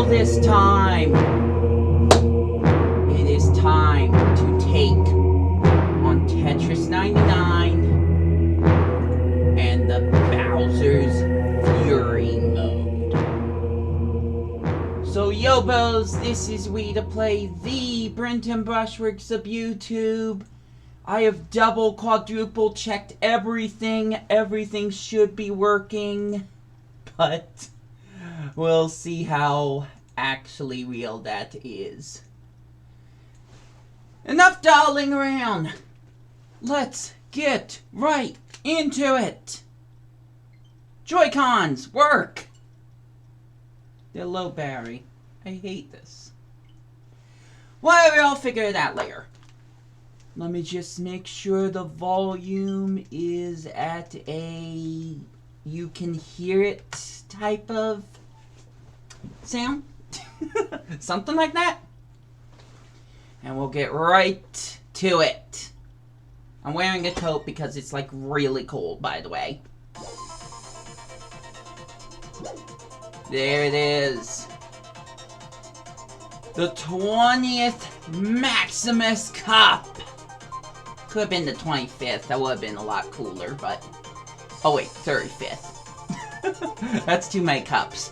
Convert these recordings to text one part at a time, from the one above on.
This time, it is time to take on Tetris 99 and the Bowser's Fury mode. So Yobos, this is Wii2Play, the Brenton Brushworks of YouTube. I have double, quadruple checked everything. Everything should be working, but we'll see how actually real that is. Enough dawdling around. Let's get right into it. Joy-Cons, work. They're low battery. I hate this. Whatever, I'll figure it out later. Let me just make sure the volume is at a you can hear it type of sound. Something like that. And we'll get right to it. I'm wearing a coat because it's like really cold, by the way. There it is. The 20th Maximus Cup. Could have been the 25th. That would have been a lot cooler, but... Oh wait, 35th. That's too many cups.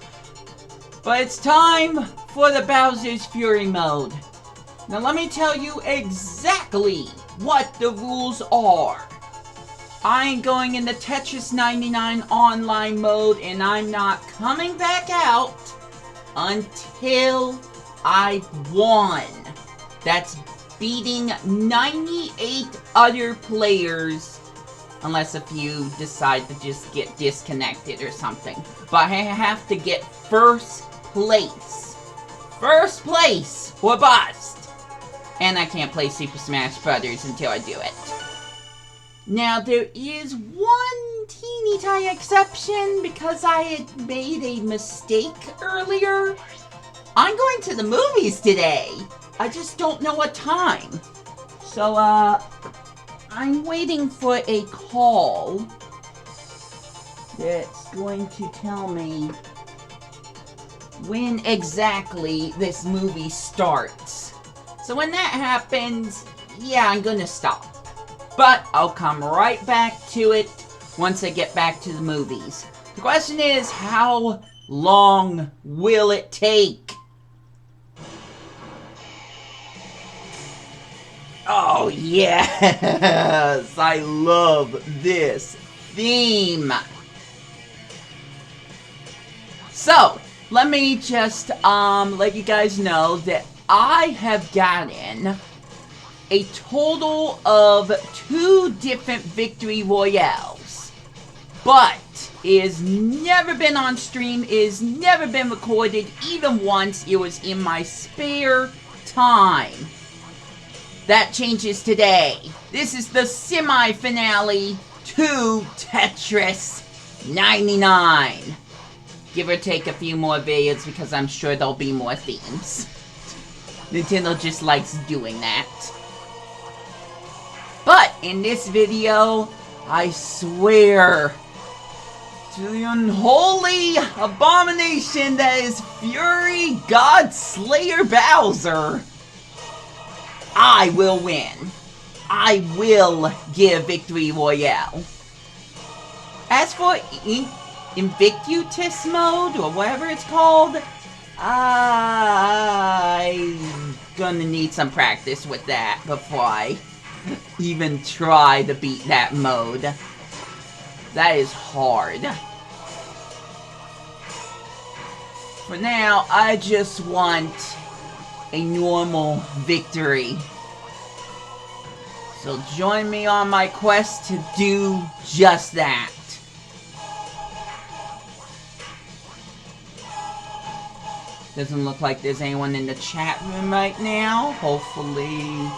But it's time for the Bowser's Fury mode. Now let me tell you exactly what the rules are. I ain't going into Tetris 99 online mode, and I'm not coming back out until I won. That's beating 98 other players, unless a few decide to just get disconnected or something. But I have to get first place. First place or bust. And I can't play Super Smash Brothers until I do it. Now there is one teeny tiny exception because I had made a mistake earlier. I'm going to the movies today. I just don't know what time. So, I'm waiting for a call that's going to tell me when exactly this movie starts. So when that happens, yeah, I'm gonna stop. But I'll come right back to it once I get back to the movies. The question is, how long will it take? Oh, yes! I love this theme! So, let me just, let you guys know that I have gotten a total of 2 different Victory Royales. But, it has never been on stream, it has never been recorded, even once. It was in my spare time. That changes today. This is the semi-finale to Tetris 99. Give or take a few more videos because I'm sure there'll be more themes. Nintendo just likes doing that. But in this video, I swear to the unholy abomination that is Fury God Slayer Bowser, I will win. I will give Victory Royale. As for Invictus mode, or whatever it's called, I'm gonna need some practice with that before I even try to beat that mode. That is hard. For now, I just want a normal victory. So join me on my quest to do just that. Doesn't look like there's anyone in the chat room right now. Hopefully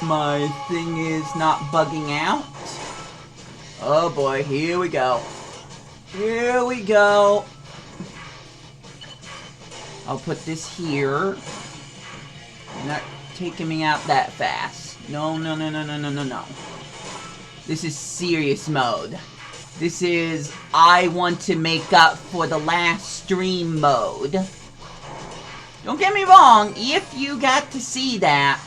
my thing is not bugging out. Oh boy, here we go. Here we go. I'll put this here. You're not taking me out that fast. No, no, no, no, no, no, no, no. This is serious mode. This is, I want to make up for the last stream mode. Don't get me wrong, if you got to see that,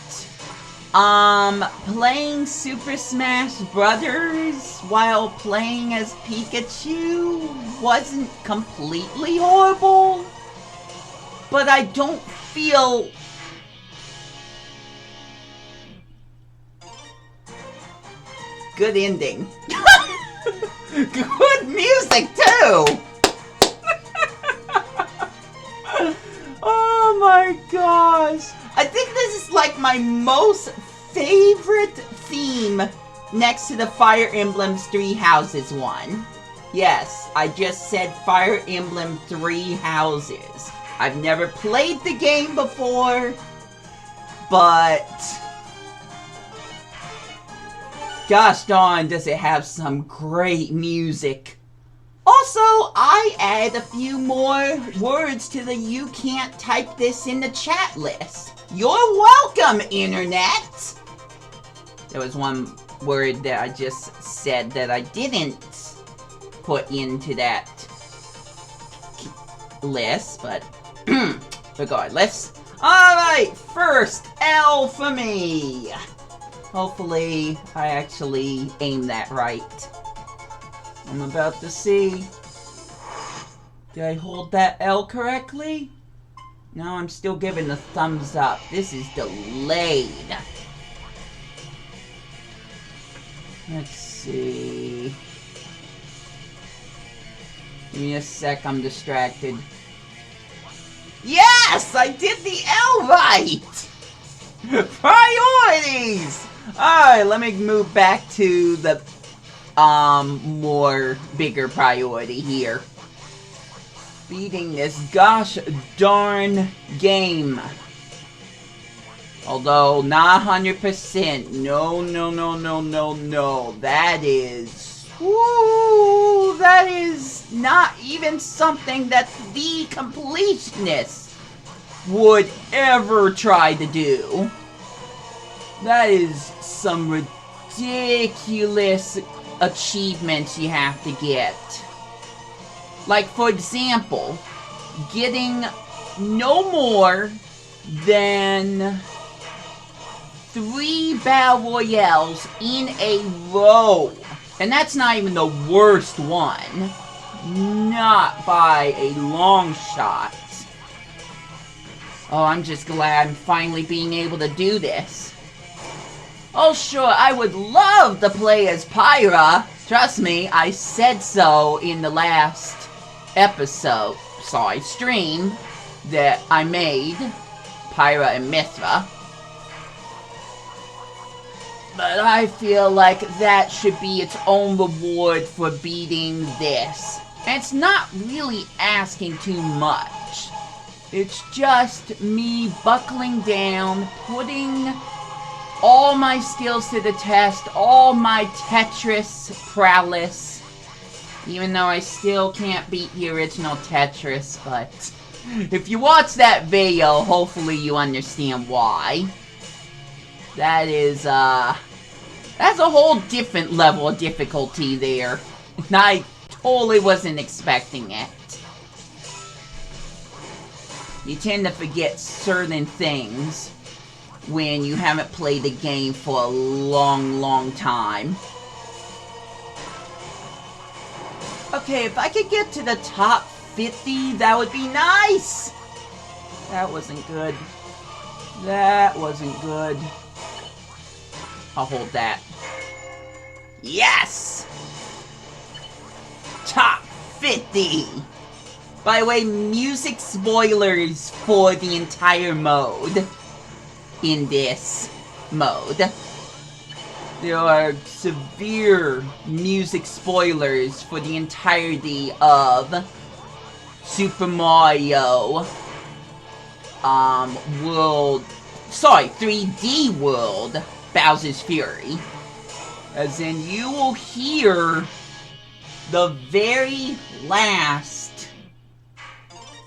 playing Super Smash Brothers while playing as Pikachu wasn't completely horrible. But I don't feel... Good ending. Good music, too! Oh my gosh. I think this is like my most favorite theme next to the Fire Emblem Three Houses one. Yes, I just said Fire Emblem Three Houses. I've never played the game before, but gosh darn, does it have some great music. Also, I add a few more words to the "you can't type this in the chat" list. You're welcome, Internet! There was one word that I just said that I didn't put into that list, but regardless. Alright, first L for me. Hopefully, I actually aim that right. I'm about to see. Did I hold that L correctly? No, I'm still giving the thumbs up. This is delayed. Let's see. Give me a sec, I'm distracted. Yes! I did the L right! Priorities! Alright, let me move back to the more bigger priority here. Beating this gosh darn game. Although not 100%. No, no, no, no, no, no. That is... Woo! That is not even something that the completionist would ever try to do. That is some ridiculous achievements you have to get. Like, for example, getting no more than 3 Battle Royales in a row. And that's not even the worst one. Not by a long shot. Oh, I'm just glad I'm finally being able to do this. Oh, sure, I would love to play as Pyra. Trust me, I said so in the last stream that I made. Pyra and Mithra. But I feel like that should be its own reward for beating this. And it's not really asking too much. It's just me buckling down, putting all my skills to the test, all my Tetris prowess. Even though I still can't beat the original Tetris, but if you watch that video, hopefully you understand why. That is, that's a whole different level of difficulty there. And I totally wasn't expecting it. You tend to forget certain things when you haven't played the game for a long, long time. Okay, if I could get to the top 50, that would be nice! That wasn't good. That wasn't good. I'll hold that. Yes! Top 50! By the way, music spoilers for the entire mode. In this mode. There are severe music spoilers for the entirety of Super Mario 3D World Bowser's Fury. As in, you will hear the very last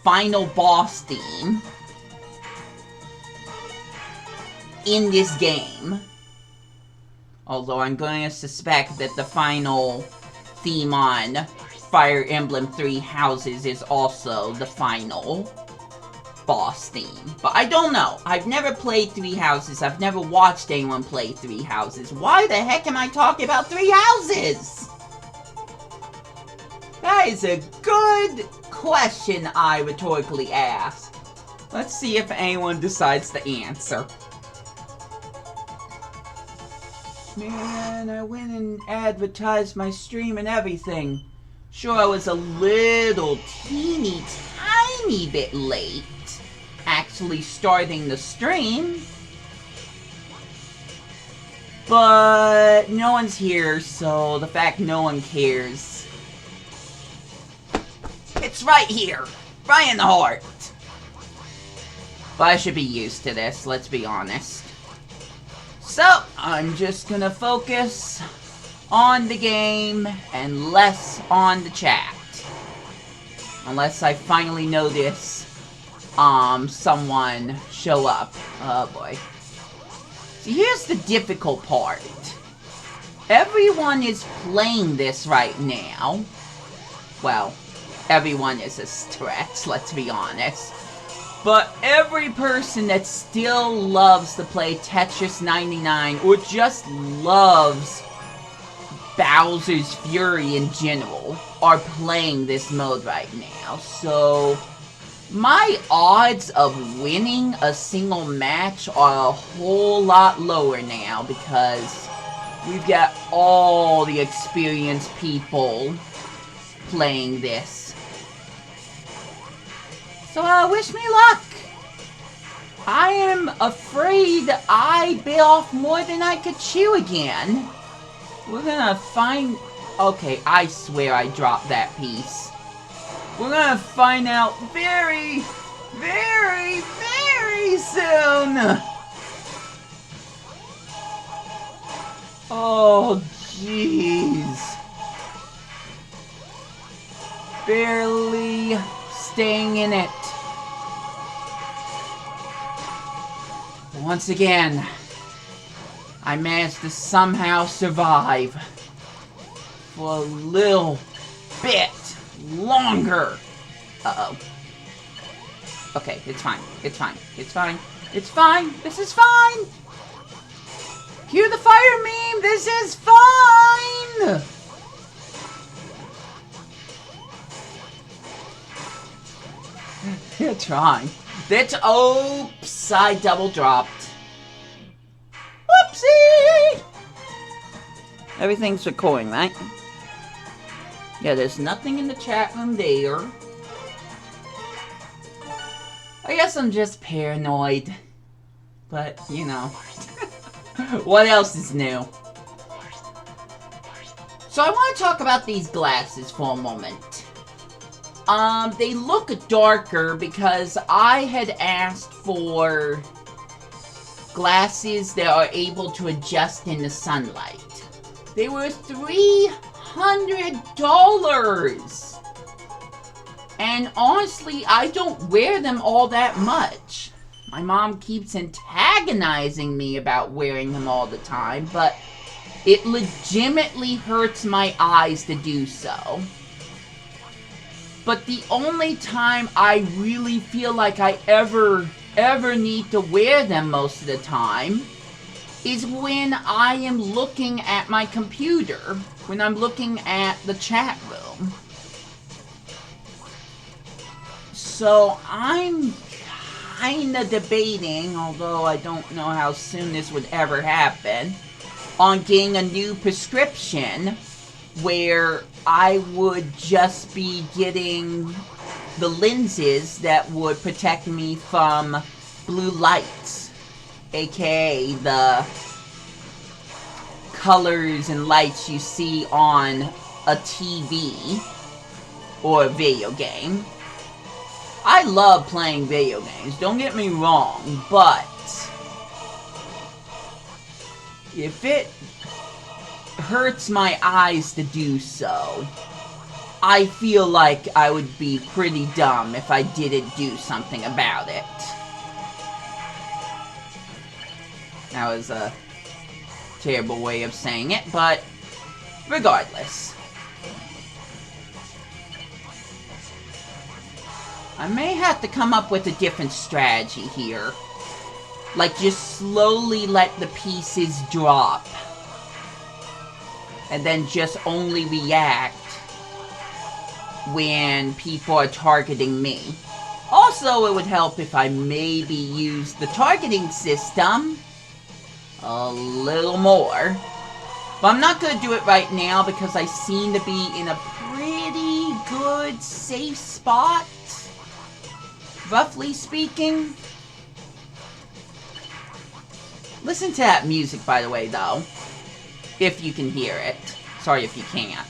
final boss theme in this game. Although I'm going to suspect that the final theme on Fire Emblem 3 Houses is also the final boss theme. But I don't know. I've never played 3 Houses. I've never watched anyone play 3 Houses. Why the heck am I talking about 3 Houses? That is a good question I rhetorically ask. Let's see if anyone decides to answer. Man, I went and advertised my stream and everything. Sure, I was a little teeny tiny bit late actually starting the stream. But no one's here, so the fact no one cares. It's right here, right in the heart. But I should be used to this, let's be honest. So, I'm just gonna focus on the game and less on the chat. Unless I finally notice, someone show up. Oh boy. See, here's the difficult part. Everyone is playing this right now. Well, everyone is a stretch, let's be honest. But every person that still loves to play Tetris 99 or just loves Bowser's Fury in general are playing this mode right now. So my odds of winning a single match are a whole lot lower now because we've got all the experienced people playing this. So, wish me luck. I am afraid I bit off more than I could chew again. We're gonna find... Okay, I swear I dropped that piece. We're gonna find out very, very, very soon. Oh, jeez. Barely staying in it. Once again, I managed to somehow survive. for a little bit longer. Uh-oh. Okay, it's fine. It's fine. It's fine. It's fine. This is fine. Cue the fire meme. This is fine. They're trying. Oops, I double dropped. Whoopsie! Everything's recording, right? Yeah, there's nothing in the chat room there. I guess I'm just paranoid. But, you know. What else is new? So I want to talk about these glasses for a moment. They look darker because I had asked for glasses that are able to adjust in the sunlight. They were $300! And honestly, I don't wear them all that much. My mom keeps antagonizing me about wearing them all the time, but it legitimately hurts my eyes to do so. But the only time I really feel like I ever need to wear them most of the time is when I am looking at my computer, when I'm looking at the chat room. So I'm kinda debating, although I don't know how soon this would ever happen, on getting a new prescription where I would just be getting the lenses that would protect me from blue lights, aka the colors and lights you see on a TV or a video game. I love playing video games, don't get me wrong, but if it hurts my eyes to do so, I feel like I would be pretty dumb if I didn't do something about it. That was a terrible way of saying it, but regardless. I may have to come up with a different strategy here. Like, just slowly let the pieces drop. And then just only react when people are targeting me. Also, it would help if I maybe use the targeting system a little more. But I'm not going to do it right now because I seem to be in a pretty good, safe spot. Roughly speaking. Listen to that music, by the way, though. If you can hear it. Sorry if you can't.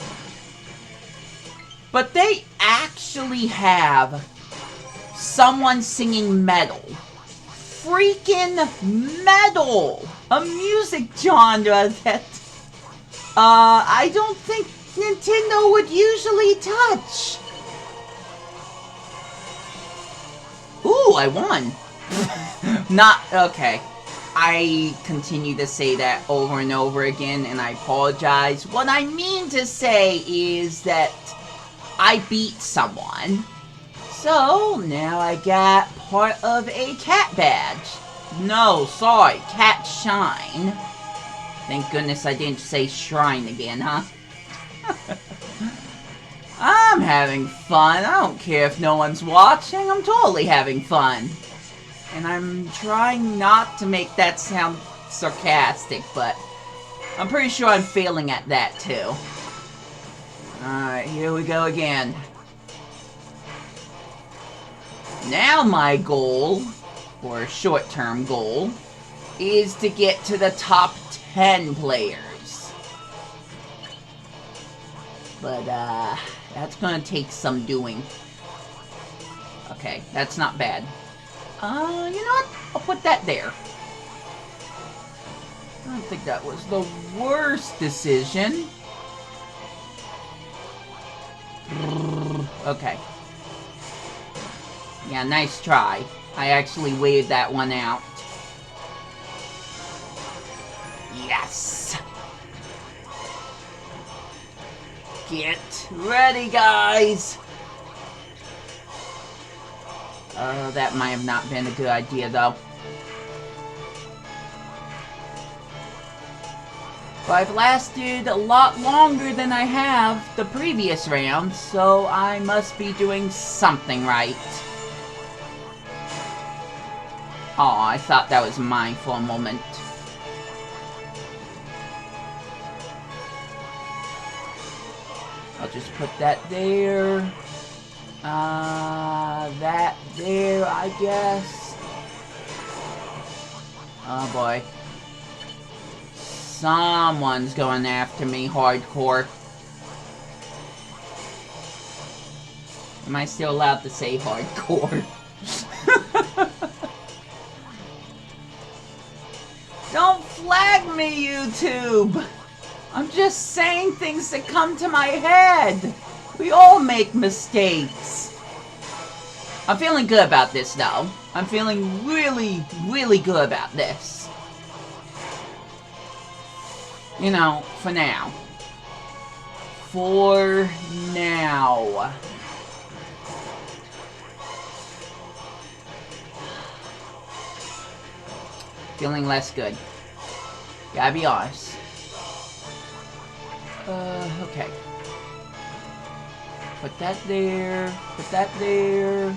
But they actually have someone singing metal. Freaking metal! A music genre that I don't think Nintendo would usually touch. Ooh, I won. Not, okay. I continue to say that over and over again, and I apologize. What I mean to say is that I beat someone. So, now I got part of a cat badge. No, sorry, cat shine. Thank goodness I didn't say shrine again, huh? I'm having fun. I don't care if no one's watching. I'm totally having fun. And I'm trying not to make that sound sarcastic, but I'm pretty sure I'm failing at that too. Alright, here we go again. Now my goal, or short-term goal, is to get to the top 10 players. But, that's gonna take some doing. Okay, that's not bad. You know what? I'll put that there. I don't think that was the worst decision. Okay. Yeah, nice try. I actually waited that one out. Yes! Get ready, guys! That might have not been a good idea, though. But I've lasted a lot longer than I have the previous round, so I must be doing something right. Oh, I thought that was mine for a moment. I'll just put that there. That there, I guess. Oh boy. Someone's going after me hardcore. Am I still allowed to say hardcore? Don't flag me, YouTube! I'm just saying things that come to my head. We all make mistakes. I'm feeling good about this, though. I'm feeling really, really good about this. You know, for now. For now. Feeling less good. Gotta be honest. Okay. Put that there. Put that there.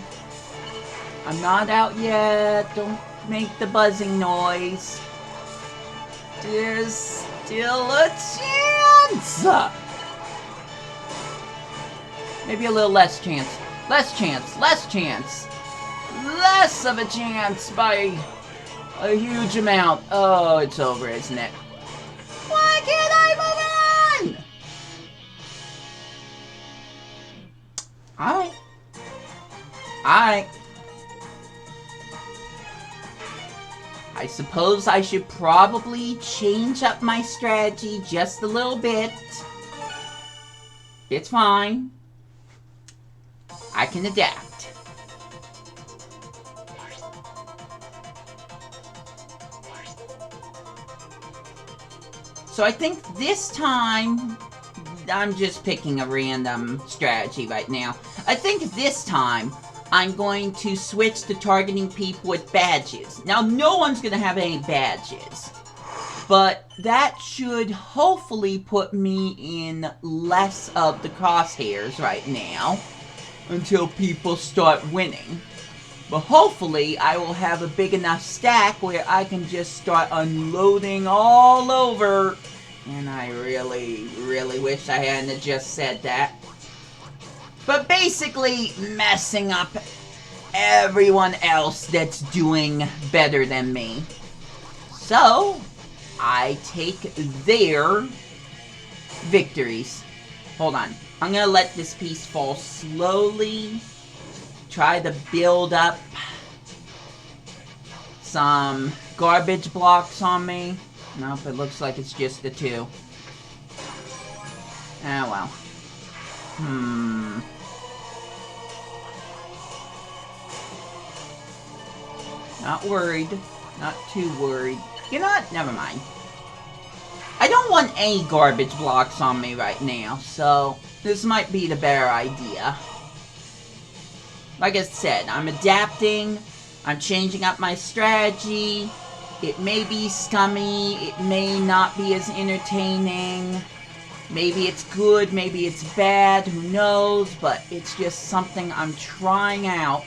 I'm not out yet. Don't make the buzzing noise. There's still a chance! Maybe a little less chance. Less chance. Less chance. Less of a chance by a huge amount. Oh, it's over, isn't it? Why can't I move on? Alright. Alright. I suppose I should probably change up my strategy just a little bit. It's fine. I can adapt. So I think this time, I'm just picking a random strategy right now. I think this time, I'm going to switch to targeting people with badges. Now, no one's going to have any badges. But that should hopefully put me in less of the crosshairs right now. Until people start winning. But hopefully, I will have a big enough stack where I can just start unloading all over. And I really, really wish I hadn't just said that. But basically, messing up everyone else that's doing better than me. So, I take their victories. Hold on. I'm gonna let this piece fall slowly. Try to build up some garbage blocks on me. Nope, it looks like it's just the two. Ah, well. Not worried. Not too worried. You know what? Never mind. I don't want any garbage blocks on me right now, so this might be the better idea. Like I said, I'm adapting. I'm changing up my strategy. It may be scummy. It may not be as entertaining. Maybe it's good. Maybe it's bad. Who knows? But it's just something I'm trying out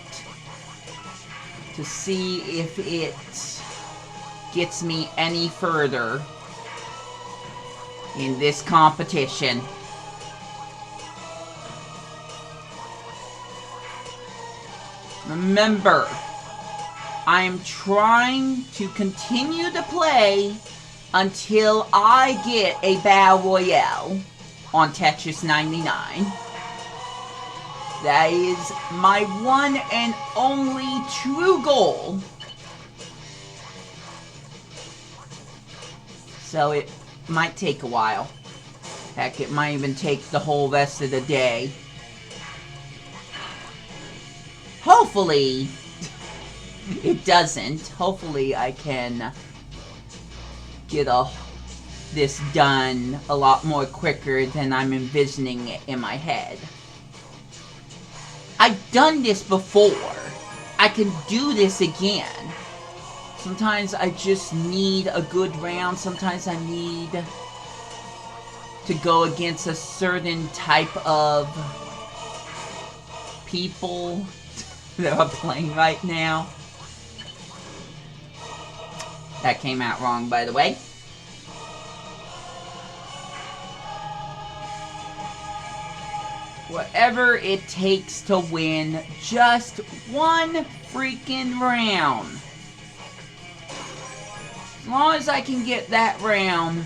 to see if it gets me any further in this competition. Remember, I am trying to continue to play until I get a Battle Royale on Tetris 99. That is my one and only true goal. So it might take a while. Heck, it might even take the whole rest of the day. Hopefully, it doesn't. Hopefully, I can get a this done a lot more quicker than I'm envisioning it in my head. I've done this before. I can do this again. Sometimes I just need a good round. Sometimes I need to go against a certain type of people that are playing right now. That came out wrong, by the way. Whatever it takes to win just one freaking round. As long as I can get that round,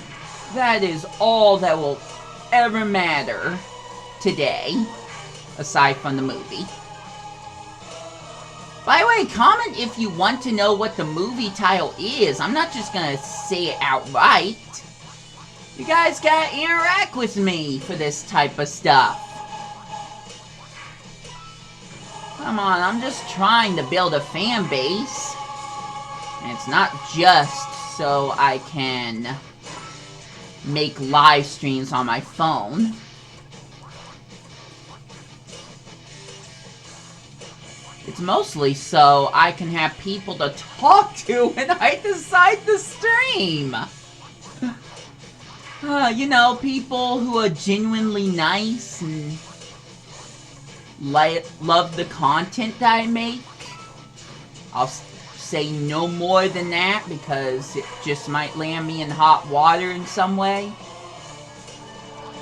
that is all that will ever matter today, aside from the movie. By the way, comment if you want to know what the movie title is. I'm not just gonna say it outright. You guys gotta interact with me for this type of stuff. Come on, I'm just trying to build a fan base. And it's not just so I can make live streams on my phone. It's mostly so I can have people to talk to when I decide to stream. You know, people who are genuinely nice and love the content that I make. I'll say no more than that because it just might land me in hot water in some way.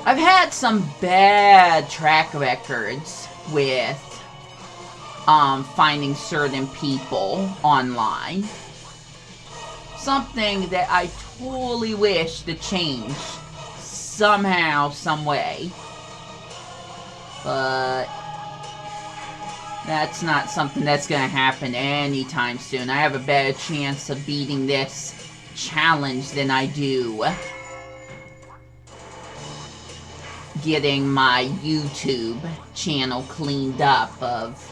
I've had some bad track records with finding certain people online. Something that I totally wish to change somehow, some way. But that's not something that's gonna happen anytime soon. I have a better chance of beating this challenge than I do getting my YouTube channel cleaned up of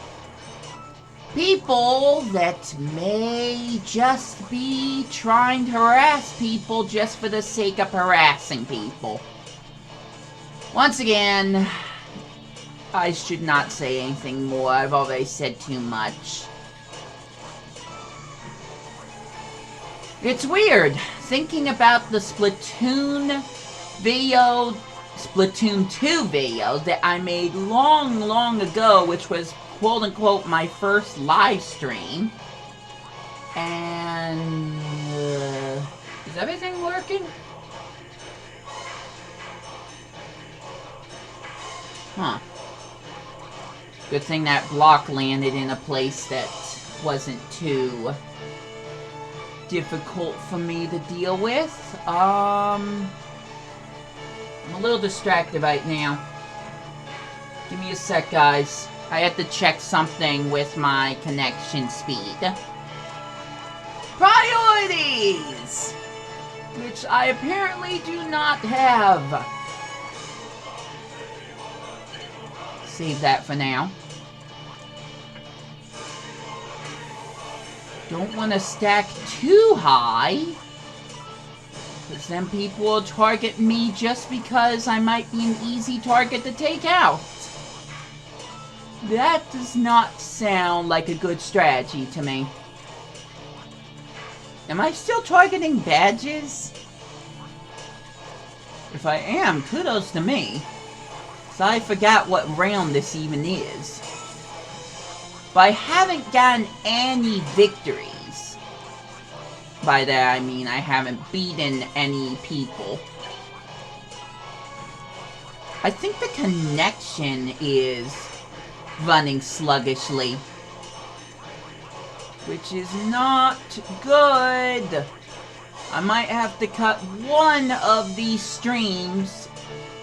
people that may just be trying to harass people just for the sake of harassing people. Once again, I should not say anything more. I've already said too much. It's weird thinking about the Splatoon 2 video that I made long ago, which was quote-unquote my first live stream. And is everything working? Huh. Good thing that block landed in a place that wasn't too difficult for me to deal with. I'm a little distracted right now. Give me a sec, guys. I have to check something with my connection speed. Priorities! Which I apparently do not have. Save that for now. Don't want to stack too high, because then people will target me just because I might be an easy target to take out. That does not sound like a good strategy to me. Am I still targeting badges? If I am, kudos to me. So I forgot what round this even is. But I haven't gotten any victories. By that I mean I haven't beaten any people. I think the connection is running sluggishly, which is not good. I might have to cut one of these streams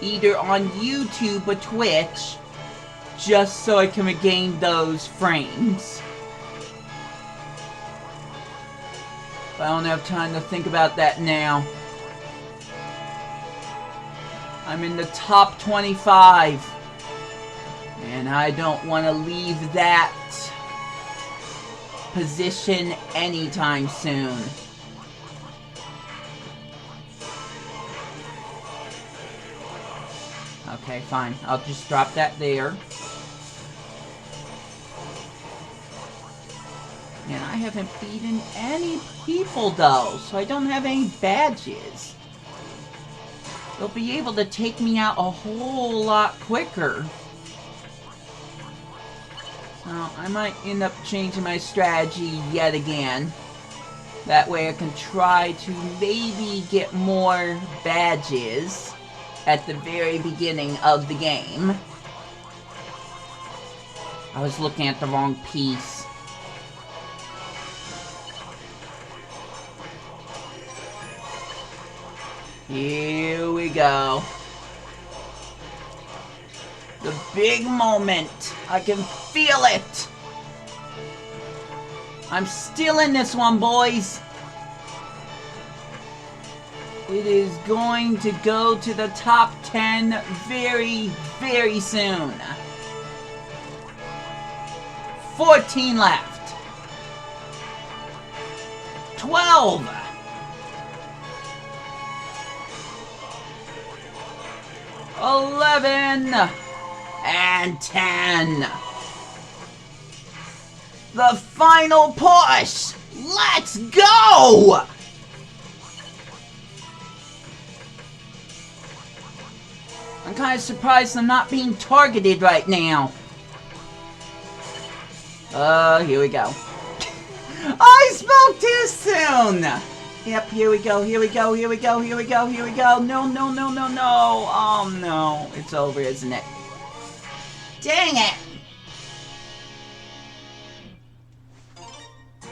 either on YouTube or Twitch just so I can regain those frames. But I don't have time to think about that now. I'm in the top 25. And I don't want to leave that position anytime soon. Okay, fine. I'll just drop that there. And I haven't beaten any people, though, so I don't have any badges. They'll be able to take me out a whole lot quicker. So I might end up changing my strategy yet again. That way I can try to maybe get more badges at the very beginning of the game. I was looking at the wrong piece. Here we go. The big moment. I can feel it. I'm still in this one, boys. It is going to go to the top 10 very, very soon. 14 left. 12. 11. And 10. The final push! Let's go! I'm kind of surprised I'm not being targeted right now. Here we go. I spoke too soon! Yep, here we go, here we go, here we go, here we go, here we go. No, no, no, no, no. Oh, no. It's over, isn't it? Dang it!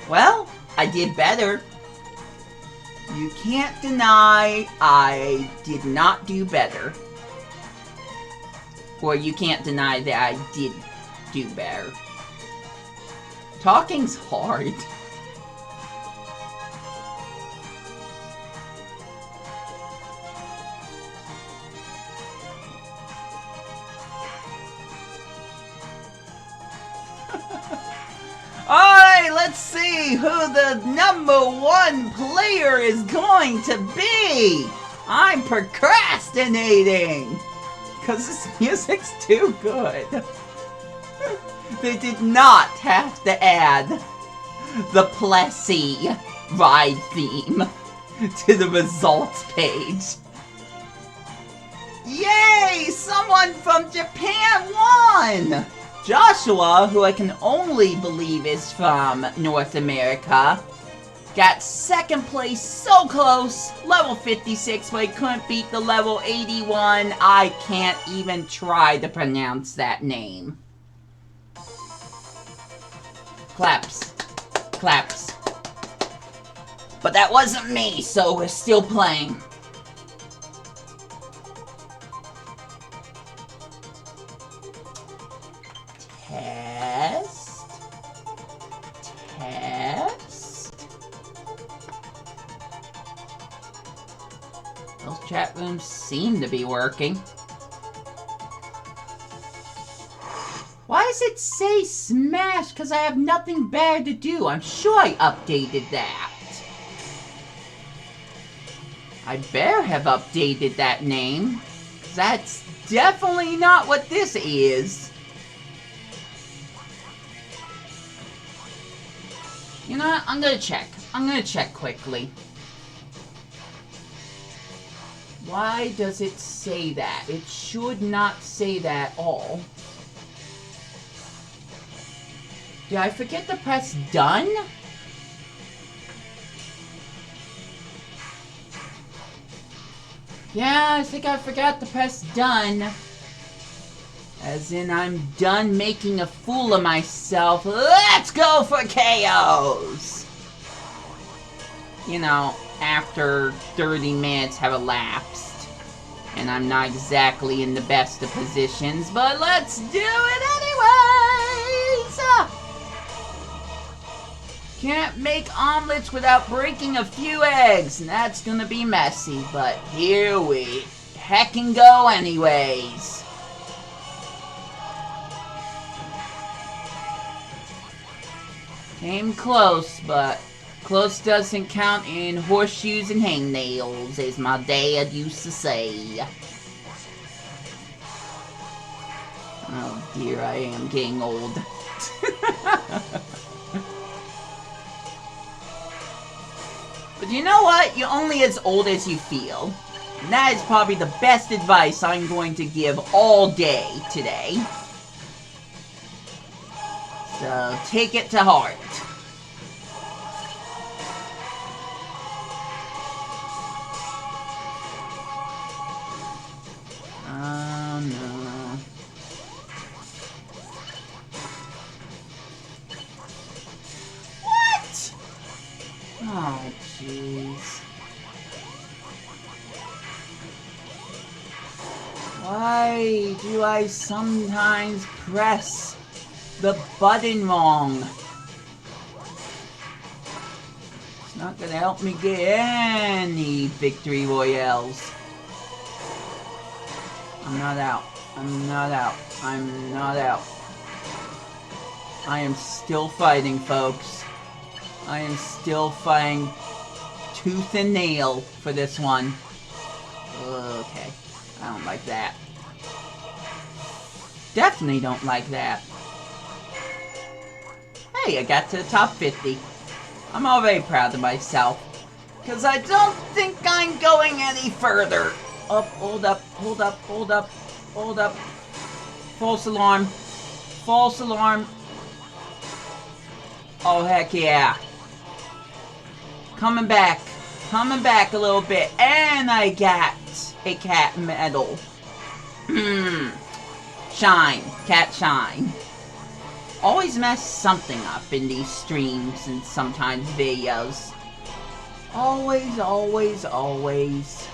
Well, I did better. You can't deny I did not do better. Or you can't deny that I did do better. Talking's hard. Alright, let's see who the #1 player is going to be! I'm procrastinating! Because this music's too good. They did not have to add the Plessy ride theme to the results page. Yay! Someone from Japan won! Joshua, who I can only believe is from North America, got second place, so close, level 56, but he couldn't beat the level 81. I can't even try to pronounce that name. Claps. Claps. But that wasn't me, so we're still playing. Test. Test. Those chat rooms seem to be working. Why does it say Smash? Because I have nothing better to do. I'm sure I updated that. I better have updated that name. That's definitely not what this is. You know what? I'm gonna check. I'm gonna check quickly. Why does it say that? It should not say that at all. Did I forget to press done? Yeah, I think I forgot to press done. As in, I'm done making a fool of myself. Let's go for KOs! You know, after 30 minutes have elapsed. And I'm not exactly in the best of positions, but let's do it anyways! Can't make omelets without breaking a few eggs, and that's gonna be messy, but here we heckin' go anyways. Came close, but close doesn't count in horseshoes and hangnails, as my dad used to say. Oh dear, I am getting old. But you know what? You're only as old as you feel. And that is probably the best advice I'm going to give all day today. So take it to heart. Oh no. What? Oh jeez. Why do I sometimes press the button wrong? It's not gonna help me get any victory royales. I'm not out. I'm not out. I'm not out. I am still fighting, folks. I am still fighting tooth and nail for this one. Okay. I don't like that. Definitely don't like that. Hey, I got to the top 50. I'm already proud of myself. Because I don't think I'm going any further. Oh, hold up, hold up, hold up, hold up. False alarm. False alarm. Oh, heck yeah. Coming back. Coming back a little bit. And I got a cat medal. Shine. Cat shine. Always mess something up in these streams and sometimes videos. Always, always, always.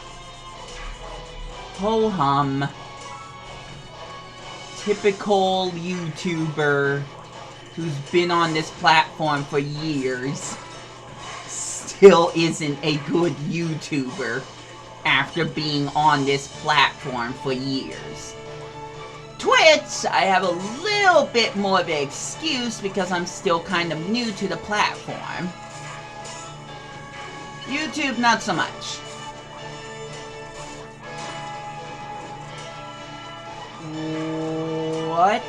Ho hum. Typical YouTuber who's been on this platform for years still isn't a good YouTuber after being on this platform for years. Twitch, I have a little bit more of an excuse because I'm still kind of new to the platform. YouTube, not so much. What?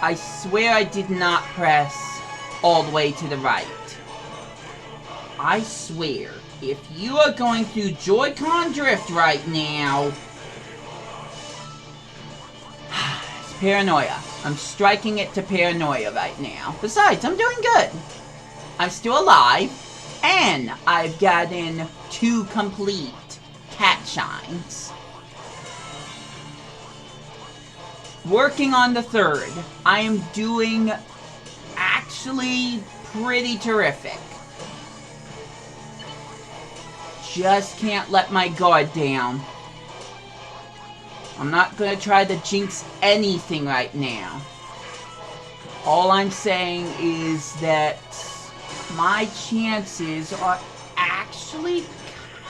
I swear I did not press all the way to the right. I swear, if you are going through Joy-Con drift right now... It's paranoia. I'm striking it to paranoia right now. Besides, I'm doing good. I'm still alive. And I've gotten 2 complete cat shines. Working on the 3rd. I am doing actually pretty terrific. Just can't let my guard down. I'm not gonna try to jinx anything right now. All I'm saying is that my chances are actually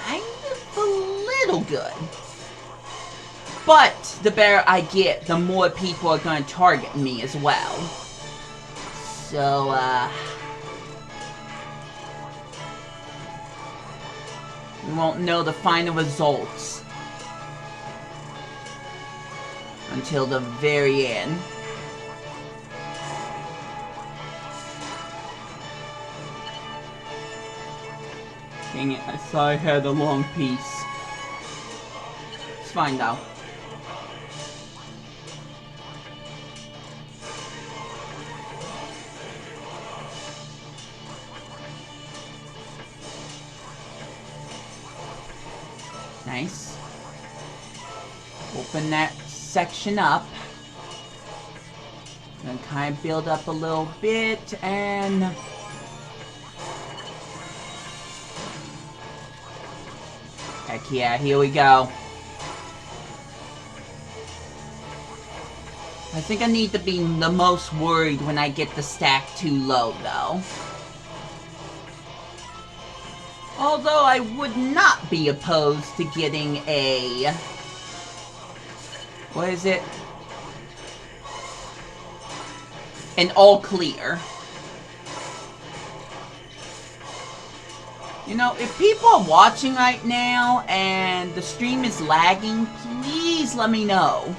kind of a little good. But the better I get, the more people are gonna target me as well. So, we won't know the final results until the very end. Dang it, I saw I had a long piece. It's fine though. Nice. Open that section up. Gonna kind of build up a little bit and... Heck yeah, here we go. I think I need to be the most worried when I get the stack too low, though. Although I would not be opposed to getting a... What is it? An all clear. You know, if people are watching right now and the stream is lagging, please let me know.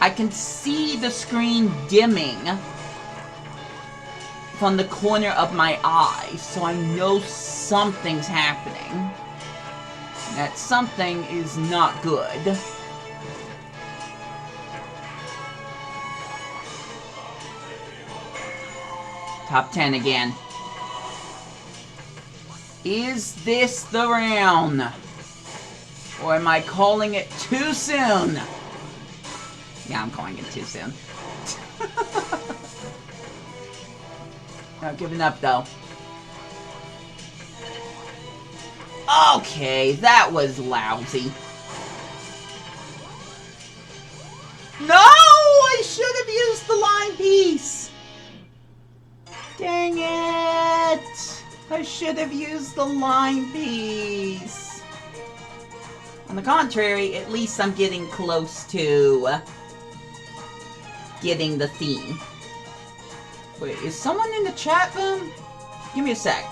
I can see the screen dimming from the corner of my eye, so I know something's happening. That something is not good. Top 10 again. Is this the round? Or am I calling it too soon? Yeah, I'm calling it too soon. Not giving up, though. Okay, that was lousy. No! I should have used the line piece! Dang it! I should have used the line piece. On the contrary, at least I'm getting close to getting the theme. Wait, is someone in the chat room? Give me a sec.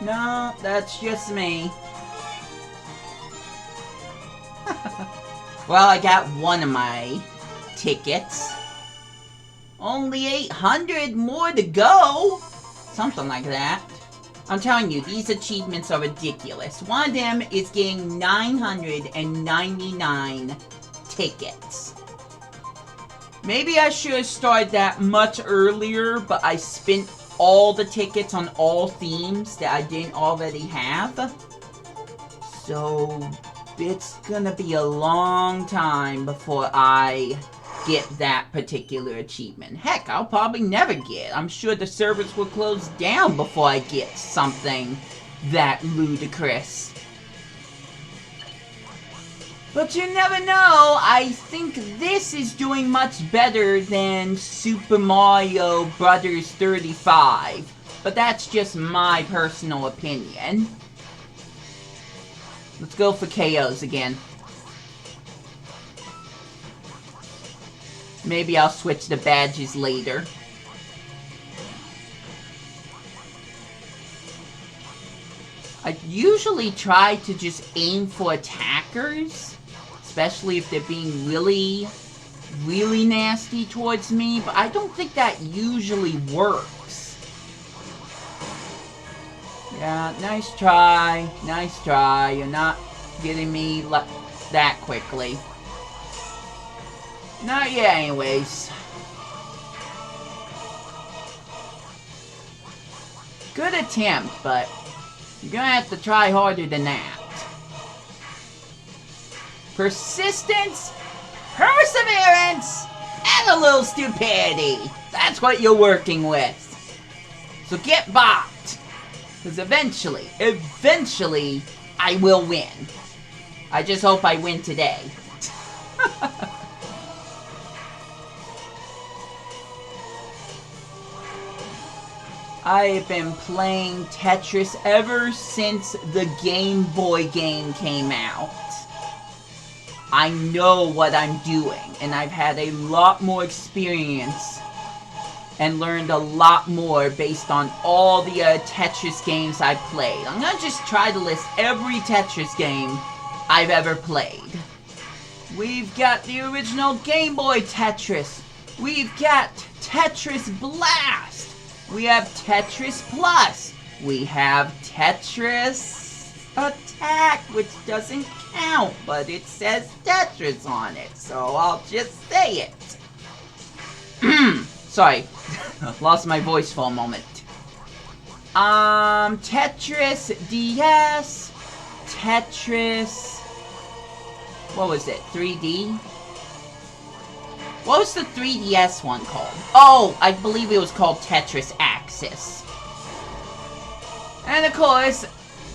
No, that's just me. Well, I got one of my tickets. Only 800 more to go. Something like that. I'm telling you, these achievements are ridiculous. One of them is getting 999 tickets. Maybe I should have started that much earlier, but I spent all the tickets on all themes that I didn't already have. So, it's gonna be a long time before I get that particular achievement. Heck, I'll probably never get. I'm sure the servers will close down before I get something that ludicrous. But you never know. I think this is doing much better than Super Mario Bros. 35. But that's just my personal opinion. Let's go for KOs again. Maybe I'll switch the badges later. I usually try to just aim for attackers, especially if they're being really, really nasty towards me, but I don't think that usually works. Yeah, nice try, nice try. You're not getting me that quickly. Not yet, anyways. Good attempt, but you're gonna have to try harder than that. Persistence, perseverance, and a little stupidity. That's what you're working with. So get bopped. Because eventually, I will win. I just hope I win today. I have been playing Tetris ever since the Game Boy game came out. I know what I'm doing, and I've had a lot more experience and learned a lot more based on all the Tetris games I've played. I'm gonna just try to list every Tetris game I've ever played. We've got the original Game Boy Tetris. We've got Tetris Blast. We have Tetris Plus. We have Tetris Attack, which doesn't count, but it says Tetris on it, so I'll just say it. Sorry, lost my voice for a moment. Tetris DS, Tetris, what was it, 3D? What was the 3DS one called? Oh, I believe it was called Tetris Axis. And of course,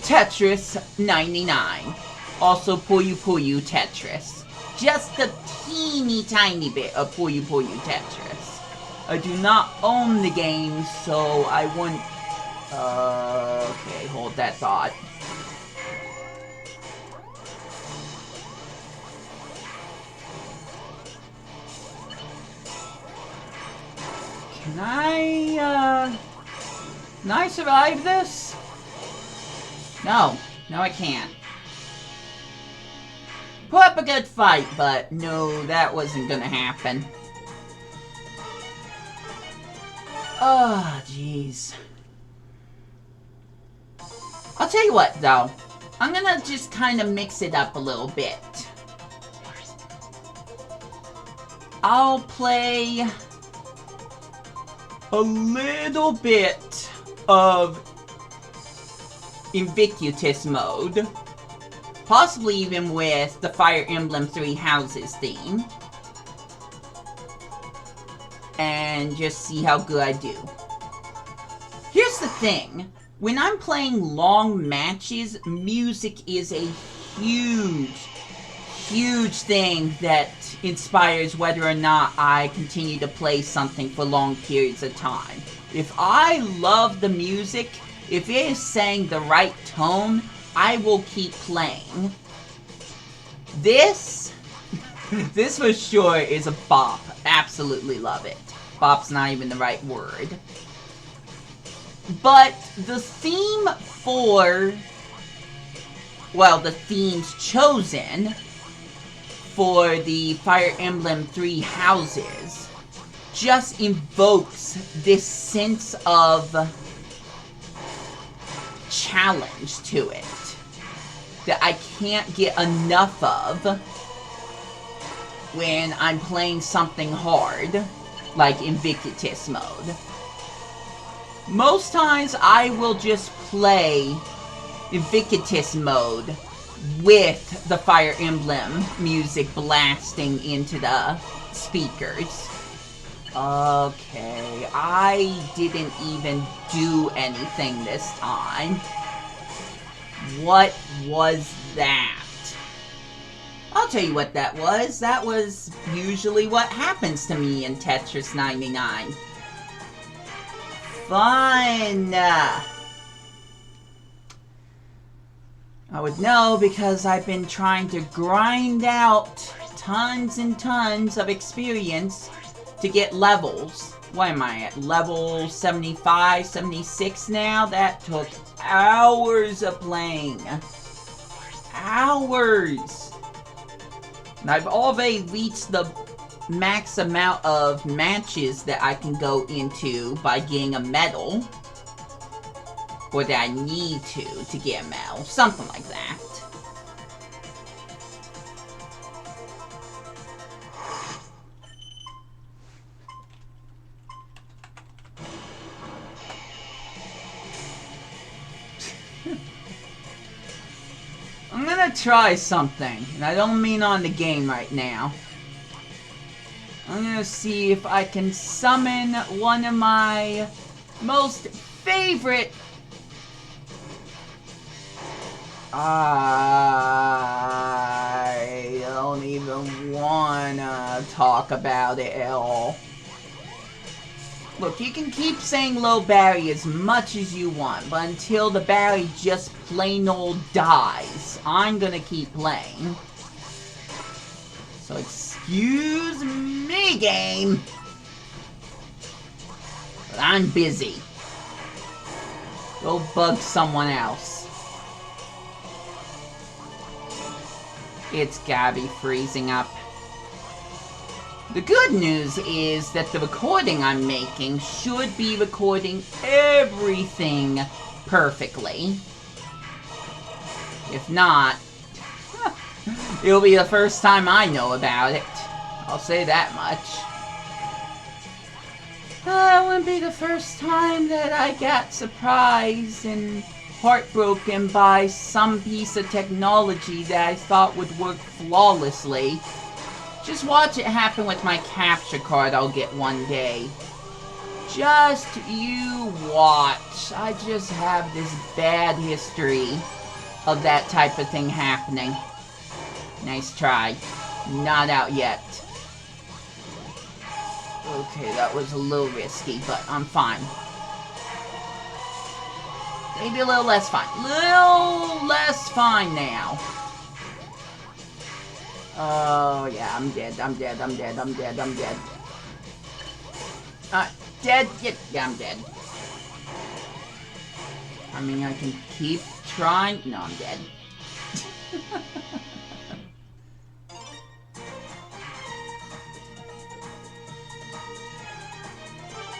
Tetris 99. Also Puyo Puyo Tetris. Just a teeny tiny bit of Puyo Puyo Tetris. I do not own the game, so I wouldn't... okay, hold that thought. Can I survive this? No. No, I can't. put up a good fight, but no, that wasn't gonna happen. Oh, jeez. I'll tell you what, though. I'm gonna just kind of mix it up a little bit. I'll play a little bit of Invictus mode. Possibly even with the Fire Emblem Three Houses theme. And just see how good I do. Here's the thing. When I'm playing long matches, music is a huge thing that inspires whether or not I continue to play something for long periods of time. If I love the music, if it is saying the right tone, I will keep playing. This for sure is a bop. Absolutely love it. Bop's not even the right word. But the theme for, well, the themes chosen for the Fire Emblem Three Houses just invokes this sense of challenge to it that I can't get enough of when I'm playing something hard, like Invictus mode. Most times I will just play Invictus mode with the Fire Emblem music blasting into the speakers. Okay, I didn't even do anything this time. What was that? I'll tell you what that was. That was usually what happens to me in Tetris 99. Fun! I would know because I've been trying to grind out tons and tons of experience to get levels. What am I at? Level 75, 76 now? That took hours of playing. Hours! And I've already reached the max amount of matches that I can go into by getting a medal. Or that I need to get a medal. Something like that. I'm gonna try something, and I don't mean on the game right now. I'm gonna see if I can summon one of my most favorite... I don't even wanna talk about it at all. Look, you can keep saying low Barry as much as you want, but until the Barry just plain old dies, I'm gonna keep playing. So excuse me, game. But I'm busy. Go bug someone else. It's gotta be freezing up. The good news is that the recording I'm making should be recording everything perfectly. If not, it'll be the first time I know about it. I'll say that much. It wouldn't be the first time that I got surprised and heartbroken by some piece of technology that I thought would work flawlessly. Just watch it happen with my capture card I'll get one day. Just you watch. I just have this bad history of that type of thing happening. Nice try. Not out yet. Okay, that was a little risky, but I'm fine. Maybe a little less fine. Little less fine now. Oh, yeah, I'm dead. I'm dead. I'm dead. I'm dead. I'm dead. Dead? Yeah, I'm dead. I mean, I can keep trying. No, I'm dead.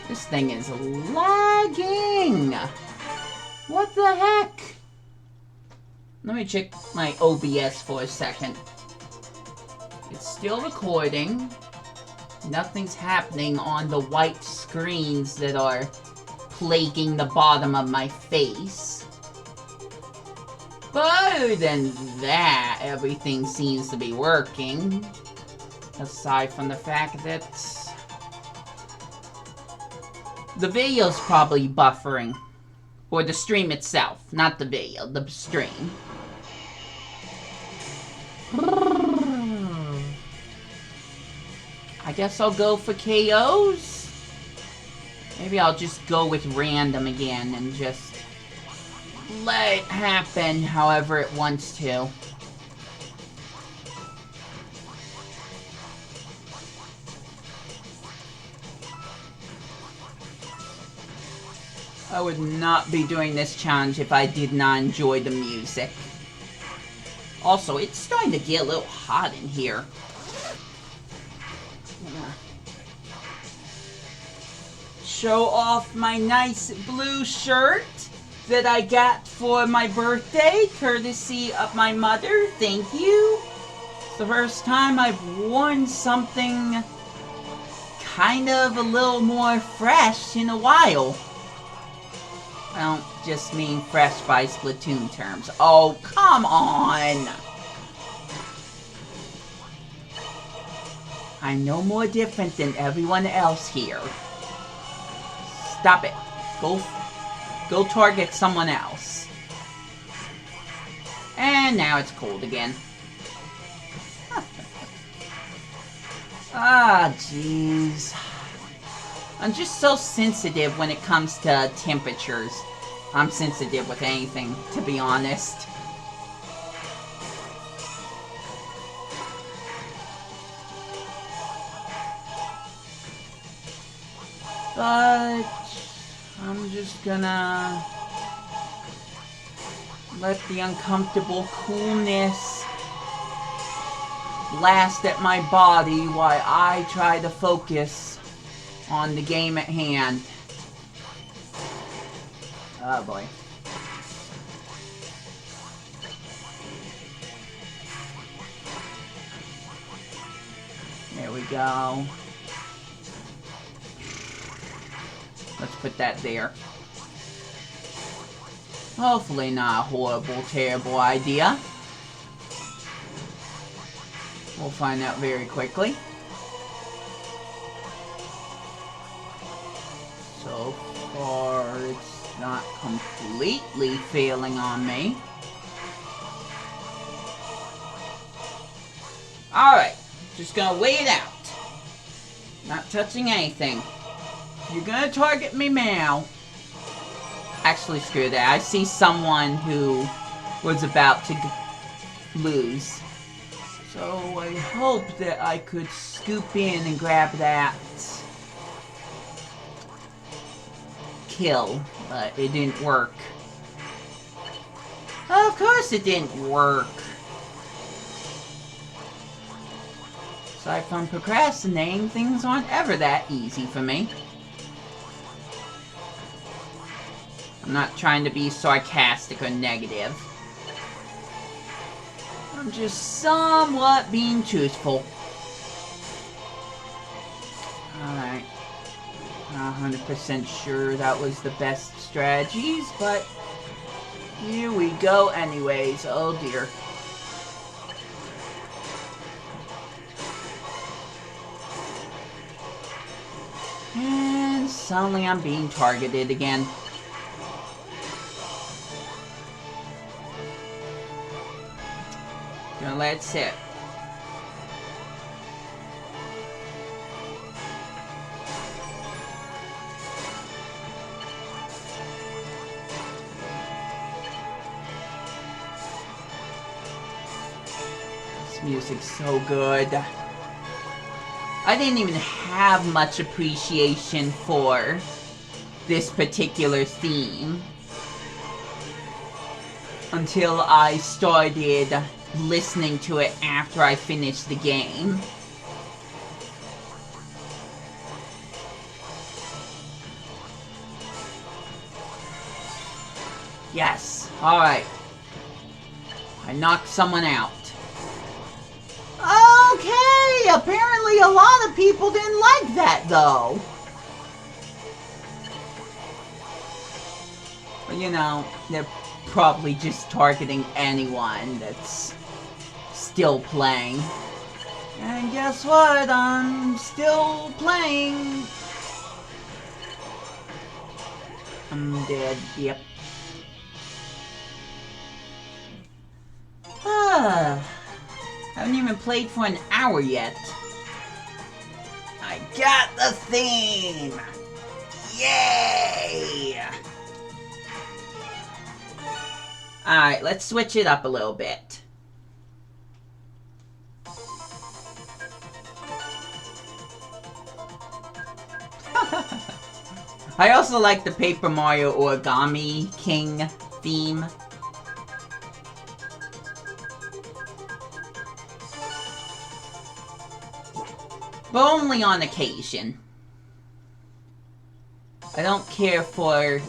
This thing is lagging! What the heck? Let me check my OBS for a second. It's still recording. Nothing's happening on the white screens that are plaguing the bottom of my face. But other than that, everything seems to be working. Aside from the fact that the video's probably buffering. Or the stream itself, not the video, the stream. I guess I'll go for KOs. Maybe I'll just go with random again and just let it happen however it wants to. I would not be doing this challenge if I did not enjoy the music. Also, it's starting to get a little hot in here. Show off my nice blue shirt that I got for my birthday, courtesy of my mother. Thank you. It's the first time I've worn something kind of a little more fresh in a while. I don't just mean fresh by Splatoon terms. Oh, come on! I'm no more different than everyone else here. Stop it. Go target someone else. And now it's cold again. Ah, jeez. I'm just so sensitive when it comes to temperatures. I'm sensitive with anything, to be honest. But I'm just gonna let the uncomfortable coolness blast at my body while I try to focus on the game at hand. Oh boy. There we go. Let's put that there. Hopefully not a horrible, terrible idea. We'll find out very quickly. So far, it's not completely failing on me. Alright, just gonna wait it out. Not touching anything. You're gonna target me now. Actually, screw that. I see someone who was about to lose. So I hope that I could scoop in and grab that kill, but it didn't work. Of course it didn't work. Aside from procrastinating, things aren't ever that easy for me. I'm not trying to be sarcastic or negative. I'm just somewhat being truthful. Alright. Not 100% sure that was the best strategies, but here we go anyways. Oh dear. And suddenly I'm being targeted again. Gonna let it sit. This music's so good. I didn't even have much appreciation for this particular theme until I started listening to it after I finished the game. Alright. I knocked someone out. Okay, apparently a lot of people didn't like that, though. But, you know, they're probably just targeting anyone that's still playing. And guess what? I'm still playing. I'm dead, yep. Haven't even played for an hour yet. I got the theme! Yay! Alright, let's switch it up a little bit. I also like the Paper Mario Origami King theme. But only on occasion. I don't care for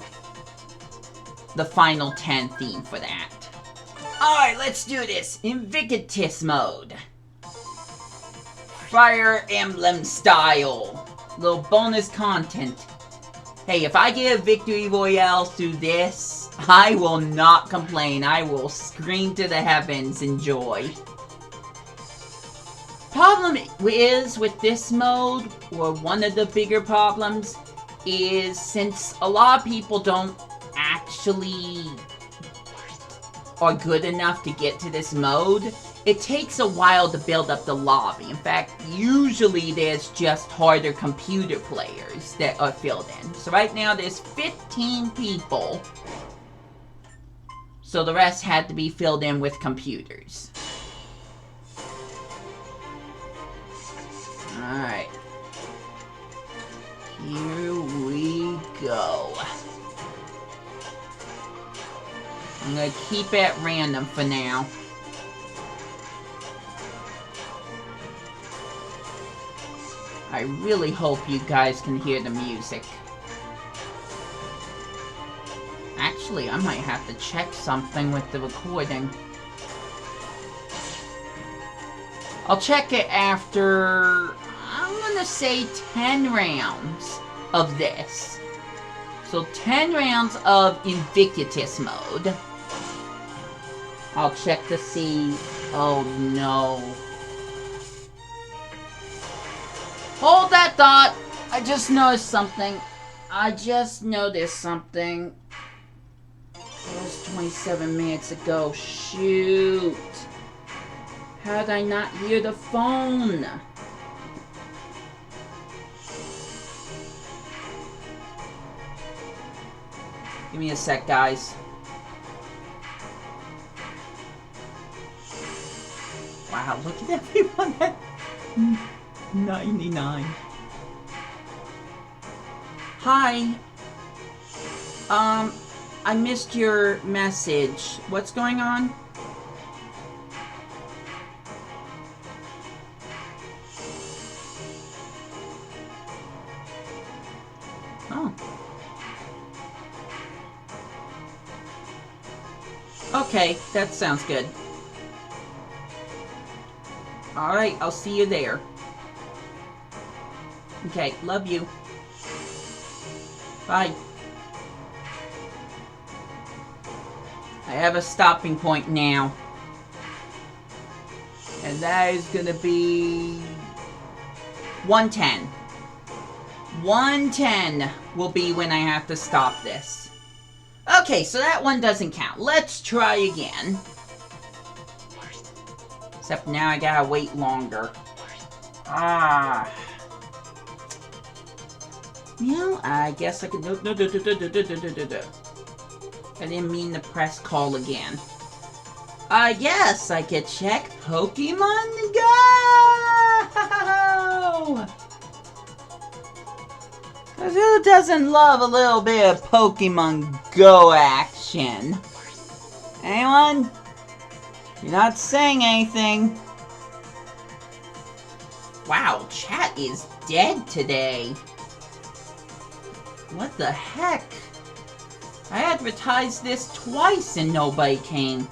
the Final 10 theme for that. Alright, let's do this. Invictus mode. Fire Emblem style. Little bonus content. Hey, if I get a victory royale through this, I will not complain. I will scream to the heavens in joy. Problem is with this mode, or one of the bigger problems, is since a lot of people don't actually are good enough to get to this mode, it takes a while to build up the lobby. In fact, usually there's just harder computer players that are filled in. So right now there's 15 people. So the rest had to be filled in with computers. Alright. Here we go. I'm gonna keep it at random for now. I really hope you guys can hear the music. Actually, I might have to check something with the recording. I'll check it after, I'm gonna say 10 rounds of this. So 10 rounds of Invictus mode. I'll check to see, oh no. Hold that thought! I just noticed something. It was 27 minutes ago. Shoot. How did I not hear the phone? Give me a sec, guys. Wow, look at everyone at 99. Hi. I missed your message. What's going on? Oh. Okay, that sounds good. Alright, I'll see you there. Okay, love you. Bye. I have a stopping point now. And that is gonna be 110. 110 will be when I have to stop this. Okay, so that one doesn't count. Let's try again. Except now I gotta wait longer. Ah. You know, I guess I could... No. I didn't mean to press call again. I guess I could check Pokemon Go! Cause who doesn't love a little bit of Pokemon Go action? Anyone? You're not saying anything. Wow, chat is dead today. What the heck? I advertised this twice and nobody came.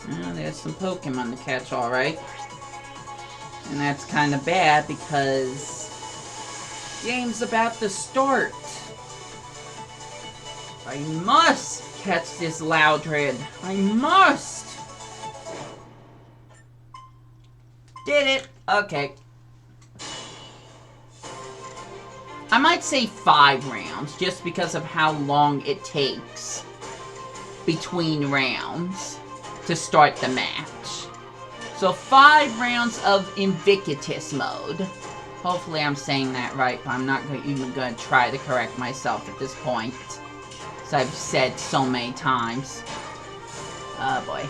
Well, there's some Pokemon to catch, alright. And that's kind of bad because game's about to start. I must catch this Loudred. I must! Did it! Okay. I might say 5 rounds, just because of how long it takes between rounds to start the match. So 5 rounds of Invictus mode. Hopefully I'm saying that right, but I'm not even going to try to correct myself at this point. As I've said so many times. Oh boy.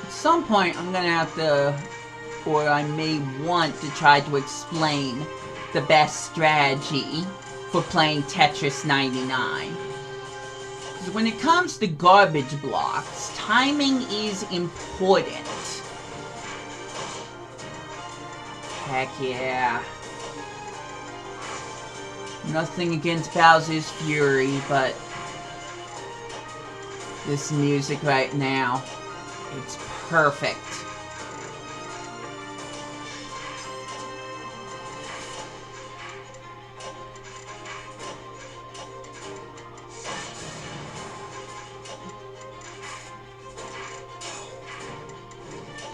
At some point I'm gonna have to, or I may want to try to explain the best strategy for playing Tetris 99. Because when it comes to garbage blocks, timing is important. Heck yeah. Nothing against Bowser's Fury, but this music right now, it's perfect.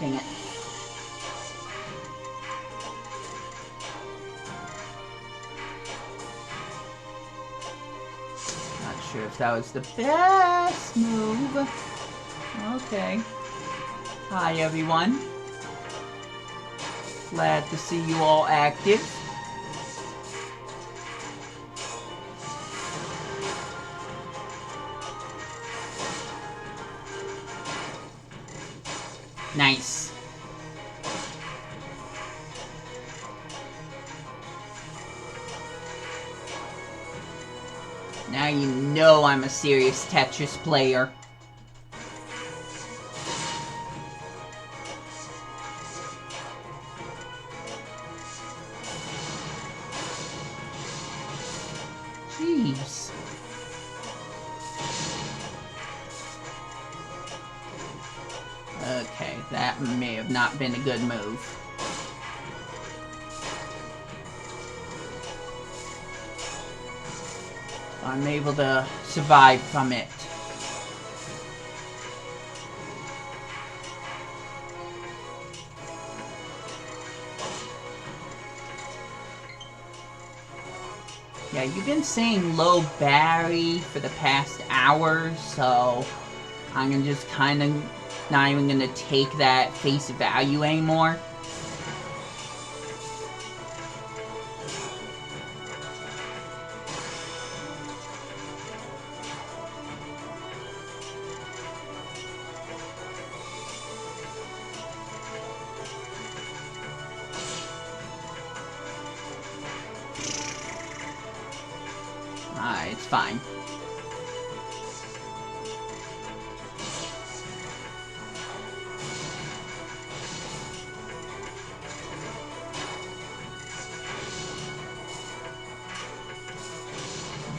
Dang it. Not sure if that was the best move. Okay. Hi everyone. Glad to see you all active. Nice. Now you know I'm a serious Tetris player. Jeez. Okay, that may have not been a good move. I'm able to survive from it. Yeah, you've been saying low Barry for the past hour, so I'm gonna just kind of not even gonna take that face value anymore. Alright, it's fine.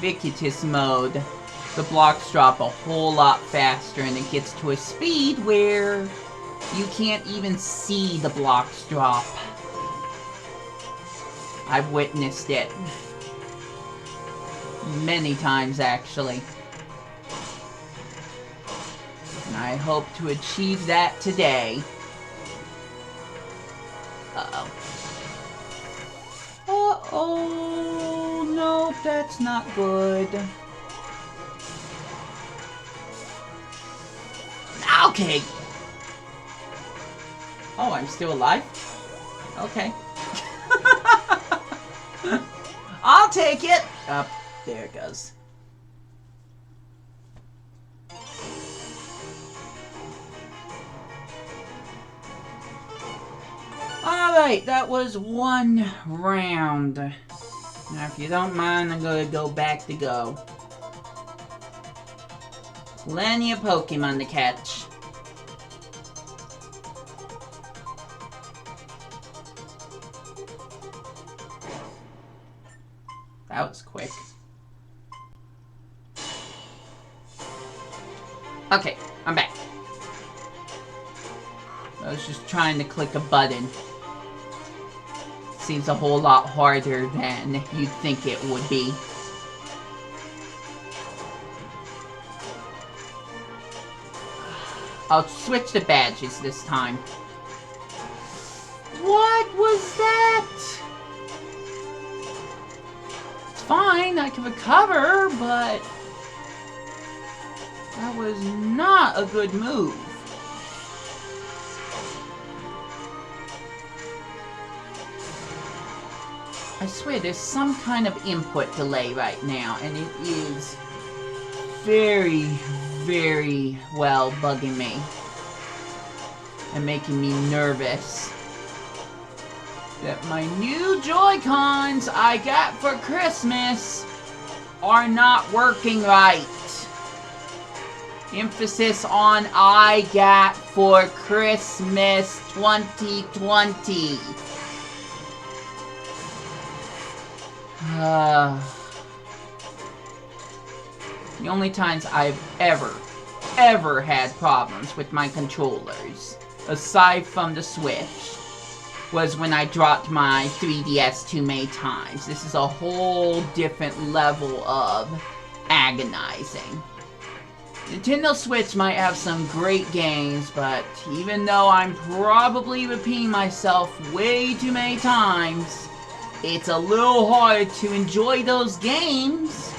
Invictus mode, the blocks drop a whole lot faster and it gets to a speed where you can't even see the blocks drop. I've witnessed it. Many times, actually. And I hope to achieve that today. Uh-oh. Uh-oh. Nope, that's not good. Okay. Oh, I'm still alive? Okay. I'll take it! Up. There it goes. Alright, that was 1 round. Now, if you don't mind, I'm gonna go back to go. Plenty of Pokemon to catch. That was quick. Okay, I'm back. I was just trying to click a button. Seems a whole lot harder than you'd think it would be. I'll switch the badges this time. What was that? It's fine, I can recover, but that was not a good move. I swear there's some kind of input delay right now, and it is very, very well bugging me and making me nervous that my new Joy-Cons I got for Christmas are not working right. Emphasis on I got for Christmas 2020. The only times I've ever had problems with my controllers, aside from the Switch, was when I dropped my 3DS too many times. This is a whole different level of agonizing. Nintendo Switch might have some great games, but even though I'm probably repeating myself way too many times, it's a little hard to enjoy those games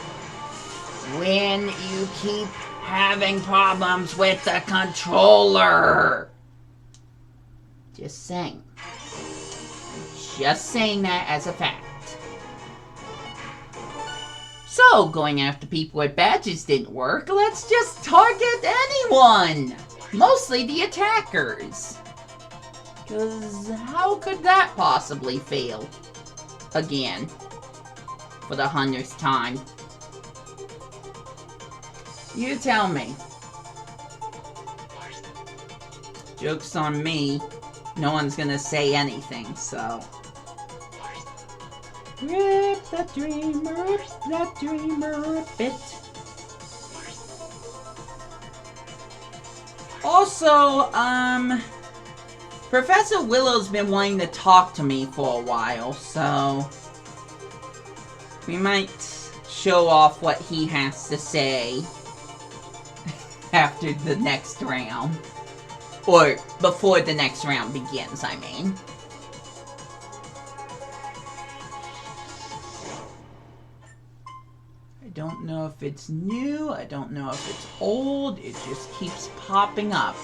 when you keep having problems with the controller. Just saying. Just saying that as a fact. So, going after people with badges didn't work, let's just target anyone! Mostly the attackers. Because how could that possibly fail? Again. For the 100th time. You tell me. Joke's on me. No one's gonna say anything, so... Rip that dreamer, rip it. Also, Professor Willow's been wanting to talk to me for a while, so... we might show off what he has to say after the next round. Or before the next round begins, I mean. I don't know if it's new, I don't know if it's old, it just keeps popping up.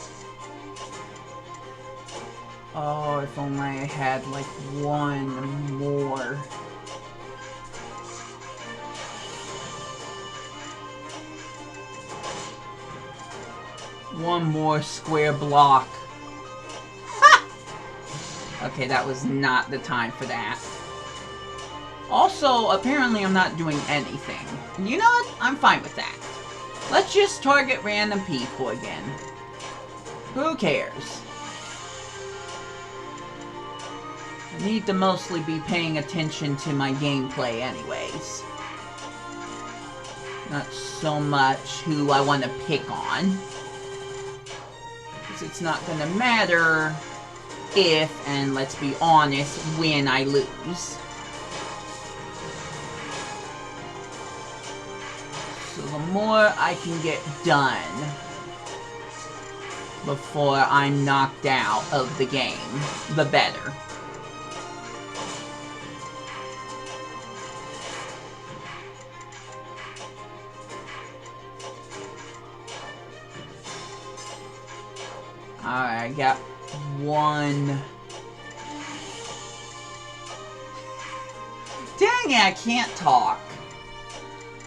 Oh, if only I had like one more. One more square block. Ha! Okay, that was not the time for that. Also, apparently I'm not doing anything. You know what? I'm fine with that. Let's just target random people again. Who cares? I need to mostly be paying attention to my gameplay anyways. Not so much who I want to pick on. It's not gonna matter if, and let's be honest, when I lose. So the more I can get done before I'm knocked out of the game, the better. Alright, I got one. Dang it, I can't talk.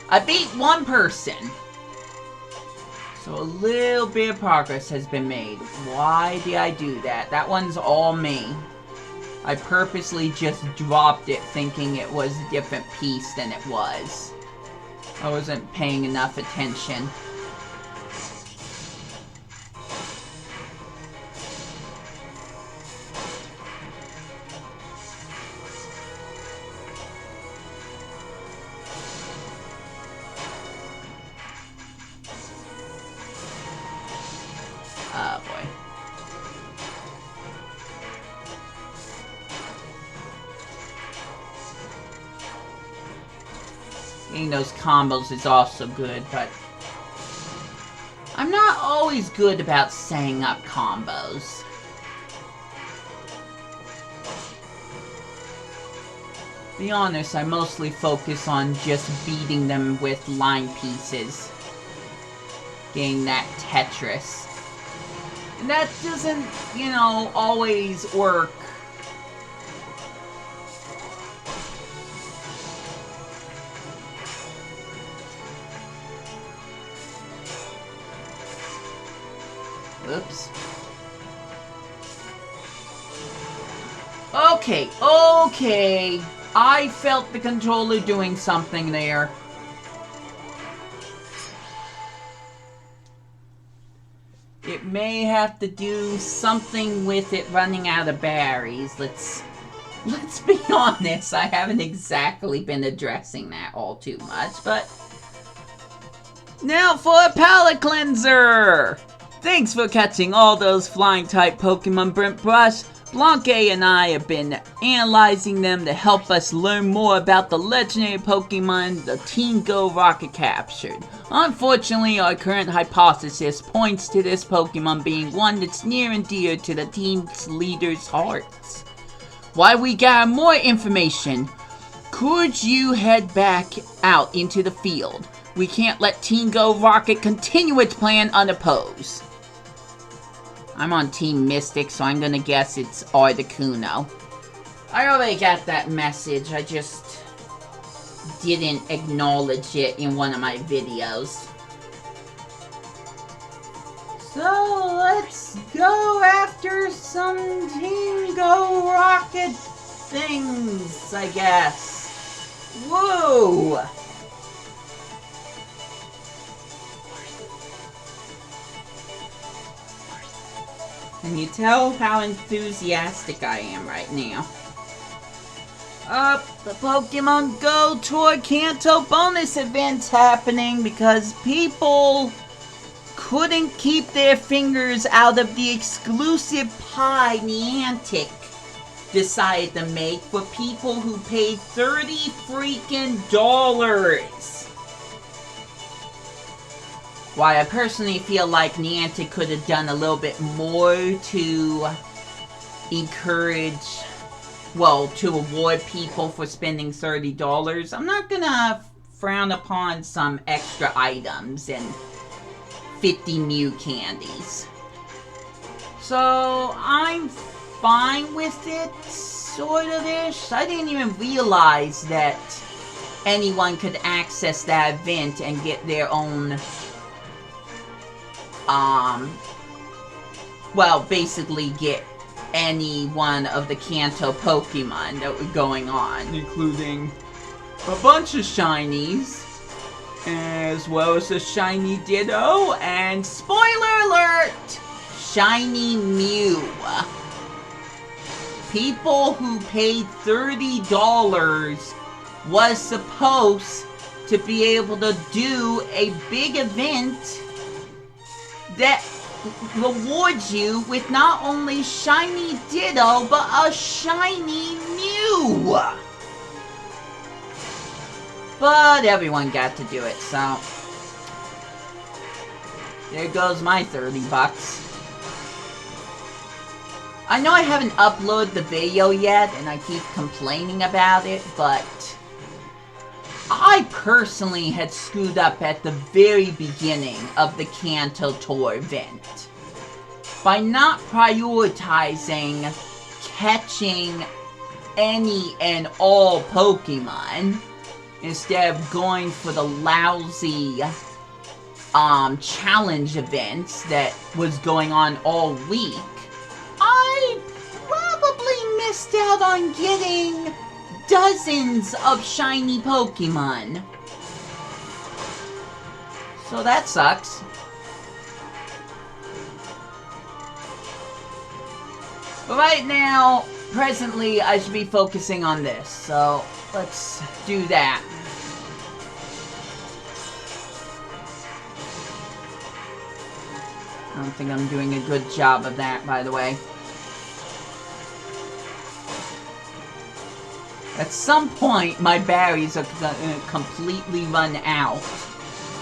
I beat one person. So a little bit of progress has been made. Why did I do that? That one's all me. I purposely just dropped it thinking it was a different piece than it was. I wasn't paying enough attention. Getting those combos is also good, but I'm not always good about setting up combos. To be honest, I mostly focus on just beating them with line pieces. Getting that Tetris. And that doesn't, you know, always work. Oops. Okay. I felt the controller doing something there. It may have to do something with it running out of berries. Let's be honest, I haven't exactly been addressing that all too much, but now for a palate cleanser! Thanks for catching all those flying type Pokemon, Brent Brush. Blanque and I have been analyzing them to help us learn more about the legendary Pokemon the Team Go Rocket captured. Unfortunately, our current hypothesis points to this Pokemon being one that's near and dear to the team's leaders' hearts. While we gather more information, could you head back out into the field? We can't let Team Go Rocket continue its plan unopposed. I'm on Team Mystic, so I'm gonna guess it's Articuno. I already got that message, I just didn't acknowledge it in one of my videos. So, let's go after some Team Go Rocket things, I guess. Whoa! Can you tell how enthusiastic I am right now? The Pokemon Go Tour Kanto bonus event's happening because people couldn't keep their fingers out of the exclusive pie Niantic decided to make for people who paid $30 freaking dollars. Why I personally feel like Niantic could have done a little bit more to encourage, well, to reward people for spending $30. I'm not gonna frown upon some extra items and 50 new candies. So, I'm fine with it, sort of-ish. I didn't even realize that anyone could access that event and get their own well, basically get any one of the Kanto Pokemon that were going on, including a bunch of shinies, as well as a shiny Ditto, and spoiler alert, shiny Mew. People who paid $30 was supposed to be able to do a big event that rewards you with not only shiny Ditto, but a shiny Mew! But everyone got to do it, so there goes my 30 bucks. I know I haven't uploaded the video yet, and I keep complaining about it, but I personally had screwed up at the very beginning of the Kanto Tour event by not prioritizing catching any and all Pokemon instead of going for the lousy challenge events that was going on all week. I probably missed out on getting dozens of shiny Pokemon. So that sucks. But right now, presently, I should be focusing on this. So let's do that. I don't think I'm doing a good job of that, by the way. At some point, my batteries are gonna completely run out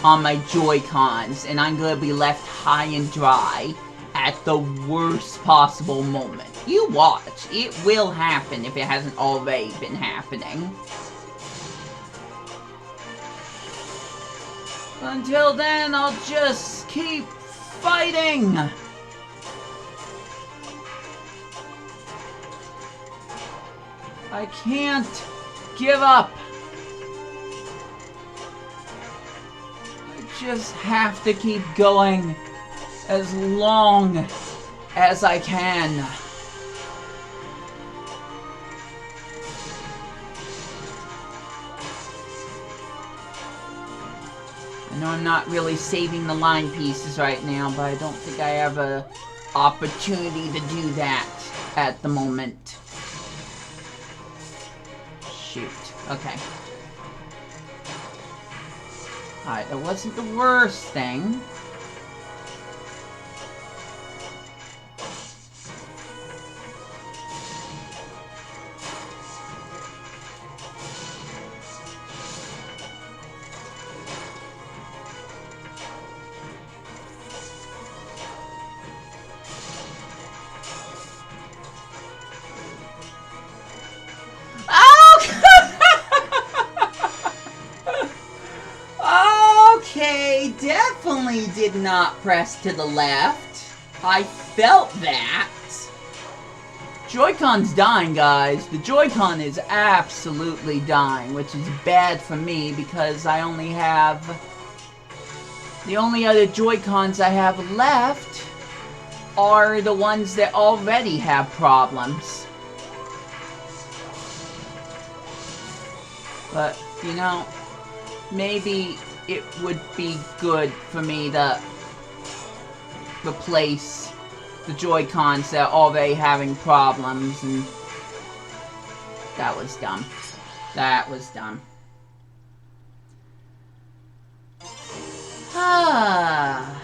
on my Joy-Cons, and I'm gonna be left high and dry at the worst possible moment. You watch. It will happen if it hasn't already been happening. Until then, I'll just keep fighting! I can't give up. I just have to keep going as long as I can. I know I'm not really saving the line pieces right now, but I don't think I have an opportunity to do that at the moment. Shoot. Okay. Alright, that wasn't the worst thing. Definitely did not press to the left. I felt that. Joy-Con's dying, guys. The Joy-Con is absolutely dying, which is bad for me because I only have... The only other Joy-Cons I have left are the ones that already have problems. But, you know, maybe it would be good for me to replace the Joy-Cons that are already having problems, and that was dumb. That was dumb. Ah.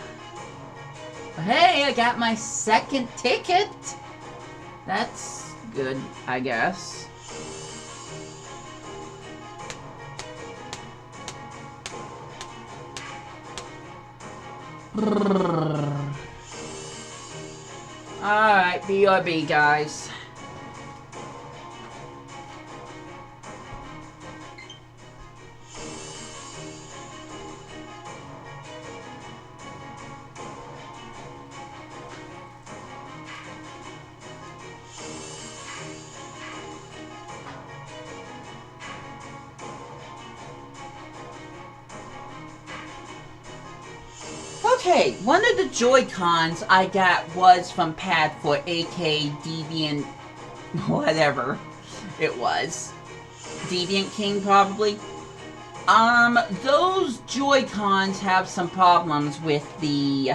Hey, I got my second ticket. That's good, I guess. Alright, BRB, guys. Okay, one of the Joy-Cons I got was from Pad4, aka Deviant... whatever it was. Deviant King, probably. Those Joy-Cons have some problems with the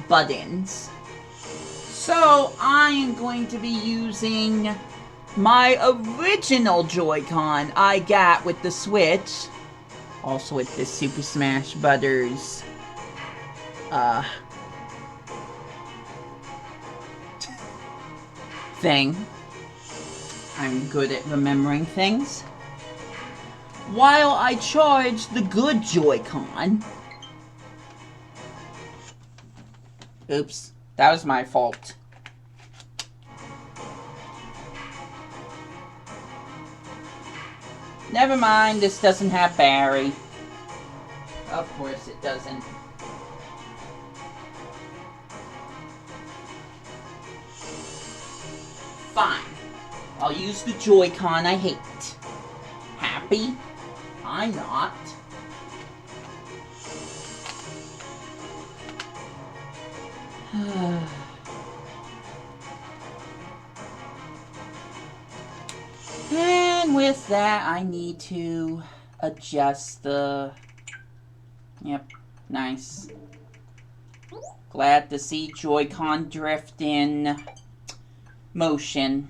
buttons. So, I'm going to be using my original Joy-Con I got with the Switch. Also with the Super Smash Brothers... thing. I'm good at remembering things. While I charge the good Joy-Con. Oops, that was my fault. Never mind, this doesn't have Barry. Of course it doesn't. Fine. I'll use the Joy-Con I hate. Happy? I'm not. And with that, I need to adjust the... Yep, nice. Glad to see Joy-Con drift in motion.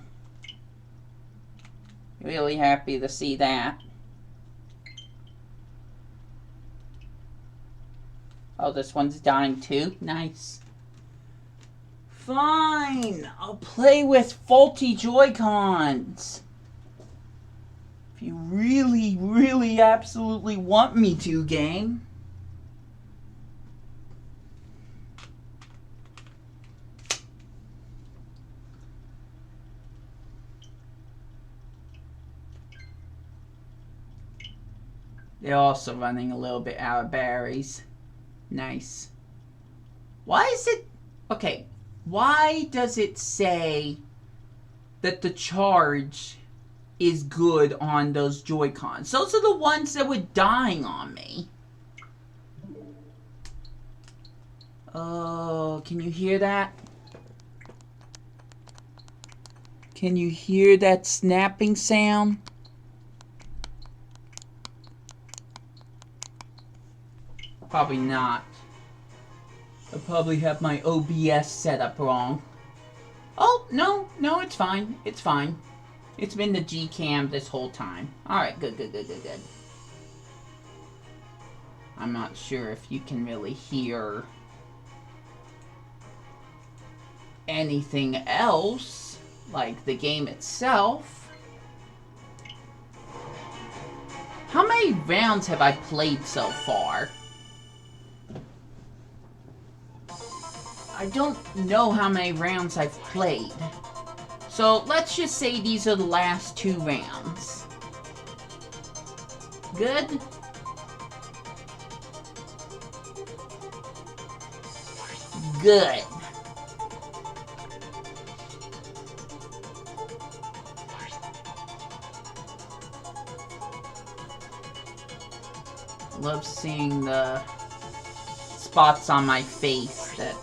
Really happy to see that. Oh, this one's dying too? Nice. Fine! I'll play with faulty Joy-Cons. If you really, really, absolutely want me to, game. They're also running a little bit out of berries. Nice. Why is it... Okay, why does it say that the charge is good on those Joy-Cons? Those are the ones that were dying on me. Oh, can you hear that? Can you hear that snapping sound? Probably not. I probably have my OBS set up wrong. Oh, no, it's fine. It's fine. It's been the G-Cam this whole time. Alright, good. I'm not sure if you can really hear anything else, like the game itself. How many rounds have I played so far? I don't know how many rounds I've played. So let's just say these are the last 2 rounds. Good? Good. Love seeing the spots on my face that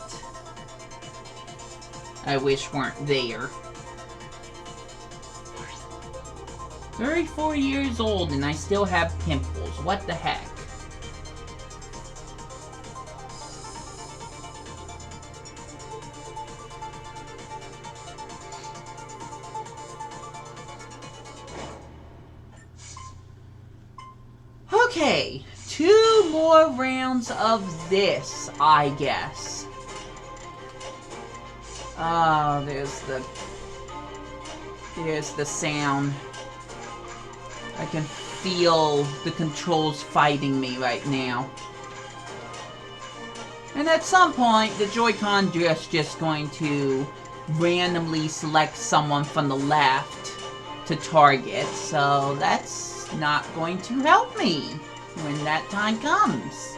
I wish weren't there. 34 years old and I still have pimples. What the heck? Okay, 2 more rounds of this, I guess. Oh, there's the sound. I can feel the controls fighting me right now. And at some point, the Joy-Con is just going to randomly select someone from the left to target, so that's not going to help me when that time comes.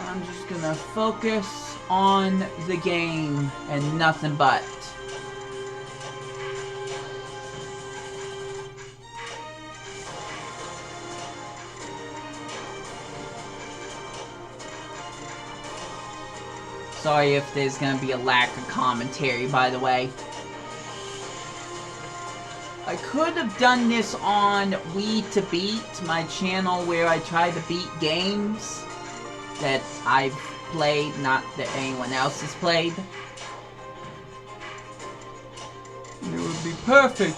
I'm just gonna focus on the game and nothing but. Sorry if there's gonna be a lack of commentary, by the way. I could have done this on Wii2Beat, my channel where I try to beat games that I've played, not that anyone else has played. It would be perfect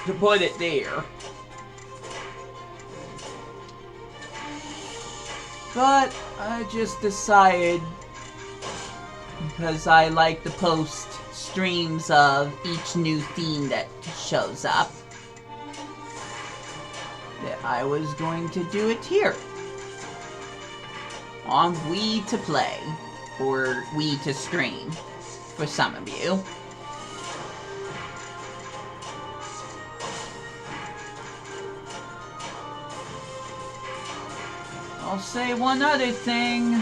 to put it there. But I just decided, because I like to post streams of each new theme that shows up, that I was going to do it here. On Wii2Play, or Wii2Stream, for some of you. I'll say one other thing.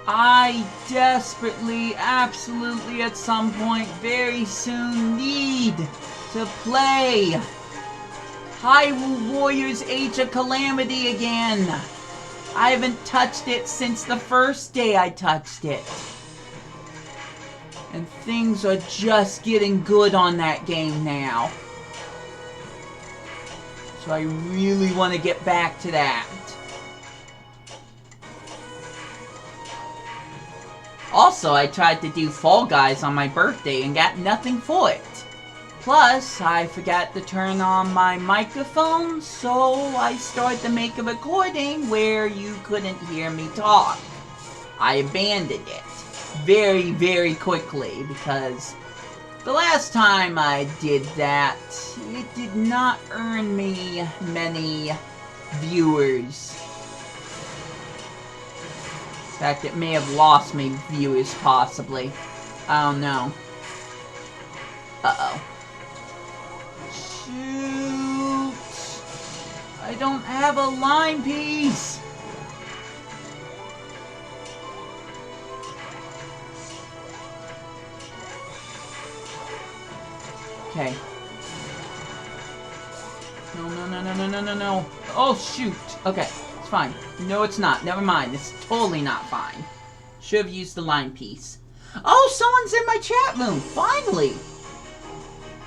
I desperately, absolutely at some point very soon need to play Hyrule Warriors Age of Calamity again. I haven't touched it since the first day I touched it. And things are just getting good on that game now. So I really want to get back to that. Also, I tried to do Fall Guys on my birthday and got nothing for it. Plus, I forgot to turn on my microphone, so I started to make a recording where you couldn't hear me talk. I abandoned it. very, very quickly, because the last time I did that, it did not earn me many viewers. In fact, it may have lost me viewers, possibly. I don't know. Uh-oh. Shoot! I don't have a line piece! Okay. No. Oh, shoot. Okay, it's fine. No, it's not. Never mind. It's totally not fine. Should have used the line piece. Oh, someone's in my chat room. Finally.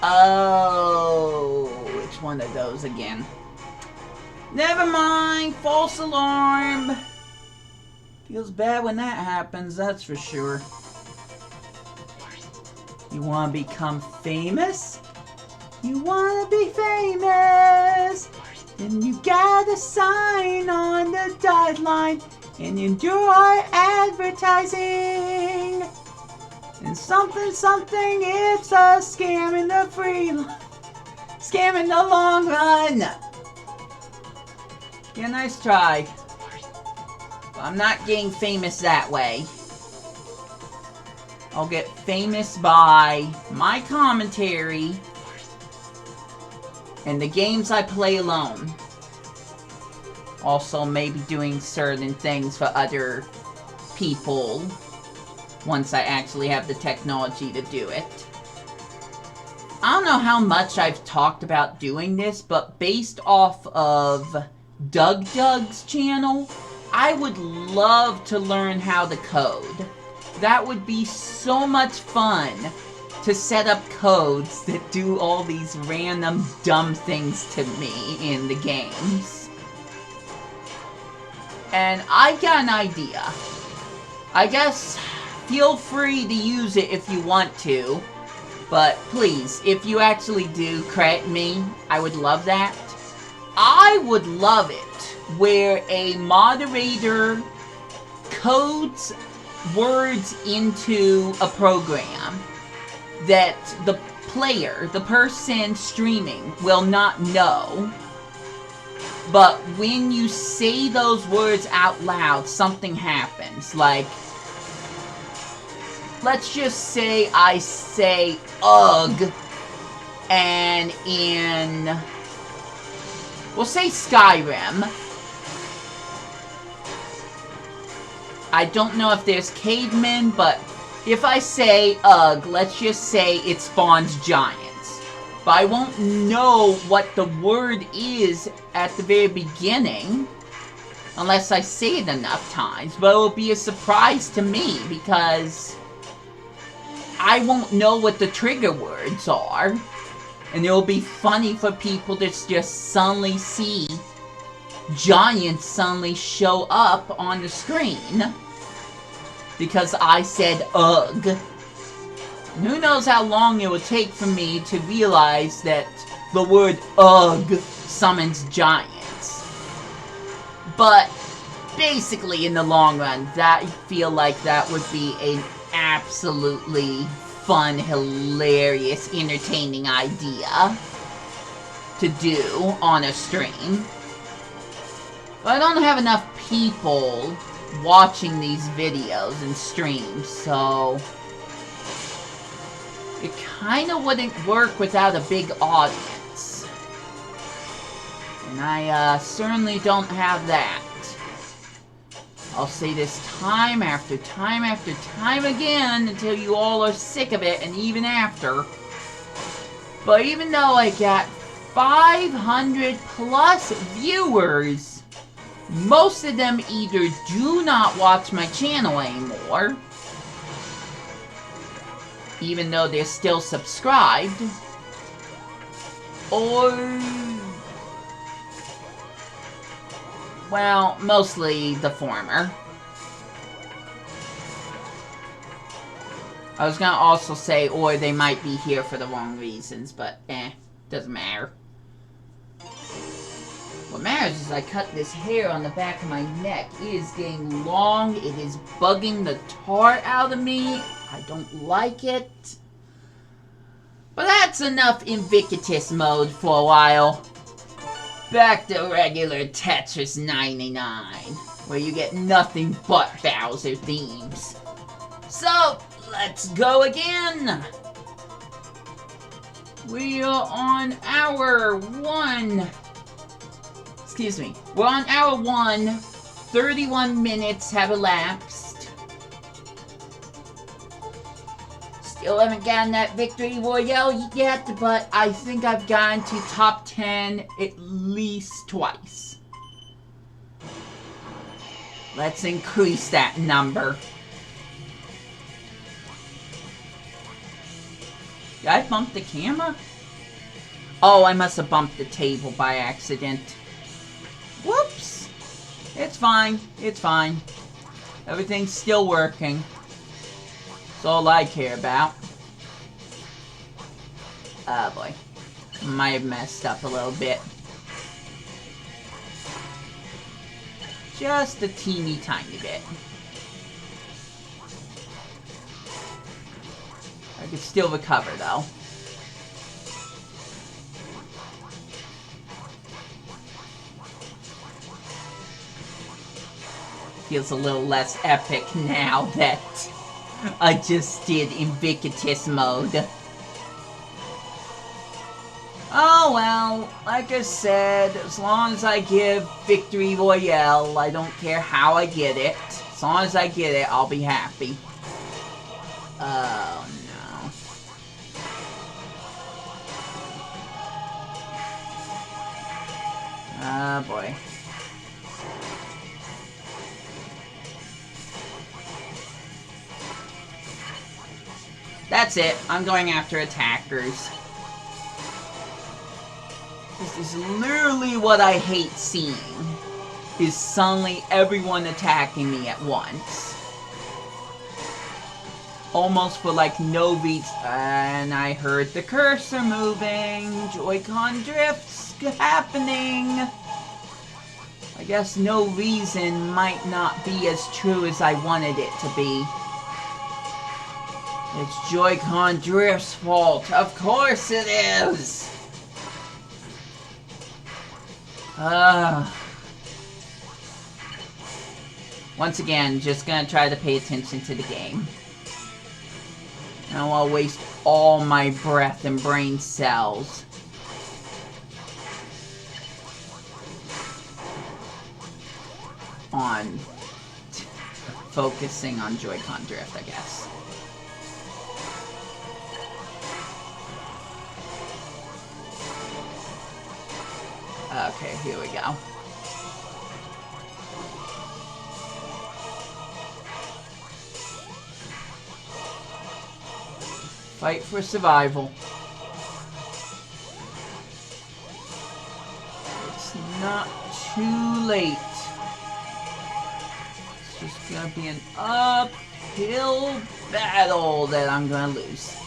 Oh, which one of those again? Never mind. False alarm. Feels bad when that happens, that's for sure. You want to become famous? You want to be famous? Then you gotta sign on the dotted line and endure advertising. And something, it's a scam in the scam in the long run. Yeah, nice try. But I'm not getting famous that way. I'll get famous by my commentary and the games I play alone. Also, maybe doing certain things for other people once I actually have the technology to do it. I don't know how much I've talked about doing this, but based off of Doug's channel, I would love to learn how to code. That would be so much fun to set up codes that do all these random dumb things to me in the games. And I got an idea. I guess feel free to use it if you want to, but please, if you actually do credit me, I would love that. I would love it where a moderator codes words into a program that the player, the person streaming, will not know. But when you say those words out loud, something happens. Like, let's just say I say ugh, and in, we'll say Skyrim, I don't know if there's cavemen, but if I say ugh, let's just say it spawns giants. But I won't know what the word is at the very beginning unless I say it enough times. But it will be a surprise to me because I won't know what the trigger words are. And it will be funny for people to just suddenly see giants suddenly show up on the screen because I said ugh. And who knows how long it would take for me to realize that the word ugh summons giants. But basically in the long run, I feel like that would be an absolutely fun, hilarious, entertaining idea to do on a stream. But I don't have enough people watching these videos and streams, so it kinda wouldn't work without a big audience. And I certainly don't have that. I'll say this time after time after time again until you all are sick of it, and even after. But even though I got 500 plus viewers, most of them either do not watch my channel anymore, even though they're still subscribed, or, well, mostly the former. I was gonna also say, or they might be here for the wrong reasons, but doesn't matter. What matters is I cut this hair on the back of my neck. It is getting long. It is bugging the tar out of me. I don't like it. But that's enough Invictus mode for a while. Back to regular Tetris 99, where you get nothing but Bowser themes. So, let's go again! We are on hour 1. Excuse me. We're on hour 1. 31 minutes have elapsed. Still haven't gotten that victory royale yet, but I think I've gotten to top 10 at least twice. Let's increase that number. Did I bump the camera? Oh, I must have bumped the table by accident. Whoops! It's fine. It's fine. Everything's still working. That's all I care about. Oh boy. Might have messed up a little bit. Just a teeny tiny bit. I could still recover though. Feels a little less epic now that I just did Invictus mode. Oh well, like I said, as long as I give Victory Royale, I don't care how I get it. As long as I get it, I'll be happy. Oh no. Oh boy. That's it. I'm going after attackers. This is literally what I hate seeing. Is suddenly everyone attacking me at once. Almost for like no reason. And I heard the cursor moving. Joy-Con drifts happening. I guess no reason might not be as true as I wanted it to be. It's Joy-Con drift's fault. Of course it is. Once again, just gonna try to pay attention to the game. I don't want to waste all my breath and brain cells. On focusing on Joy-Con drift, I guess. Okay, here we go. Fight for survival. It's not too late. It's just gonna be an uphill battle that I'm gonna lose.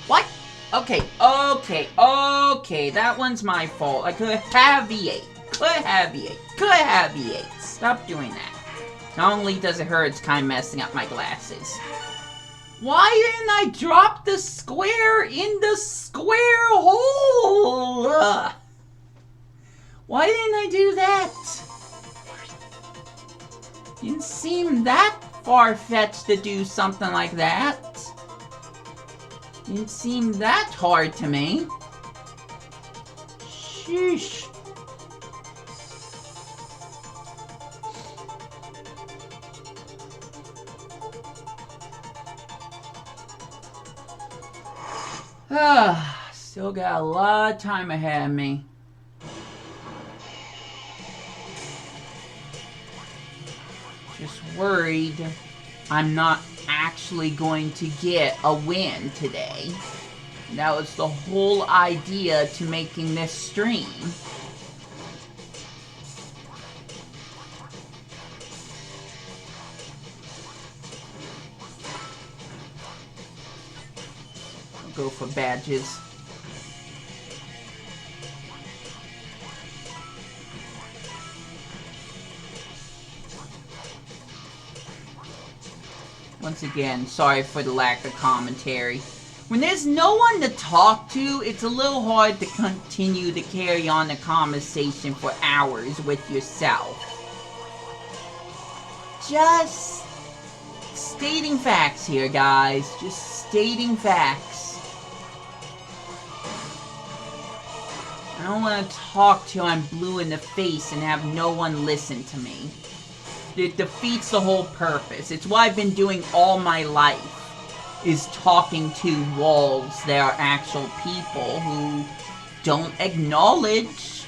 What? Okay, that one's my fault. I could have V8. Could have V8. Stop doing that. Not only does it hurt, it's kind of messing up my glasses. Why didn't I drop the square in the square hole? Why didn't I do that? Didn't seem that far-fetched to do something like that. Didn't seem that hard to me. Sheesh. Still got a lot of time ahead of me. Just worried I'm not actually going to get a win today. That was the whole idea to making this stream. I'll go for badges. Once again, sorry for the lack of commentary. When there's no one to talk to, it's a little hard to continue to carry on the conversation for hours with yourself. Just stating facts here, guys. Just stating facts. I don't want to talk till I'm blue in the face and have no one listen to me. It defeats the whole purpose. It's what I've been doing all my life, is talking to walls that are actual people who don't acknowledge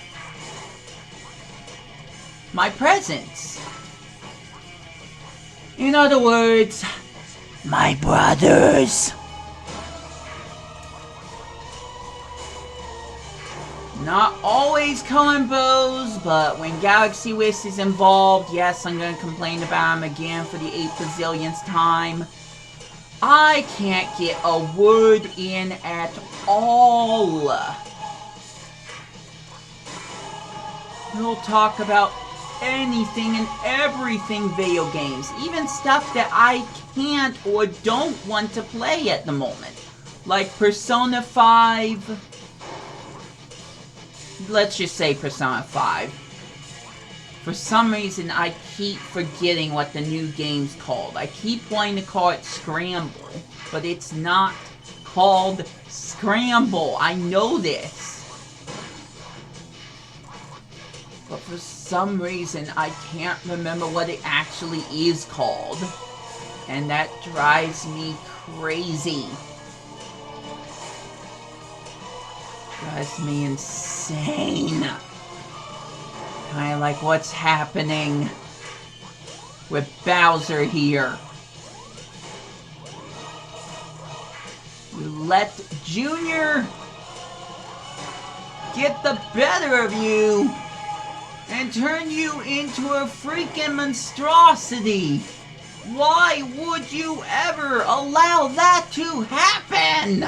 my presence. In other words, my brothers. Not always combos, but when Galaxy Wish is involved, yes, I'm gonna complain about him again for the 8 bazillionth time. I can't get a word in at all. He'll talk about anything and everything video games, even stuff that I can't or don't want to play at the moment. Like Persona 5. Let's just say Persona 5. For some reason, I keep forgetting what the new game's called. I keep wanting to call it Scramble, but it's not called Scramble. I know this. But for some reason, I can't remember what it actually is called. And that drives me crazy. Drives me insane. Kinda like what's happening with Bowser here. You let Junior get the better of you and turn you into a freaking monstrosity. Why would you ever allow that to happen?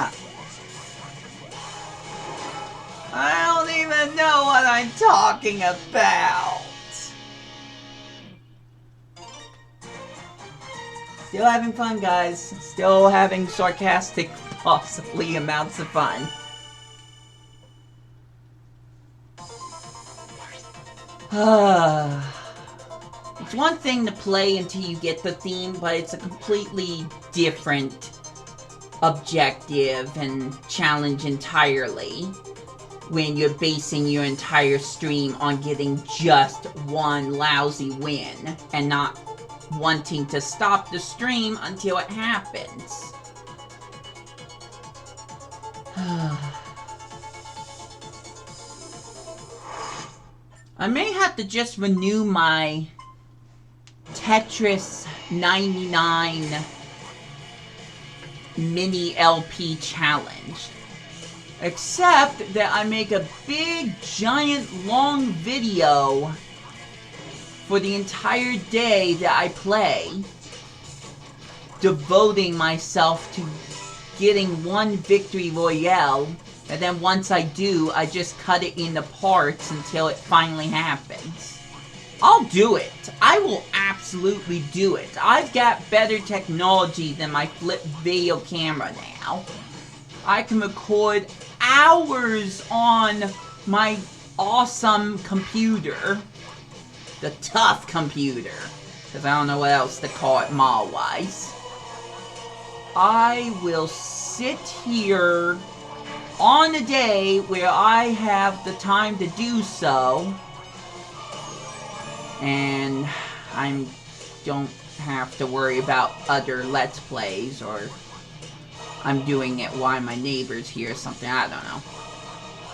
I don't even know what I'm talking about. Still having fun, guys. Still having sarcastic, possibly amounts of fun. It's one thing to play until you get the theme, but it's a completely different objective and challenge entirely when you're basing your entire stream on getting just one lousy win and not wanting to stop the stream until it happens. I may have to just renew my Tetris 99 mini LP challenge. Except that I make a big, giant, long video for the entire day that I play, devoting myself to getting one victory royale, and then once I do, I just cut it into parts until it finally happens. I'll do it. I will absolutely do it. I've got better technology than my flip video camera now. I can record hours on my awesome computer. The tough computer. Because I don't know what else to call it mall-wise. I will sit here on a day where I have the time to do so. And I don't have to worry about other Let's Plays or I'm doing it while my neighbor's here or something, I don't know.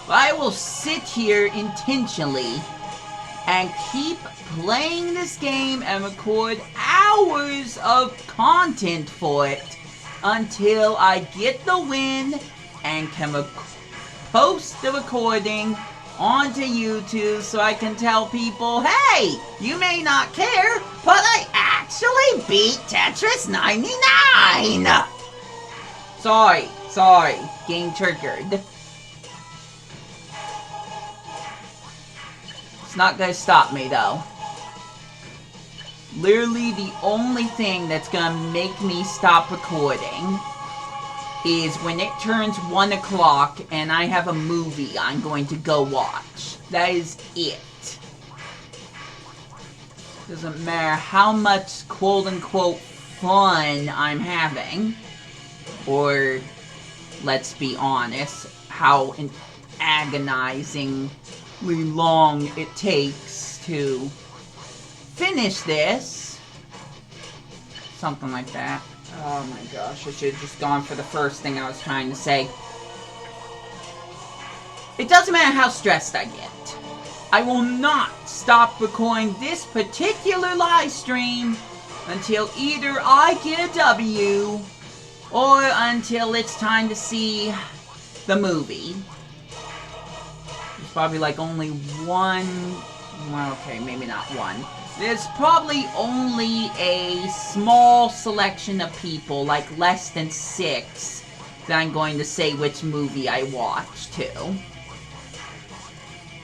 But I will sit here intentionally and keep playing this game and record hours of content for it until I get the win and can post the recording onto YouTube so I can tell people, hey, you may not care, but I actually beat Tetris 99! Sorry, game triggered. It's not gonna stop me though. Literally the only thing that's gonna make me stop recording is when it turns 1 o'clock and I have a movie I'm going to go watch. That is it. Doesn't matter how much quote-unquote fun I'm having, or, let's be honest, how agonizingly long it takes to finish this. Something like that. Oh my gosh, I should have just gone for the first thing I was trying to say. It doesn't matter how stressed I get. I will not stop recording this particular live stream until either I get a W or until it's time to see the movie. There's probably like only one, well, okay, maybe not one. There's probably only a small selection of people, like less than 6, that I'm going to say which movie I watched to.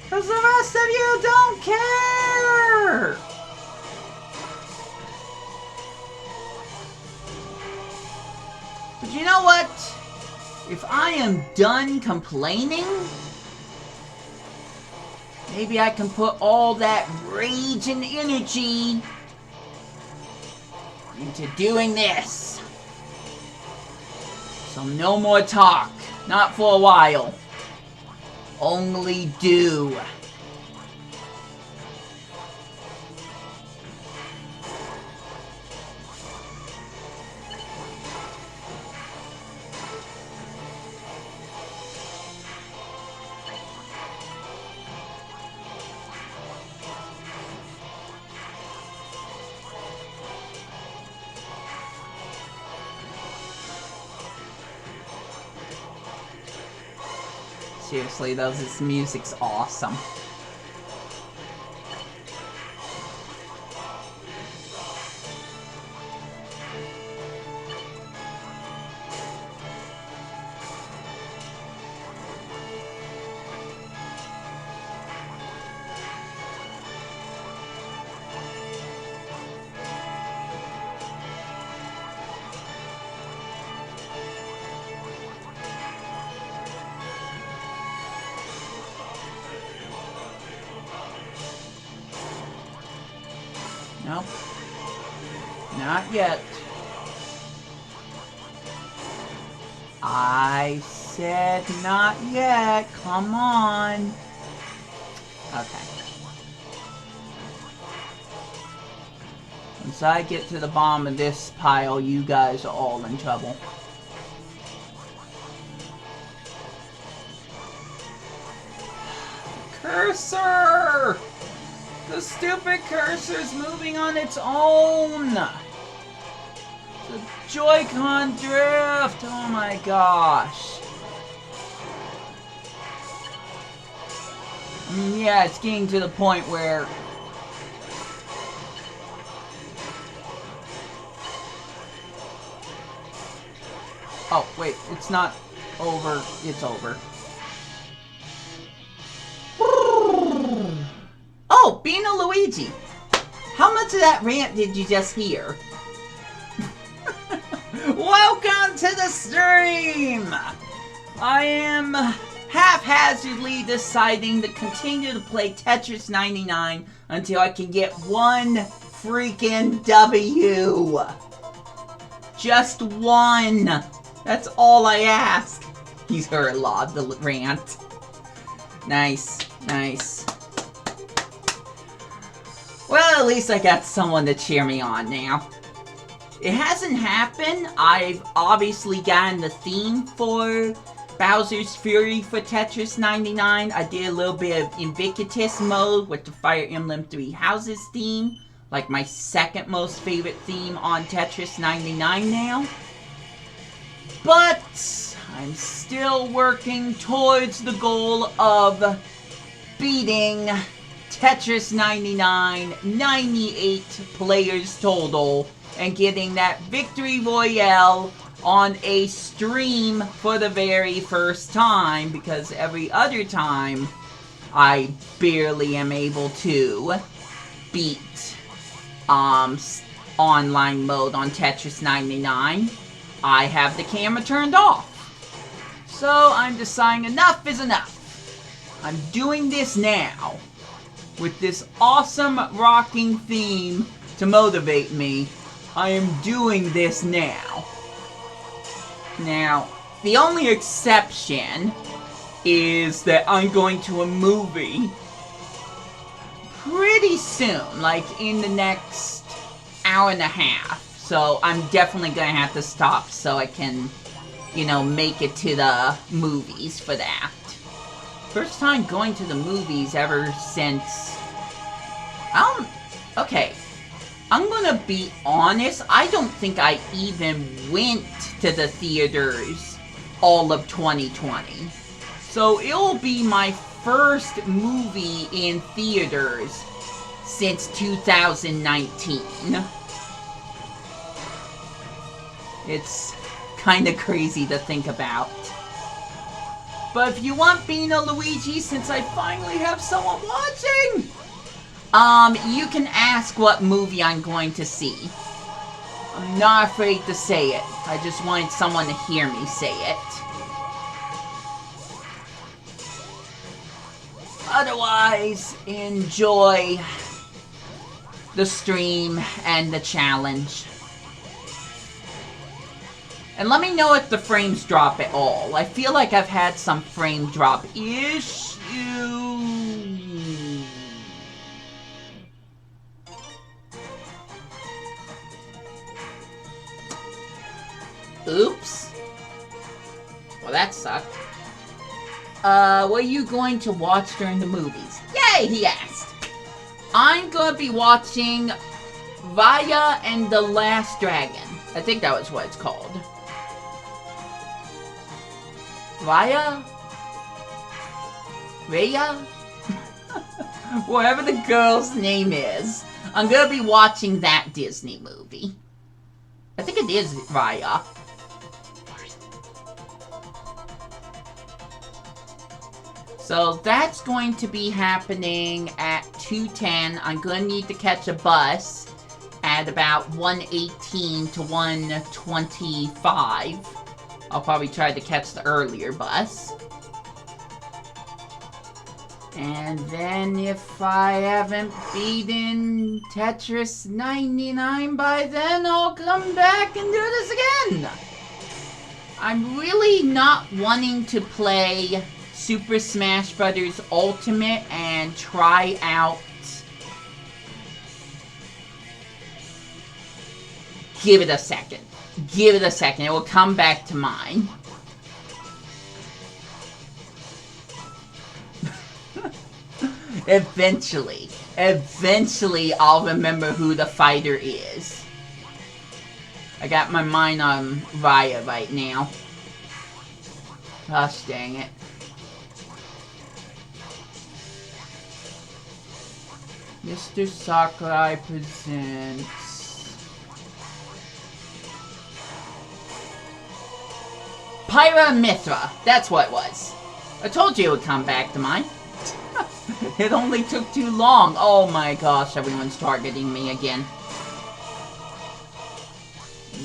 Because the rest of you don't care! But you know what? If I am done complaining, maybe I can put all that rage and energy into doing this. So no more talk. Not for a while. Only do. Seriously though, this music's awesome. Nope. Not yet. I said not yet. Come on. Okay. Once I get to the bottom of this pile, you guys are all in trouble. Cursor! The stupid cursor's moving on its own! The Joy-Con drift! Oh my gosh. I mean, yeah, it's getting to the point where... Oh, wait, it's not over. It's over. Oh, being a Luigi! How much of that rant did you just hear? Welcome to the stream! I am haphazardly deciding to continue to play Tetris 99 until I can get one freaking W. Just one. That's all I ask. He's heard a lot of the rant. Nice, nice. Well, at least I got someone to cheer me on now. It hasn't happened. I've obviously gotten the theme for Bowser's Fury for Tetris 99. I did a little bit of Invictus mode with the Fire Emblem Three Houses theme. Like my second most favorite theme on Tetris 99 now. But I'm still working towards the goal of beating Tetris 99, 98 players total, and getting that Victory Royale on a stream for the very first time, because every other time I barely am able to beat online mode on Tetris 99, I have the camera turned off. So I'm deciding enough is enough. I'm doing this now. With this awesome rocking theme to motivate me, I am doing this now. Now, the only exception is that I'm going to a movie pretty soon, like in the next hour and a half. So I'm definitely gonna have to stop so I can, you know, make it to the movies for that. First time going to the movies ever since... Okay. I'm gonna be honest, I don't think I even went to the theaters all of 2020. So it'll be my first movie in theaters since 2019. It's kinda crazy to think about. But if you want Beano Luigi, since I finally have someone watching, you can ask what movie I'm going to see. I'm not afraid to say it. I just wanted someone to hear me say it. Otherwise, enjoy the stream and the challenge. And let me know if the frames drop at all. I feel like I've had some frame drop issues. Oops. Well, that sucked. What are you going to watch during the movies? Yay, he asked. I'm gonna be watching Raya and the Last Dragon. I think that was what it's called. Raya? Raya? Whatever the girl's name is. I'm gonna be watching that Disney movie. I think it is Raya. So that's going to be happening at 2:10. I'm going to need to catch a bus at about 1:18 to 1:25. I'll probably try to catch the earlier bus. And then if I haven't beaten Tetris 99 by then, I'll come back and do this again. I'm really not wanting to play Super Smash Bros. Ultimate and try out... Give it a second. Give it a second. It will come back to mine. Eventually. Eventually, I'll remember who the fighter is. I got my mind on Raya right now. Gosh dang it. Mr. Sakurai presents... Pyra Mithra. That's what it was. I told you it would come back to mine. It only took too long. Oh my gosh, everyone's targeting me again.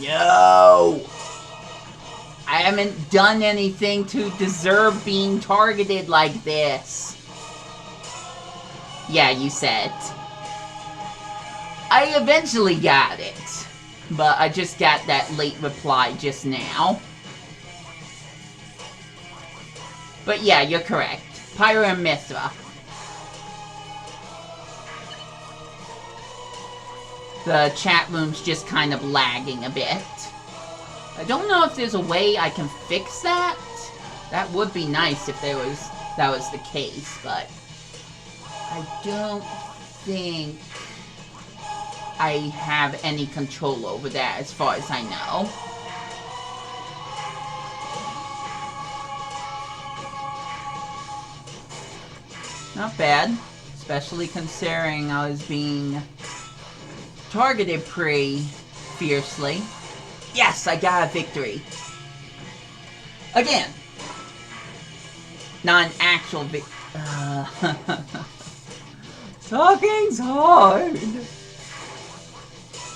No! I haven't done anything to deserve being targeted like this. Yeah, you said. I eventually got it. But I just got that late reply just now. But yeah, you're correct. Pyra Mithra. The chat room's just kind of lagging a bit. I don't know if there's a way I can fix that. That would be nice if that was the case, but I don't think I have any control over that as far as I know. Not bad, especially considering I was being targeted pretty fiercely. Yes, I got a victory. Again. Not an actual Talking's hard.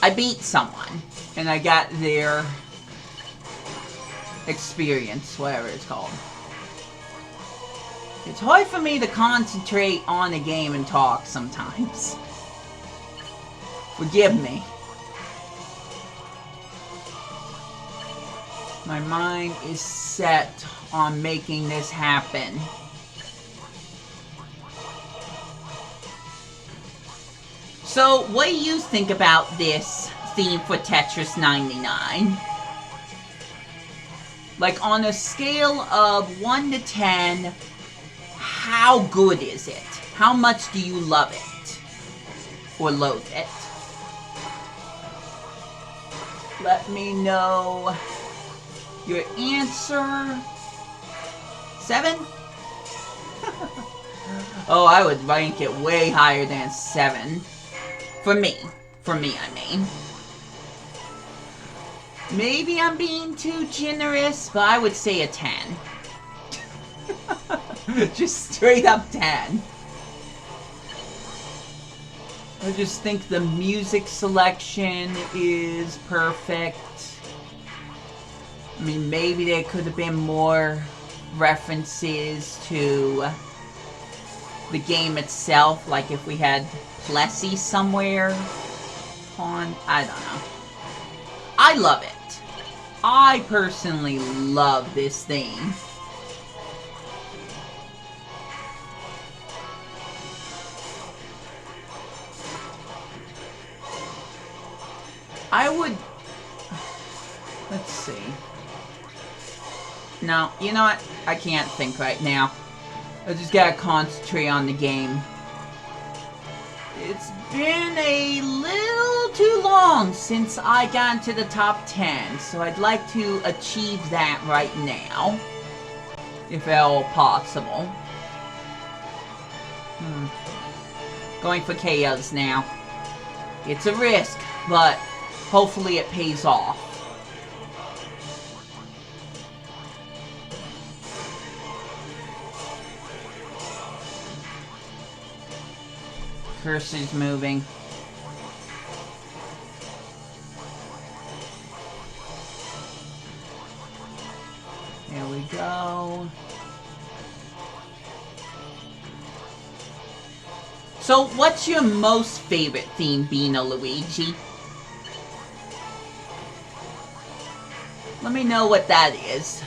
I beat someone, and I got their experience, whatever it's called. It's hard for me to concentrate on a game and talk sometimes. Forgive me. My mind is set on making this happen. So, what do you think about this theme for Tetris 99? Like, on a scale of 1 to 10, how good is it? How much do you love it? Or loathe it? Let me know your answer. 7? Oh, I would rank it way higher than 7. For me, I mean. Maybe I'm being too generous, but I would say a 10. Just straight up 10. I just think the music selection is perfect. I mean, maybe there could have been more references to the game itself, like if we had Plessy somewhere on, I don't know. I love it. I personally love this theme. I would... Let's see. No, you know what? I can't think right now. I just gotta concentrate on the game. It's been a little too long since I got into the top 10, so I'd like to achieve that right now. If at all possible. Going for KOs now. It's a risk, but hopefully it pays off. Cursor's moving. There we go. So, what's your most favorite theme, Bino Luigi? Let me know what that is.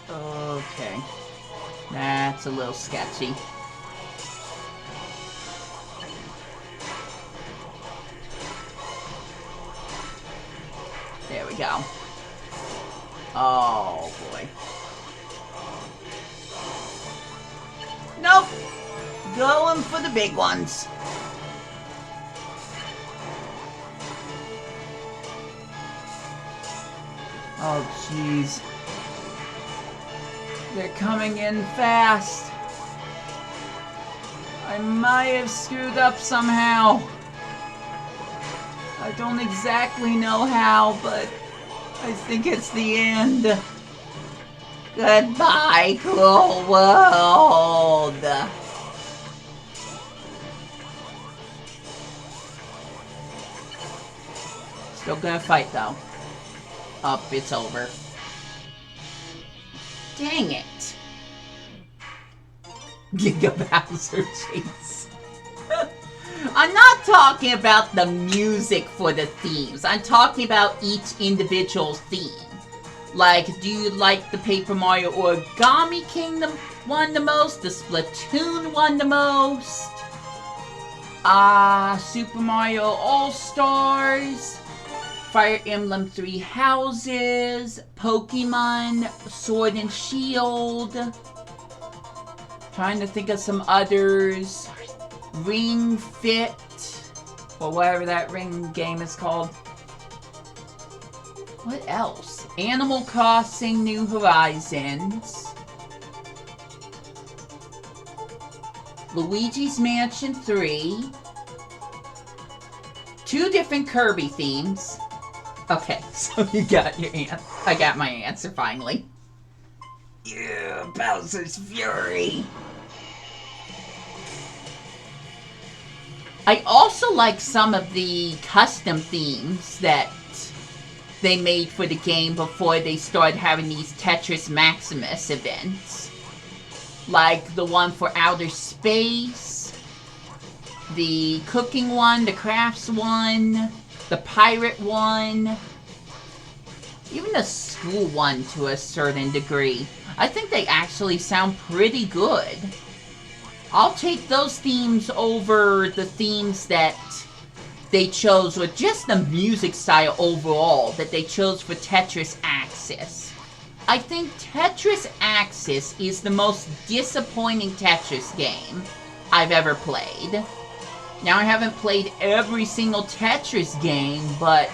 Okay. That's a little sketchy. There we go. Oh, boy. Nope! Going for the big ones. Oh, jeez. They're coming in fast. I might have screwed up somehow. I don't exactly know how, but I think it's the end. Goodbye, cruel world. Still gonna fight, though. Up, it's over. Dang it. Giga Bowser Chase. I'm not talking about the music for the themes. I'm talking about each individual theme. Like, do you like the Paper Mario Origami Kingdom one the most? The Splatoon one the most? Super Mario All-Stars? Fire Emblem Three Houses, Pokemon Sword and Shield. Trying to think of some others. Ring Fit, or whatever that ring game is called. What else? Animal Crossing New Horizons. Luigi's Mansion 3. 2 different Kirby themes. Okay, so you got your answer. I got my answer finally. Yeah, Bowser's Fury. I also like some of the custom themes that they made for the game before they started having these Tetris Maximus events. Like the one for outer space, the cooking one, the crafts one, the pirate one, even the school one to a certain degree. I think they actually sound pretty good. I'll take those themes over the themes that they chose, or just the music style overall that they chose for Tetris Axis. I think Tetris Axis is the most disappointing Tetris game I've ever played. Now, I haven't played every single Tetris game, but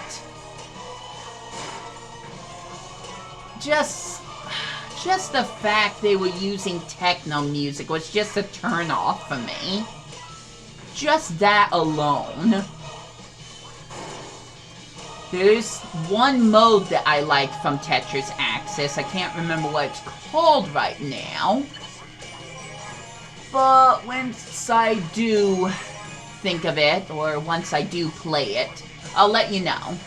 just the fact they were using techno music was just a turn off for me. Just that alone. There's one mode that I like from Tetris Axis. I can't remember what it's called right now. But once I do think of it, or once I do play it, I'll let you know.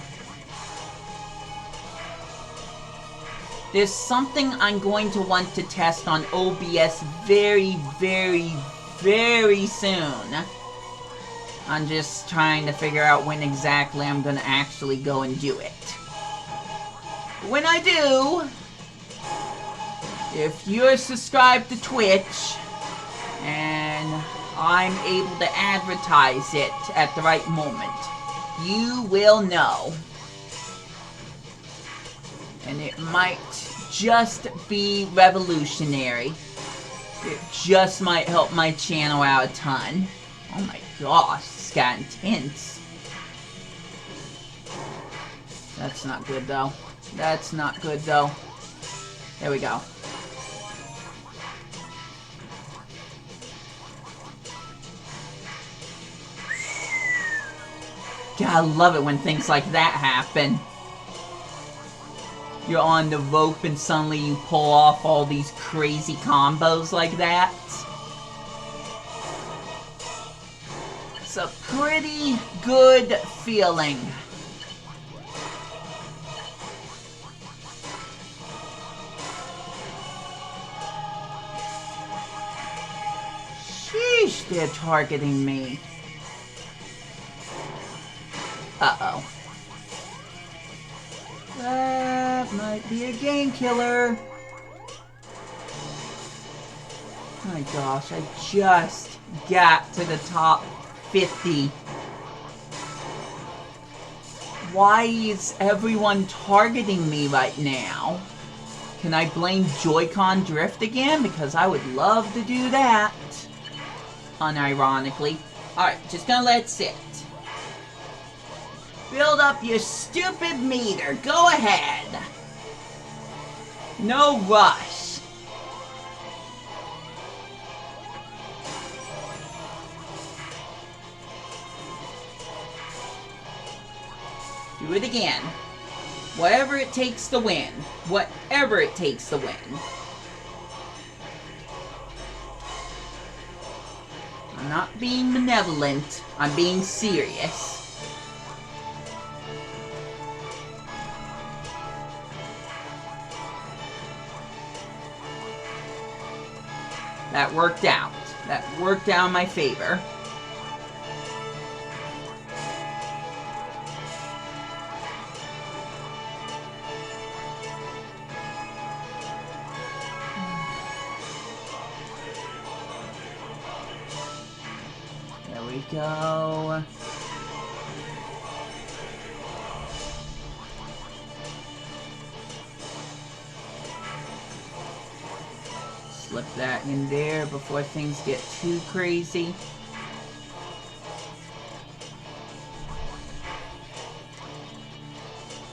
There's something I'm going to want to test on OBS very, very, very soon. I'm just trying to figure out when exactly I'm gonna actually go and do it. When I do, if you're subscribed to Twitch, and I'm able to advertise it at the right moment, you will know. And it might just be revolutionary. It just might help my channel out a ton. Oh my gosh, this got intense. That's not good though. That's not good though. There we go. God, I love it when things like that happen. You're on the rope and suddenly you pull off all these crazy combos like that. It's a pretty good feeling. Sheesh, they're targeting me. Uh-oh. That might be a game killer. Oh my gosh, I just got to the top 50. Why is everyone targeting me right now? Can I blame Joy-Con drift again? Because I would love to do that. Unironically. Alright, just gonna let it sit. Build up your stupid meter. Go ahead. No rush. Do it again. Whatever it takes to win. Whatever it takes to win. I'm not being benevolent. I'm being serious. That worked out. That worked out in my favor. There we go. Slip that in there before things get too crazy.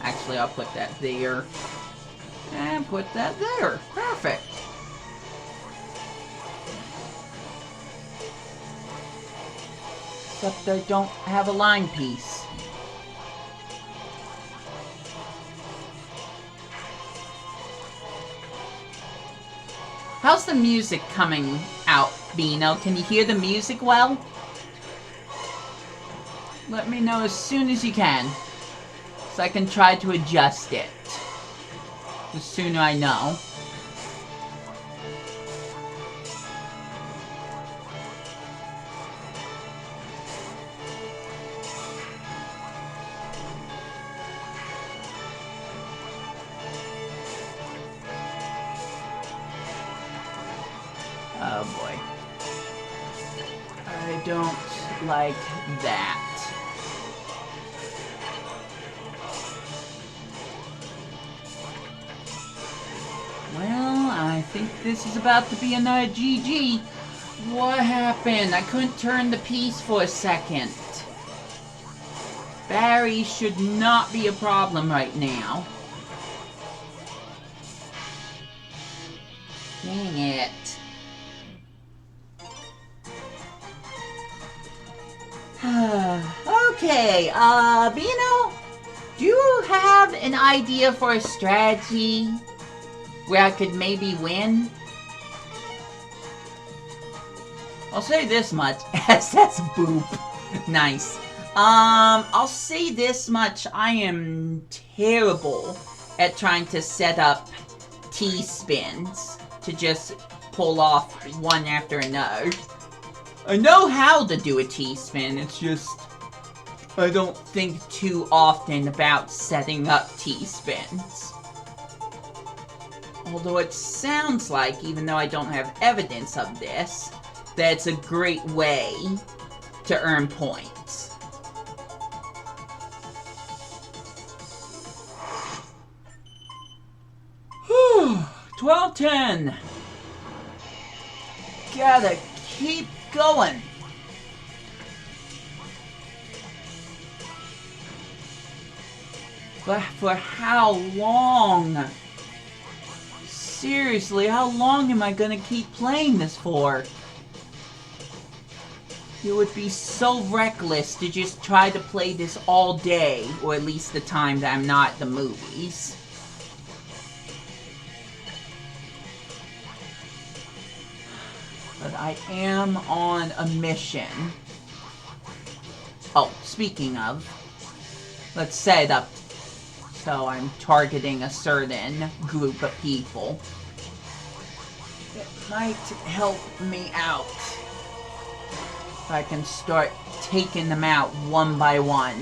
Actually, I'll put that there. And put that there. Perfect. Except I don't have a line piece. How's the music coming out, Beano? Can you hear the music well? let me know as soon as you can. So I can try to adjust it. The sooner I know. Oh boy. I don't like that. Well, I think this is about to be another GG. What happened? I couldn't turn the piece for a second. Barry should not be a problem right now. Dang it. Okay, Bino, do you have an idea for a strategy where I could maybe win? I'll say this much. SS boop. Nice. I'll say this much. I am terrible at trying to set up T-spins to just pull off one after another. I know how to do a T-spin, it's just I don't think too often about setting up T-spins. Although it sounds like, even though I don't have evidence of this, that it's a great way to earn points. Whew, 12-10. Gotta keep going. But for how long? Seriously, how long am I gonna keep playing this for? It would be so reckless to just try to play this all day, or at least the time that I'm not at the movies. But I am on a mission. Oh, speaking of, let's set it up so I'm targeting a certain group of people. It might help me out if I can start taking them out one by one.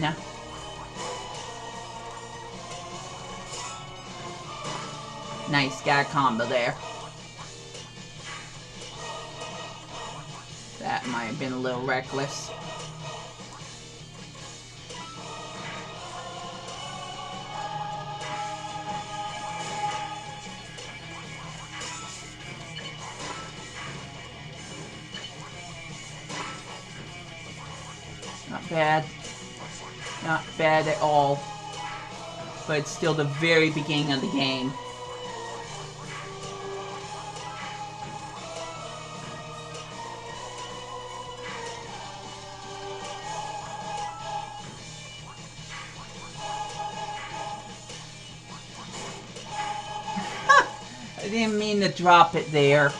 Nice, got a combo there. That might have been a little reckless. Not bad. Not bad at all. But it's still the very beginning of the game. I didn't mean to drop it there.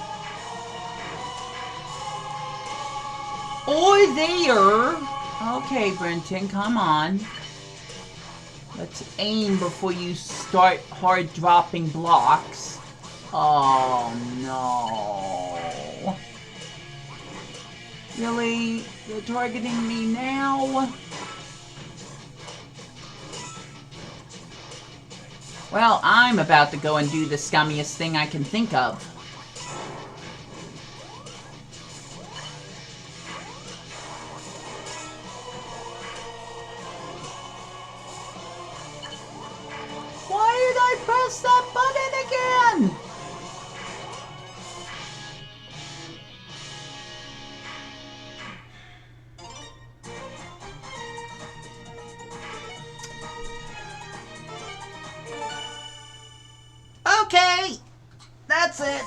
Or there! Okay, Brenton, come on. Let's aim before you start hard dropping blocks. Oh no. Really? They're targeting me now? Well, I'm about to go and do the scummiest thing I can think of. Why did I press that button again? Okay, that's it.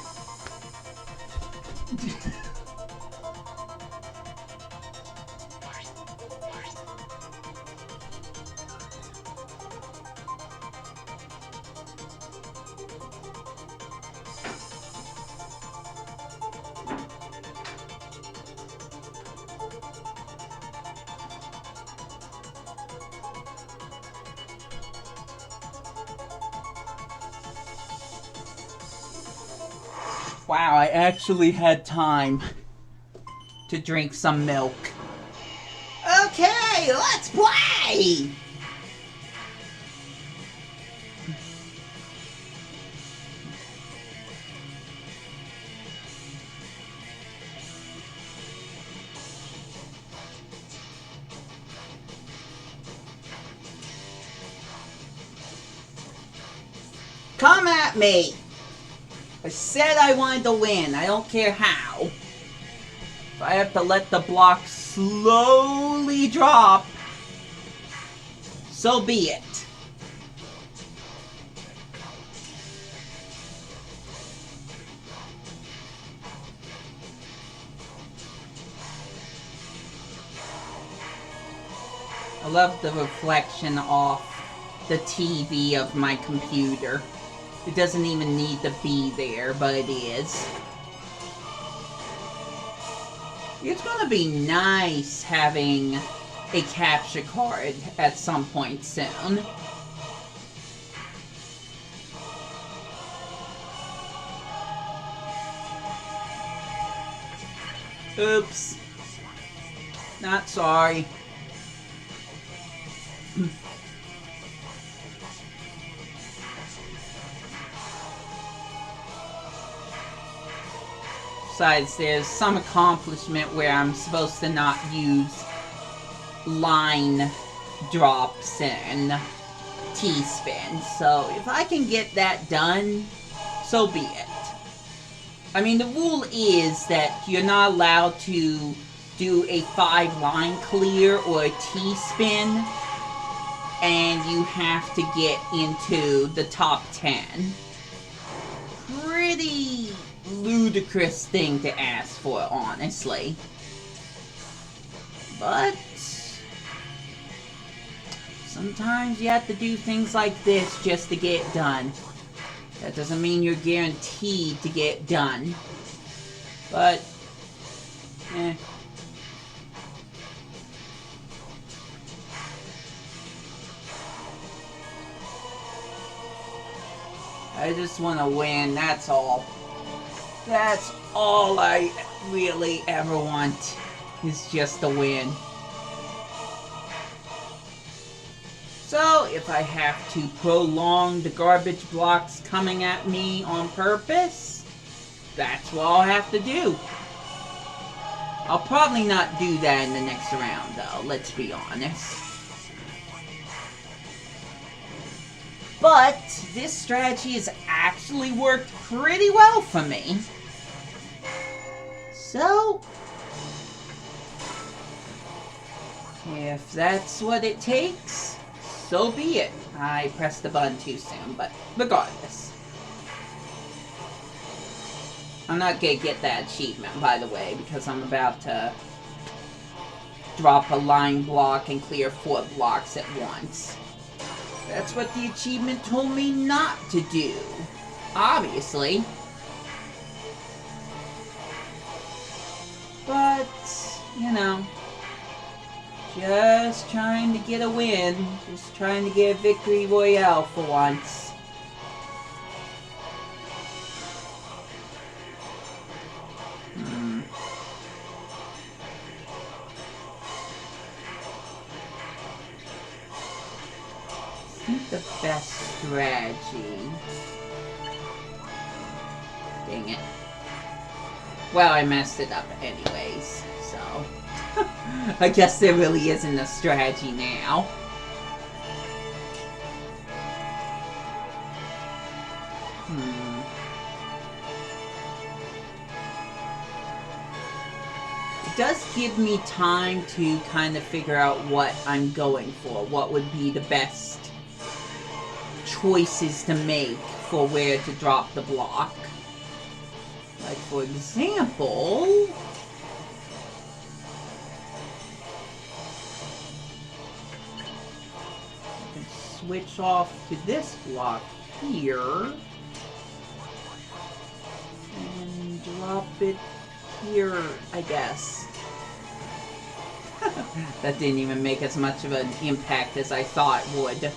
Wow, I actually had time to drink some milk. Okay, let's play! Come at me! I said I wanted to win. I don't care how. If I have to let the block slowly drop, so be it. I love the reflection off the TV of my computer. It doesn't even need to be there, but it is. It's gonna be nice having a capture card at some point soon. Oops. Not sorry. Besides, there's some accomplishment where I'm supposed to not use line drops and T-spin. So if I can get that done, so be it. I mean, the rule is that you're not allowed to do a 5-line clear or a T-spin, and you have to get into the top 10. Pretty ludicrous thing to ask for, honestly. But sometimes you have to do things like this just to get done. That doesn't mean you're guaranteed to get done. But, I just want to win, that's all. That's all I really ever want, is just to win. So, if I have to prolong the garbage blocks coming at me on purpose, that's what I'll have to do. I'll probably not do that in the next round, though, let's be honest. But this strategy has actually worked pretty well for me. So, if that's what it takes, so be it. I pressed the button too soon, but regardless. I'm not gonna get that achievement, by the way, because I'm about to drop a line block and clear 4 blocks at once. That's what the achievement told me not to do. Obviously. But, you know, just trying to get a win. Just trying to get a victory royale for once. I think the best strategy... Dang it. Well, I messed it up anyways, so... I guess there really isn't a strategy now. It does give me time to kind of figure out what I'm going for. What would be the best choices to make for where to drop the block. Like, for example... I can switch off to this block here. And drop it here, I guess. That didn't even make as much of an impact as I thought it would.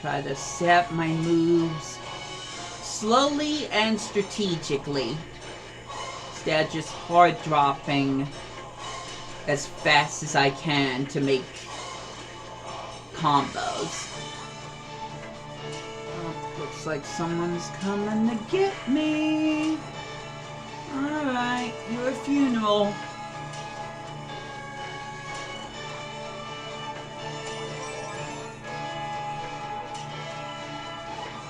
Try to set my moves slowly and strategically. Instead of just hard dropping as fast as I can to make combos. Oh, looks like someone's coming to get me. Alright, your funeral.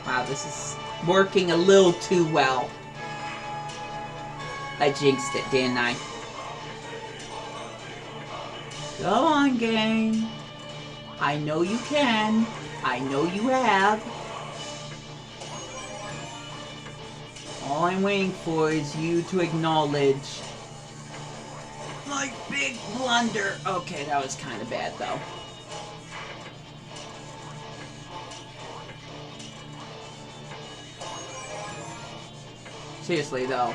Wow, this is working a little too well. I jinxed it, didn't I? Go on, game. I know you can. I know you have. All I'm waiting for is you to acknowledge my big blunder. Okay, that was kind of bad, though. Seriously, though.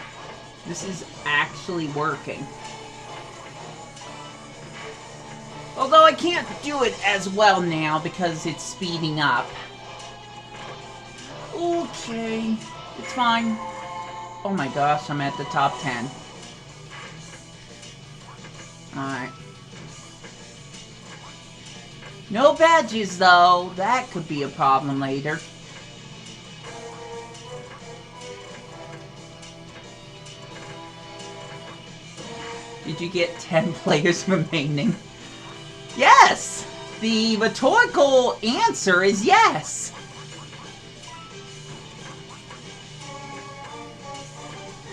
This is actually working. Although I can't do it as well now because it's speeding up. Okay, it's fine. Oh my gosh, I'm at the top 10. Alright. No badges though. That could be a problem later. Did you get 10 players remaining? Yes! The rhetorical answer is yes!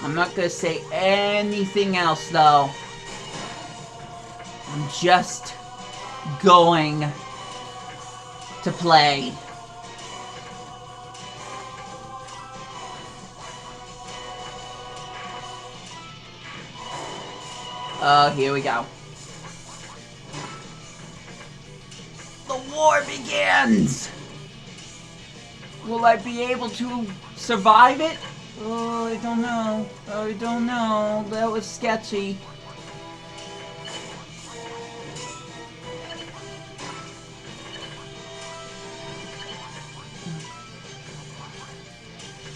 I'm not gonna say anything else though. I'm just going to play. Oh, here we go. The war begins! Will I be able to survive it? Oh, I don't know. I don't know. That was sketchy.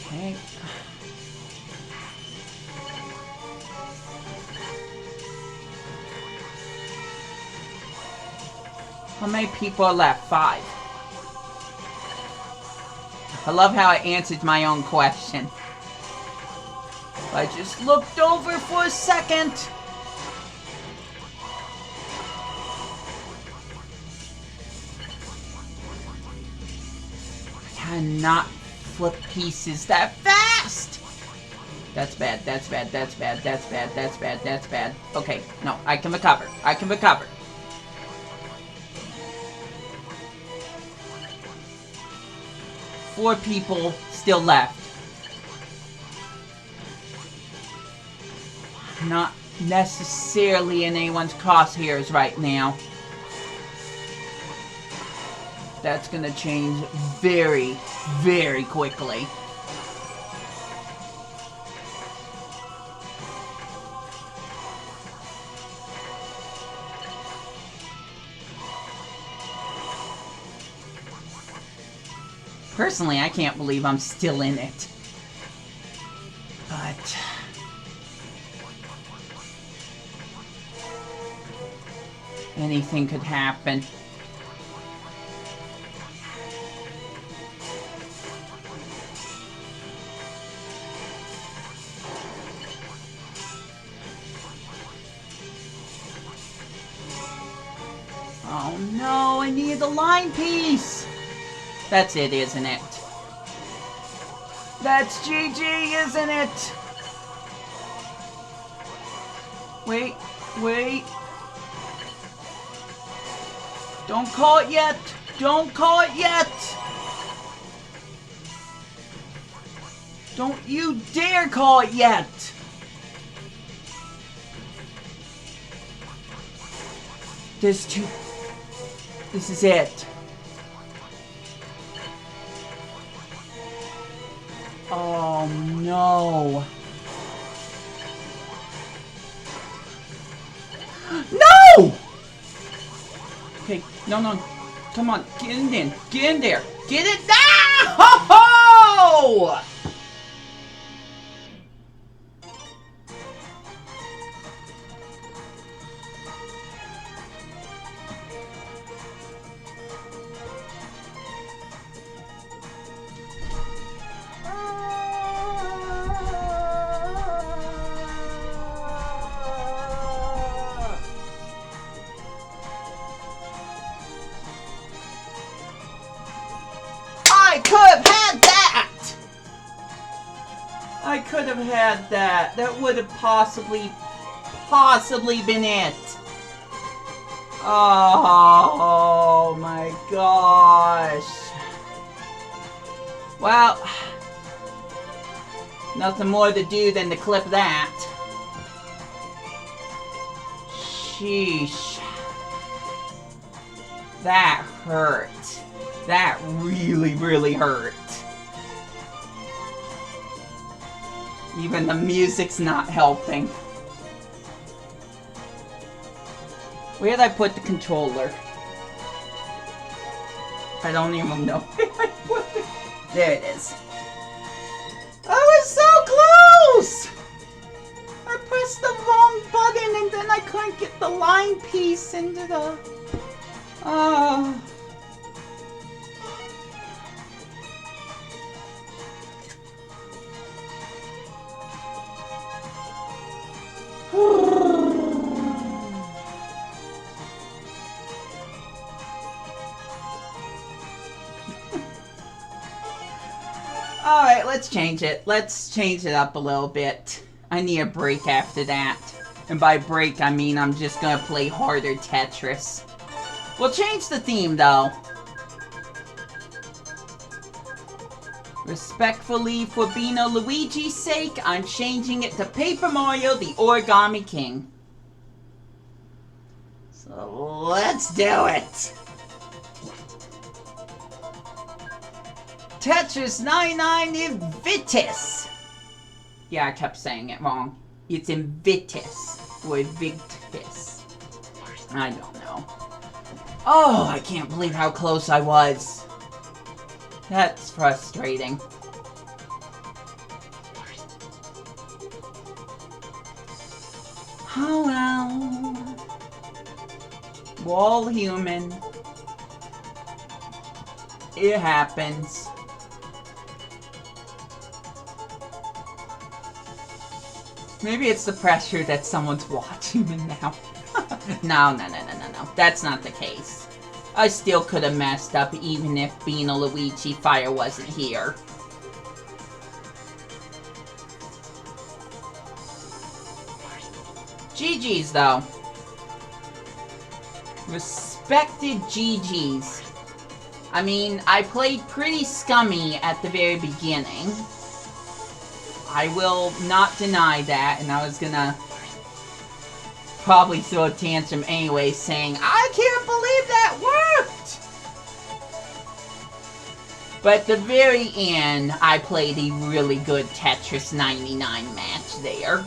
Okay. How many people are left? 5. I love how I answered my own question. I just looked over for a second. I cannot flip pieces that fast. That's bad, that's bad, that's bad, that's bad, that's bad, that's bad. Okay, no, I can recover. I can recover. Four people still left. Not necessarily in anyone's crosshairs right now. That's gonna change very, very quickly. Personally, I can't believe I'm still in it. But anything could happen. Oh no, I need the line piece! That's it, isn't it? That's GG, isn't it? Wait, wait. Don't call it yet! Don't call it yet! Don't you dare call it yet! There's 2. This is it. Oh no. No! Okay, no, no. Come on, get in there. Get in there. Get it down! Ho ho! I could have had that! I could have had that. That would have possibly been it. Oh my gosh. Well, nothing more to do than to clip that. Sheesh. That hurt. That really, really hurt. Even the music's not helping. Where did I put the controller? I don't even know where I put it. There it is. I was so close! I pressed the wrong button and then I couldn't get the line piece into the... Oh... Alright, let's change it. Let's change it up a little bit. I need a break after that. And by break, I mean I'm just gonna play harder Tetris. We'll change the theme, though. Respectfully, for Bino Luigi's sake, I'm changing it to Paper Mario the Origami King. So, let's do it! Tetris 99 Invictus! Yeah, I kept saying it wrong. It's Invictus, or Invictus. I don't know. Oh, I can't believe how close I was. That's frustrating. Oh well. We're all human. It happens. Maybe it's the pressure that someone's watching me now. No. That's not the case. I still could have messed up even if Bino Luigi Fire wasn't here. GG's though. Respected GG's. I mean, I played pretty scummy at the very beginning. I will not deny that, and I was gonna probably throw a tantrum anyway, saying, I can't believe that worked! But at the very end, I played a really good Tetris 99 match there.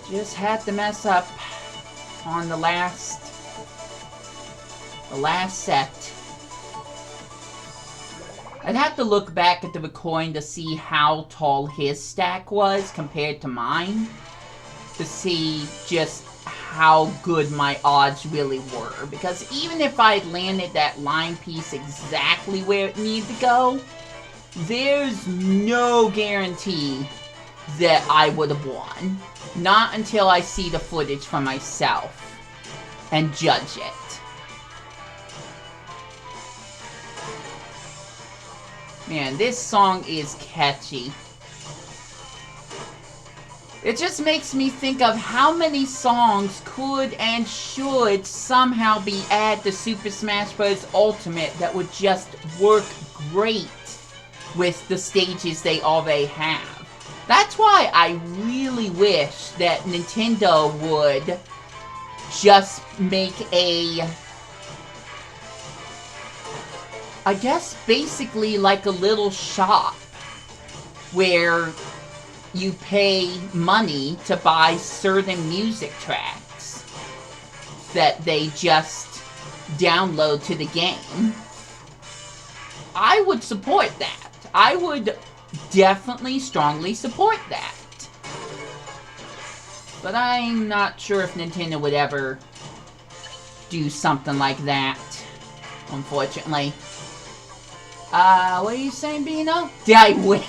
Just had to mess up on the last set. I'd have to look back at the recording to see how tall his stack was compared to mine, to see just how good my odds really were. Because even if I landed that line piece exactly where it needed to go, there's no guarantee that I would have won. Not until I see the footage for myself and judge it. Man, this song is catchy. It just makes me think of how many songs could and should somehow be added to Super Smash Bros. Ultimate that would just work great with the stages they already have. That's why I really wish that Nintendo would just make a... I guess basically like a little shop where you pay money to buy certain music tracks. that they just download to the game. I would support that. I would definitely strongly support that. But I'm not sure if Nintendo would ever do something like that, unfortunately. What are you saying, Bino? Did I win?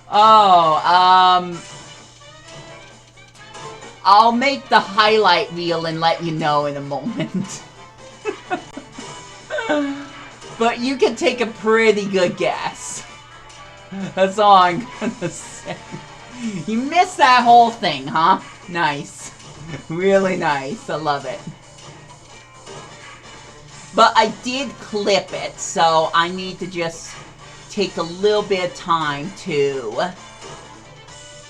Oh, I'll make the highlight reel and let you know in a moment. But you can take a pretty good guess. That's all I'm gonna say. You missed that whole thing, huh? Nice. Really nice. I love it. But I did clip it, so I need to just take a little bit of time to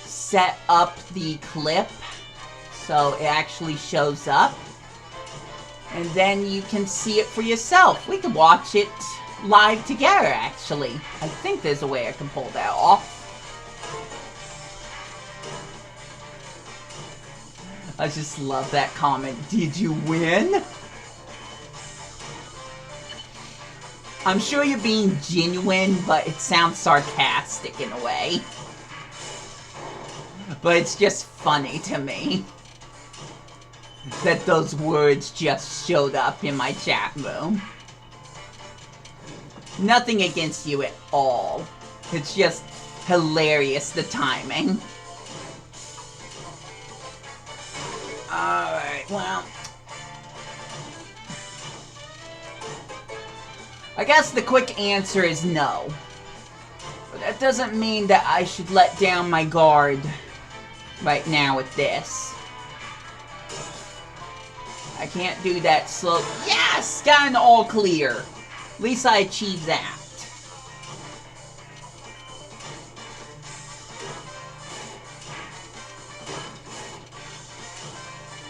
set up the clip so it actually shows up. And then you can see it for yourself. We can watch it live together, actually. I think there's a way I can pull that off. I just love that comment. Did you win? I'm sure you're being genuine, but it sounds sarcastic in a way. But it's just funny to me that those words just showed up in my chat room. Nothing against you at all. It's just hilarious, the timing. Alright, well. I guess the quick answer is no. But that doesn't mean that I should let down my guard right now with this. I can't do that slow. Yes! Got an all clear. At least I achieved that.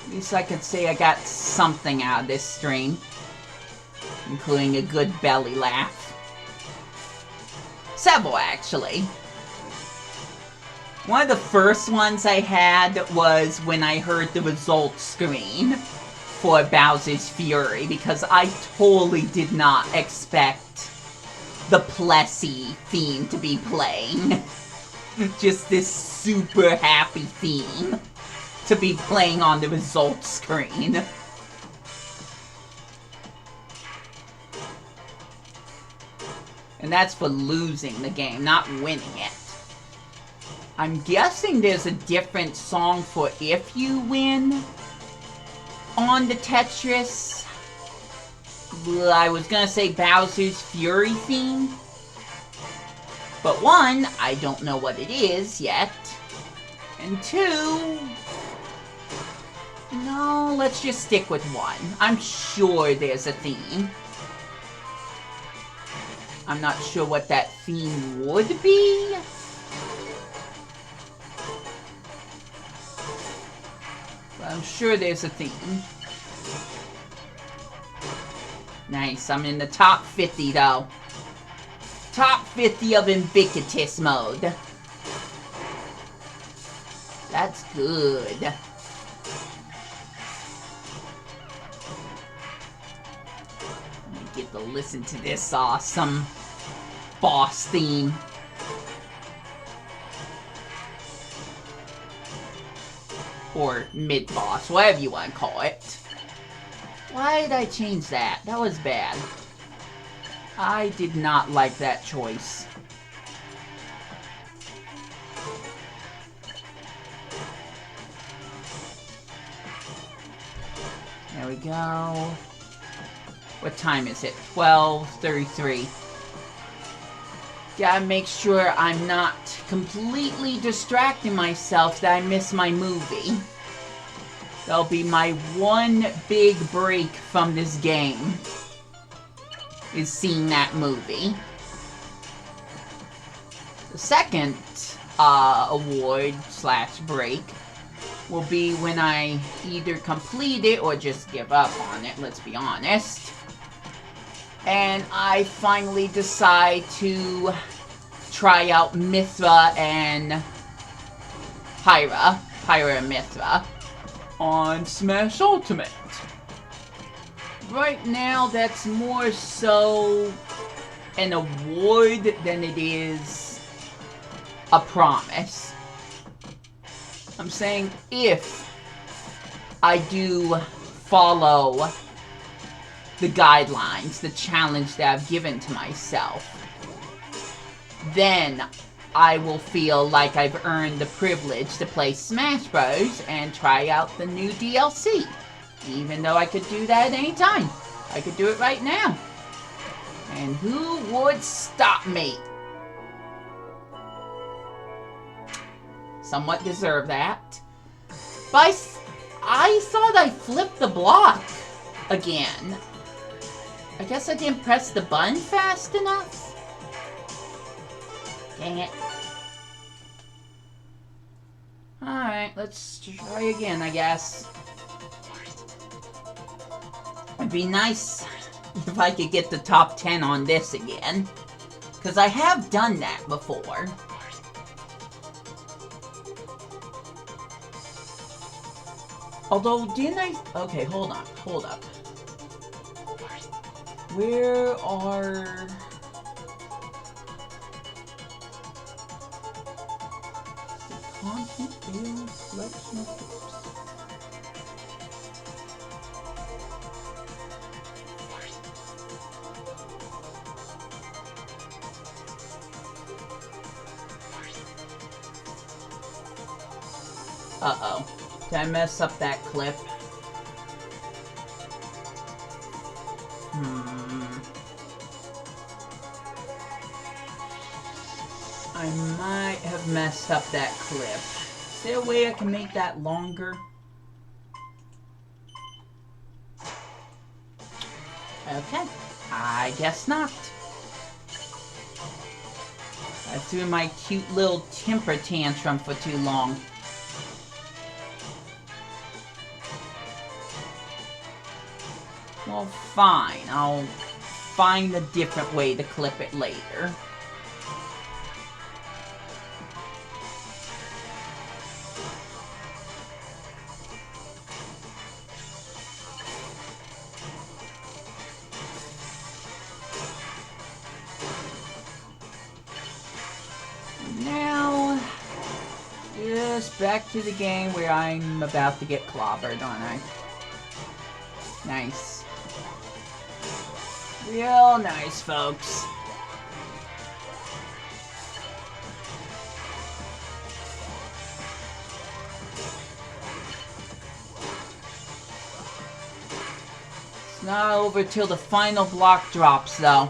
At least I could say I got something out of this stream. Including a good belly laugh. Several, actually. One of the first ones I had was when I heard the results screen for Bowser's Fury, because I totally did not expect the Plessy theme to be playing. Just this super happy theme to be playing on the results screen. And that's for losing the game, not winning it. I'm guessing there's a different song for if you win on the Tetris. I was gonna say Bowser's Fury theme. But one, I don't know what it is yet. And two, no, let's just stick with one. I'm sure there's a theme. I'm not sure what that theme would be. But I'm sure there's a theme. Nice, I'm in the top 50 though. Top 50 of Invictus mode. That's good. Let me get to listen to this awesome boss theme. Or mid-boss, whatever you want to call it. Why did I change that? That was bad. I did not like that choice. There we go. What time is it? 12:33. Gotta make sure I'm not completely distracting myself that I miss my movie. That'll be my one big break from this game, is seeing that movie. The second award/break will be when I either complete it or just give up on it, let's be honest. And I finally decide to try out Mithra and Pyra and Mithra. on Smash Ultimate. Right now, that's more so an award than it is a promise. I'm saying if I do follow the guidelines, the challenge that I've given to myself, then I will feel like I've earned the privilege to play Smash Bros. And try out the new DLC. Even though I could do that at any time. I could do it right now. And who would stop me? Somewhat deserve that. But I thought I flipped the block again. I guess I didn't press the button fast enough. Dang it. Alright, let's try again, I guess. It'd be nice if I could get the top 10 on this again. Because I have done that before. Although, didn't I... Okay, hold up. Where are... Content is selection of clips. Uh-oh. Did I mess up that clip? I might have messed up that clip. Is there a way I can make that longer? Okay. I guess not. I threw my cute little temper tantrum for too long. Well, fine. I'll find a different way to clip it later. Now, just back to the game where I'm about to get clobbered, aren't I? Nice. Real nice, folks. It's not over till the final block drops, though.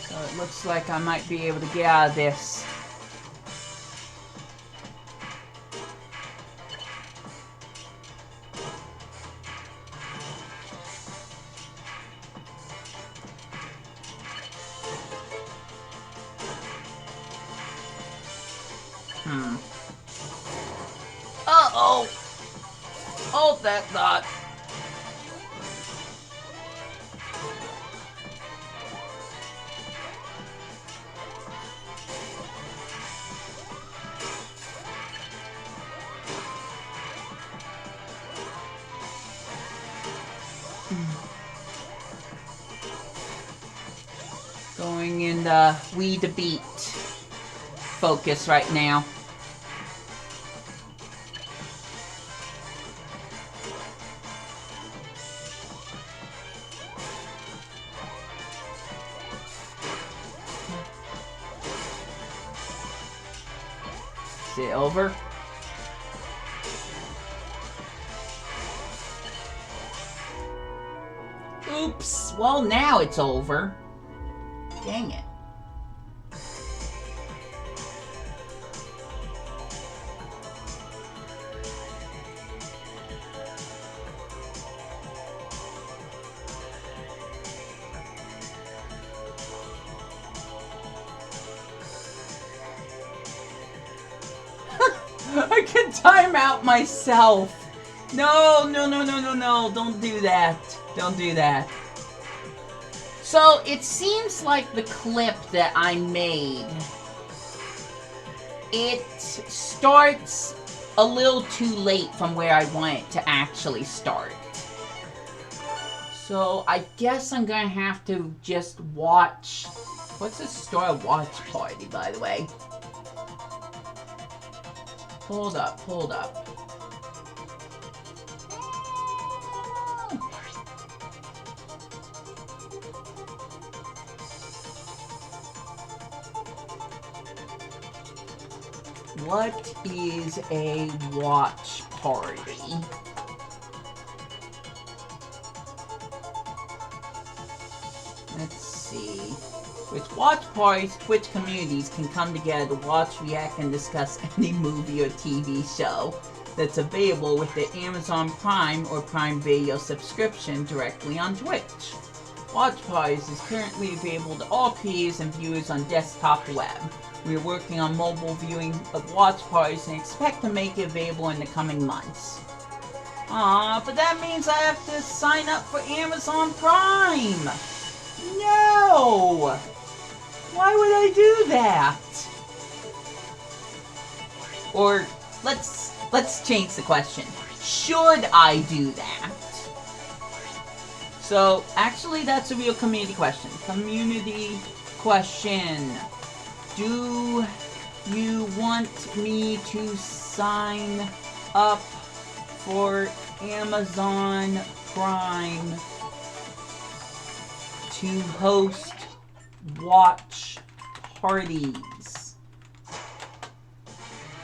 So it looks like I might be able to get out of this. Uh-oh! Hold that thought. Going in the Wii to beat focus right now. Is it over? Oops. Well, now it's over. Dang it. I can time out myself. No, no, no, no, no, no. Don't do that. Don't do that. So, it seems like the clip that I made, it starts a little too late from where I want it to actually start. So I guess I'm gonna have to just watch. What's a Star Watch Party, by the way? Hold up, hold up. What is a watch party? Let's see. With watch parties, Twitch communities can come together to watch, react, and discuss any movie or TV show that's available with the Amazon Prime or Prime Video subscription directly on Twitch. Watch parties is currently available to all creators and viewers on desktop web. We are working on mobile viewing of watch parties and expect to make it available in the coming months. But that means I have to sign up for Amazon Prime! No! Why would I do that? Or, let's change the question. Should I do that? So, actually that's a real community question. Community question. Do you want me to sign up for Amazon Prime to host watch parties?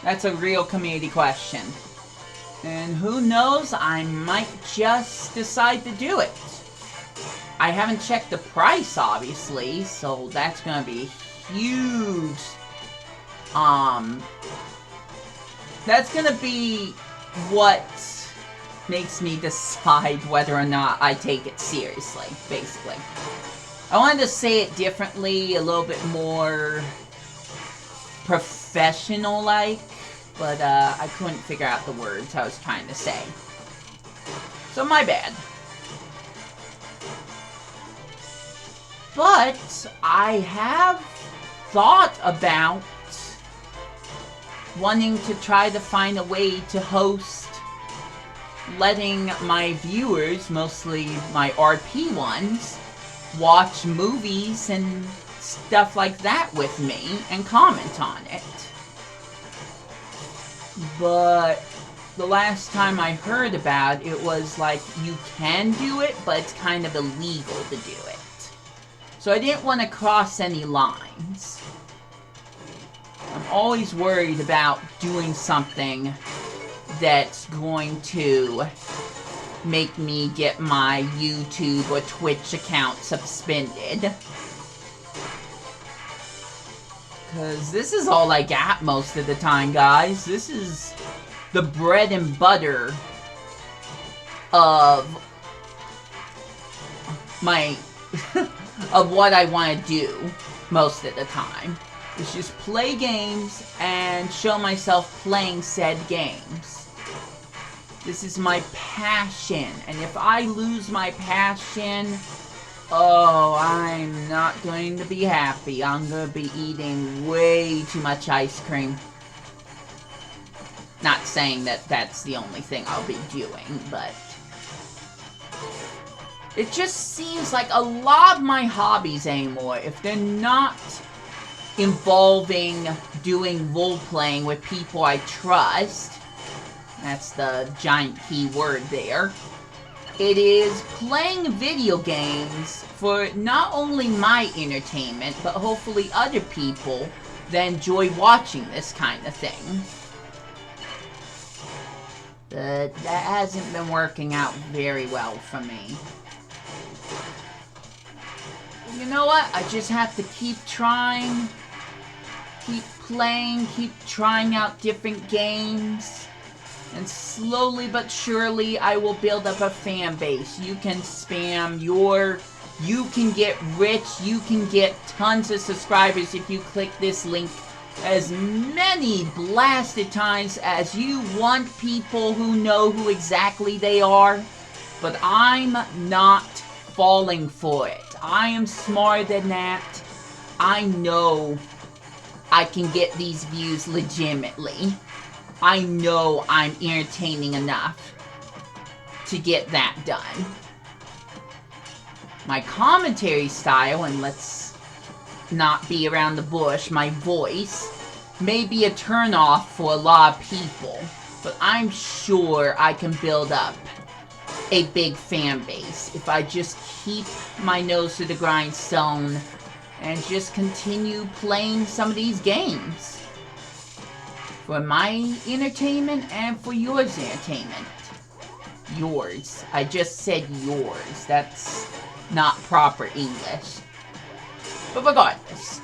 That's a real community question. And who knows, I might just decide to do it. I haven't checked the price, obviously, so that's gonna be huge. That's gonna be what makes me decide whether or not I take it seriously, basically. I wanted to say it differently, a little bit more professional-like, but I couldn't figure out the words I was trying to say. So my bad. But I have thought about wanting to try to find a way to host, letting my viewers, mostly my RP ones, watch movies and stuff like that with me and comment on it. But the last time I heard about it, it was like, you can do it, but it's kind of illegal to do it. So I didn't want to cross any lines. I'm always worried about doing something that's going to make me get my YouTube or Twitch account suspended. Because this is all I got most of the time, guys. This is the bread and butter of my... of what I want to do most of the time. Is just play games and show myself playing said games. This is my passion, and if I lose my passion, oh, I'm not going to be happy. I'm going to be eating way too much ice cream. Not saying that that's the only thing I'll be doing, but it just seems like a lot of my hobbies anymore, if they're not involving doing role-playing with people I trust, that's the giant key word there, it is playing video games for not only my entertainment, but hopefully other people that enjoy watching this kind of thing. But that hasn't been working out very well for me. You know what? I just have to keep trying, keep playing, keep trying out different games, and slowly but surely I will build up a fan base. You can spam you can get rich, you can get tons of subscribers if you click this link as many blasted times as you want, people who know who exactly they are. But I'm not falling for it. I am smarter than that. I know I can get these views legitimately. I know I'm entertaining enough to get that done. My commentary style, and let's not be around the bush, my voice, may be a turnoff for a lot of people, but I'm sure I can build up a big fan base if I just keep my nose to the grindstone and just continue playing some of these games. For my entertainment and for yours entertainment. Yours. I just said yours. That's not proper English. But regardless.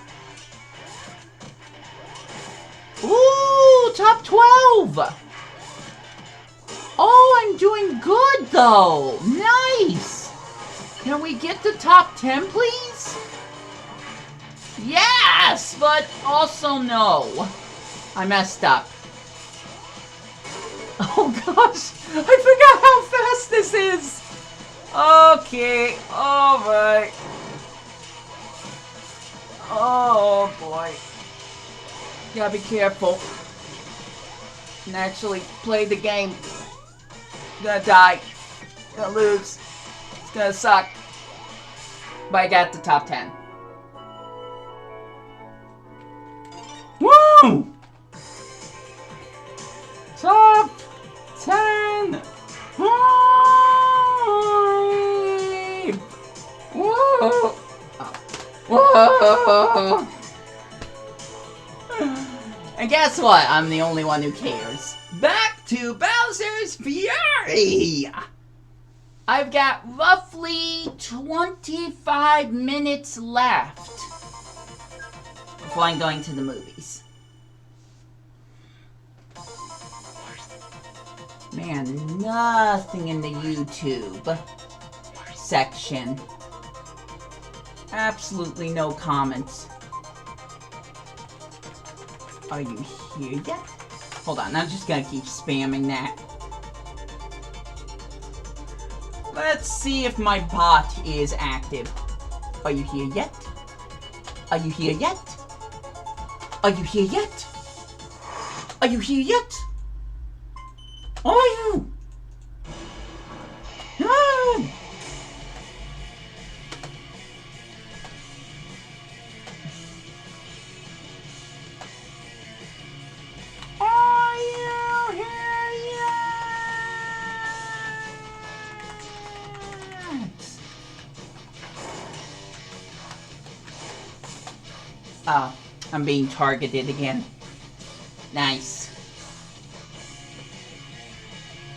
Ooh, top 12! Oh, I'm doing good, though. Nice. Can we get the top 10, please? Yes, but also no. I messed up. Oh, gosh. I forgot how fast this is. Okay, alright. Oh, boy. Gotta be careful. And actually play the game. Gonna die. Gonna lose. It's gonna suck. But I got the top 10. Woo! Top 10! Whoa! Whoa! And guess what? I'm the only one who cares. Back to Bowser's Fury! I've got roughly 25 minutes left before I'm going to the movies. Man, nothing in the YouTube section. Absolutely no comments. Are you here yet? Hold on, I'm just gonna keep spamming that. Let's see if my bot is active. Are you here yet? Are you here yet? Are you here yet? Are you here yet? Are you? Ah! Are you here yet? Oh, I'm being targeted again. Nice.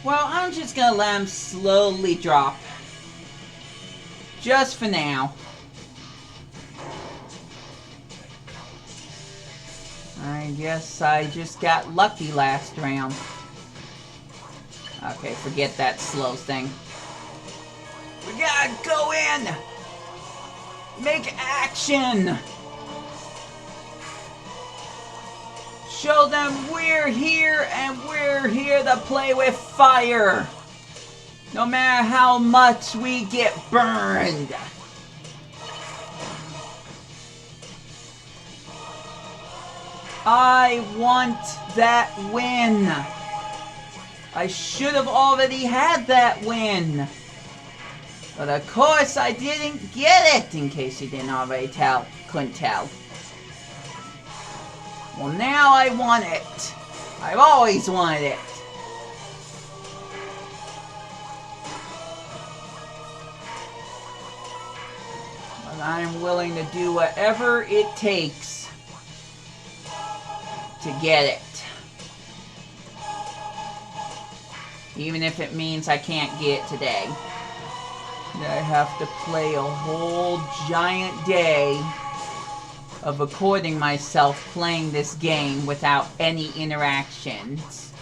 Well, I'm just gonna let him slowly drop. Just for now. I guess I just got lucky last round. Okay, forget that slow thing. We gotta go in! Make action! Show them we're here and we're here to play with fire. No matter how much we get burned. I want that win. I should have already had that win. But of course I didn't get it, in case you didn't already couldn't tell. Well, now I want it. I've always wanted it. But I'm willing to do whatever it takes to get it. Even if it means I can't get it today. I have to play a whole giant day of recording myself playing this game without any interactions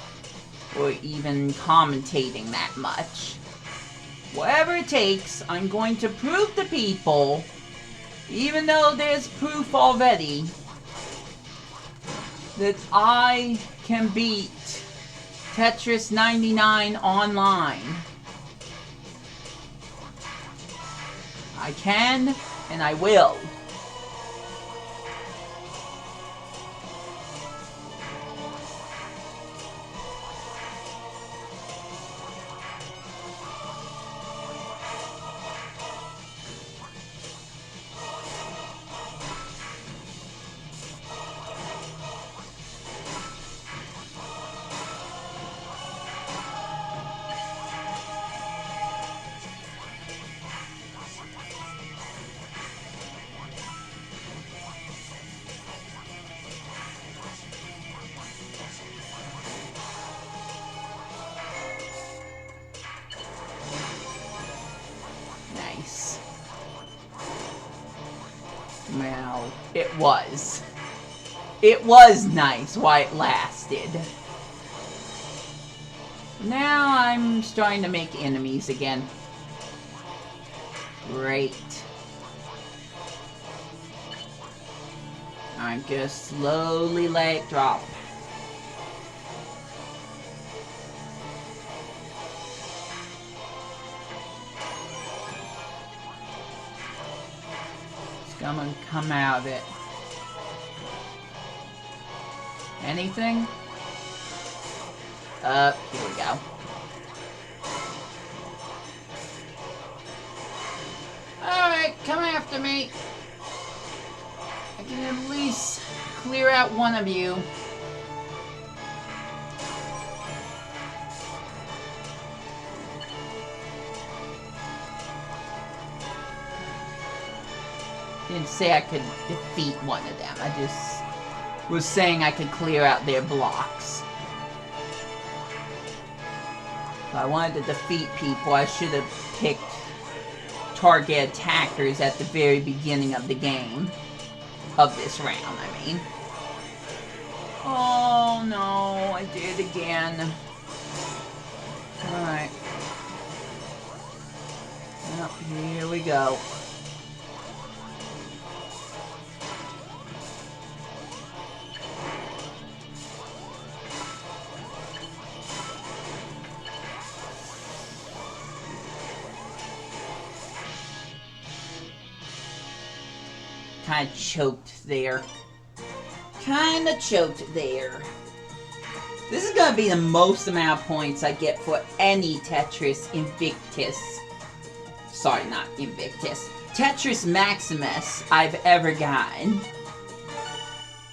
or even commentating that much. Whatever it takes, I'm going to prove to people, even though there's proof already, that I can beat Tetris 99 online. I can, and I will. Well, it was. It was nice while it lasted. Now I'm starting to make enemies again. Great. I'm gonna slowly let it drop. It's gonna come out of it. Anything? Here we go. Alright, come after me. I can at least clear out one of you. Didn't say I could defeat one of them. I just was saying I could clear out their blocks. If I wanted to defeat people, I should have picked target attackers at the very beginning of the game. Of this round, I mean. Oh no, I did it again. Alright. Well, here we go. Kinda choked there. Kinda choked there. This is gonna be the most amount of points I get for any Tetris Invictus. Sorry, not Invictus. Tetris Maximus I've ever gotten.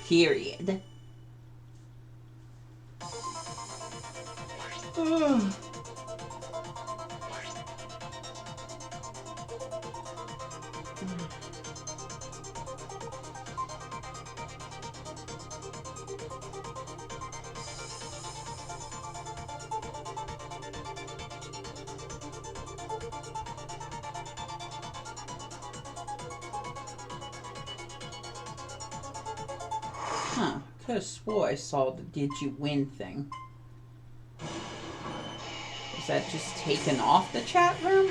Period. Huh, could have swore I saw the did you win thing. Is that just taken off the chat room?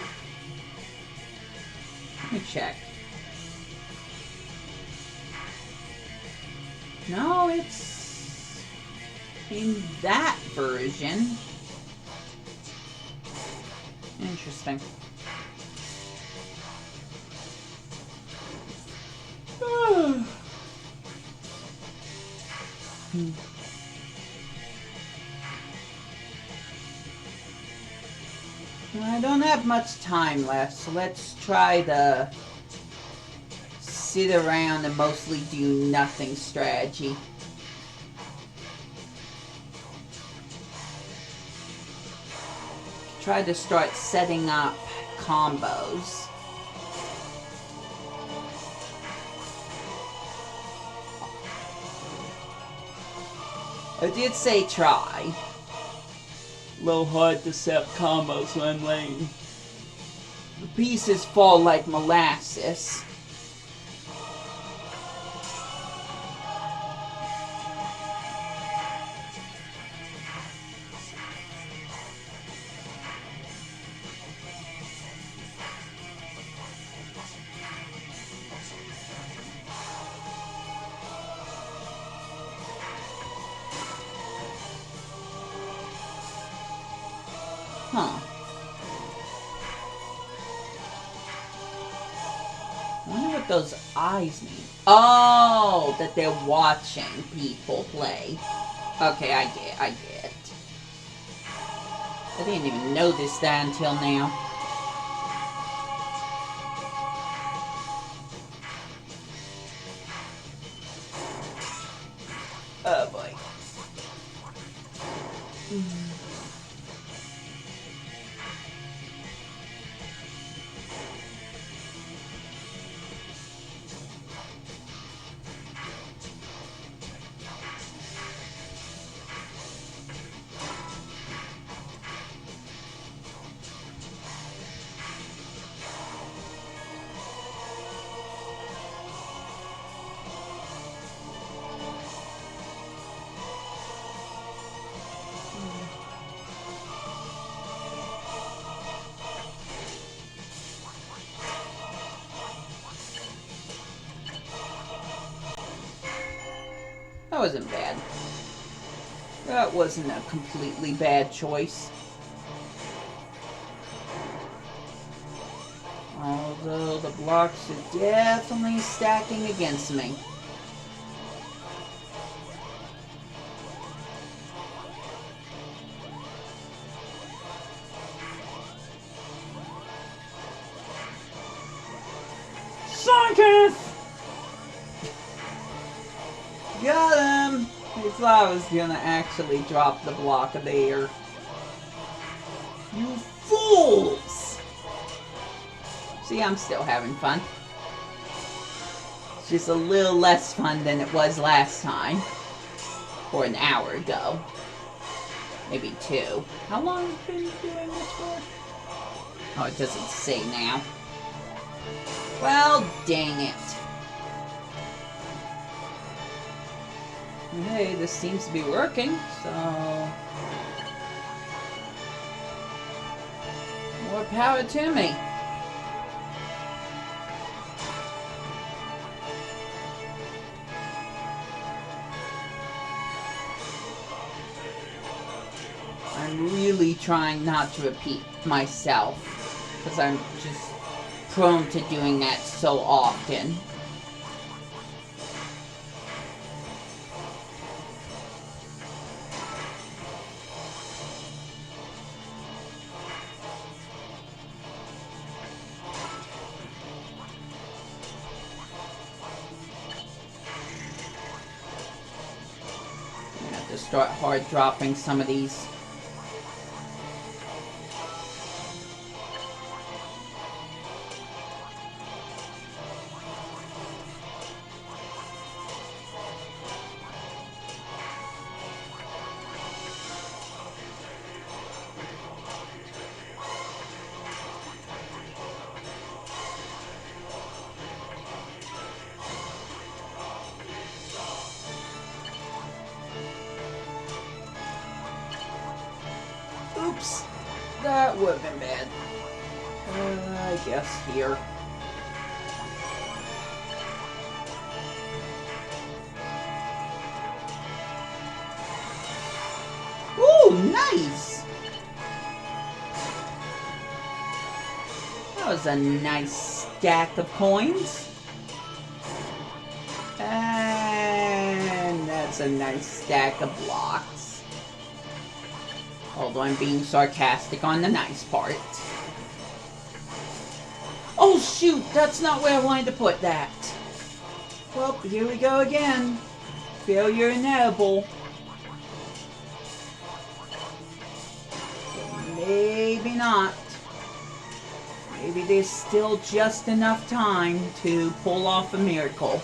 Let me check. No, it's in that version. Interesting. I don't have much time left, so let's try the sit around and mostly do nothing strategy. Try to start setting up combos. I did say try. A little hard to set up combos when I'm laying. The pieces fall like molasses. Huh. I wonder what those eyes mean. Oh, that they're watching people play. Okay, I get. I didn't even notice that until now. Oh boy. wasn't bad. That wasn't a completely bad choice. Although the blocks are definitely stacking against me. Scientist! Got him! I thought I was gonna actually drop the block there. You fools! See, I'm still having fun. It's just a little less fun than it was last time. Or an hour ago. Maybe 2. How long have you been doing this for? Oh, it doesn't say now. Well, dang it. Hey, this seems to be working, so... more power to me. I'm really trying not to repeat myself, because I'm just prone to doing that so often. I'm gonna have to start hard dropping some of these. Oops, that would have been bad. I guess here. Ooh, nice! That was a nice stack of coins. And that's a nice stack of blocks. Although I'm being sarcastic on the nice part. Oh shoot, that's not where I wanted to put that. Well, here we go again. Failure inevitable. But maybe not. Maybe there's still just enough time to pull off a miracle.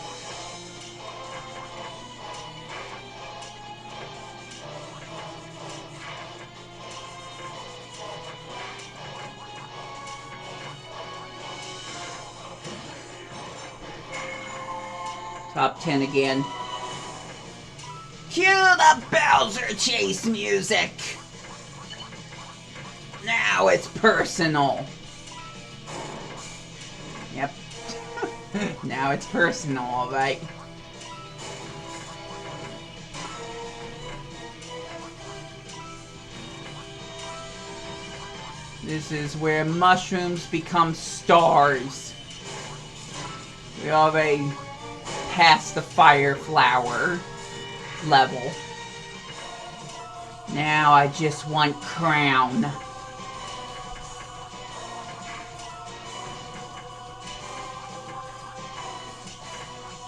Top 10 again. Cue the Bowser chase music! Now it's personal. Yep. Now it's personal, alright. This is where mushrooms become stars. We already past the fire flower level. Now I just want crown.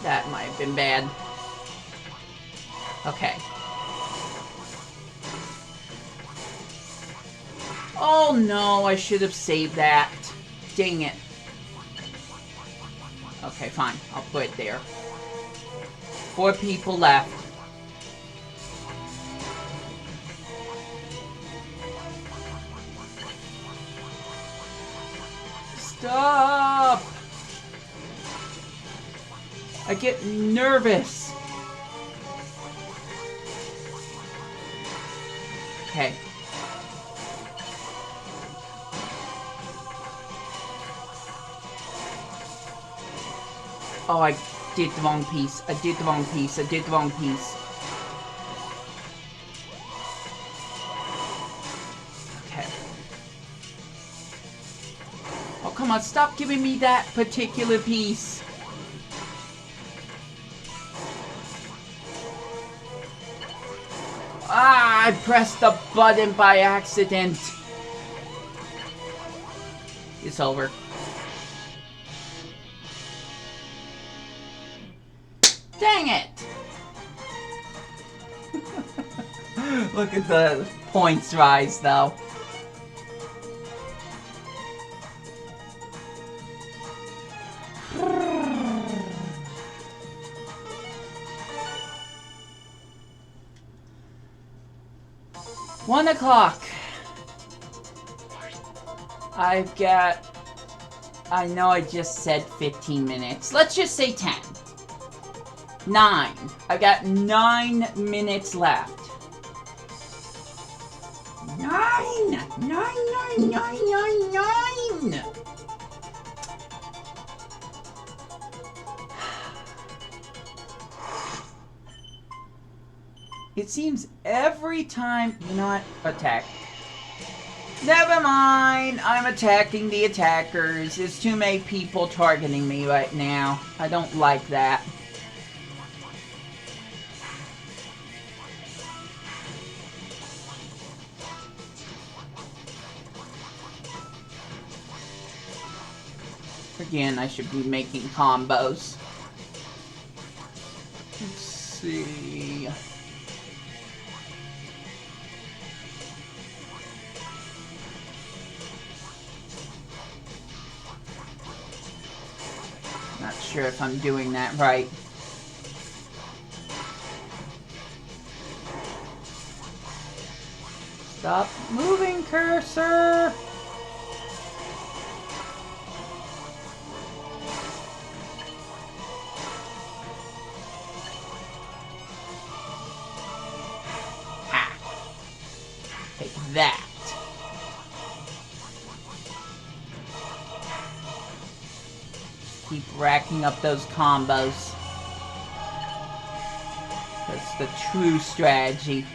That might have been bad. Okay. Oh no, I should have saved that. Dang it. Okay, fine. I'll put it there. 4 people left. Stop! I get nervous. Okay. Oh, I did the wrong piece. I did the wrong piece. I did the wrong piece. come on, stop giving me that particular piece. Ah, I pressed the button by accident. It's over. Dang it! Look at the points rise, though. $1 I've got... I know I just said 15 minutes. Let's just say 10. 9. I've got 9 minutes left. 9! 9, 9, 9, 9, 9! It seems every time... You know what? Attack. Never mind. I'm attacking the attackers. There's too many people targeting me right now. I don't like that. Again, I should be making combos. Let's see... Not sure if I'm doing that right. Stop moving, cursor! Ha! Take that. Keep racking up those combos. That's the true strategy.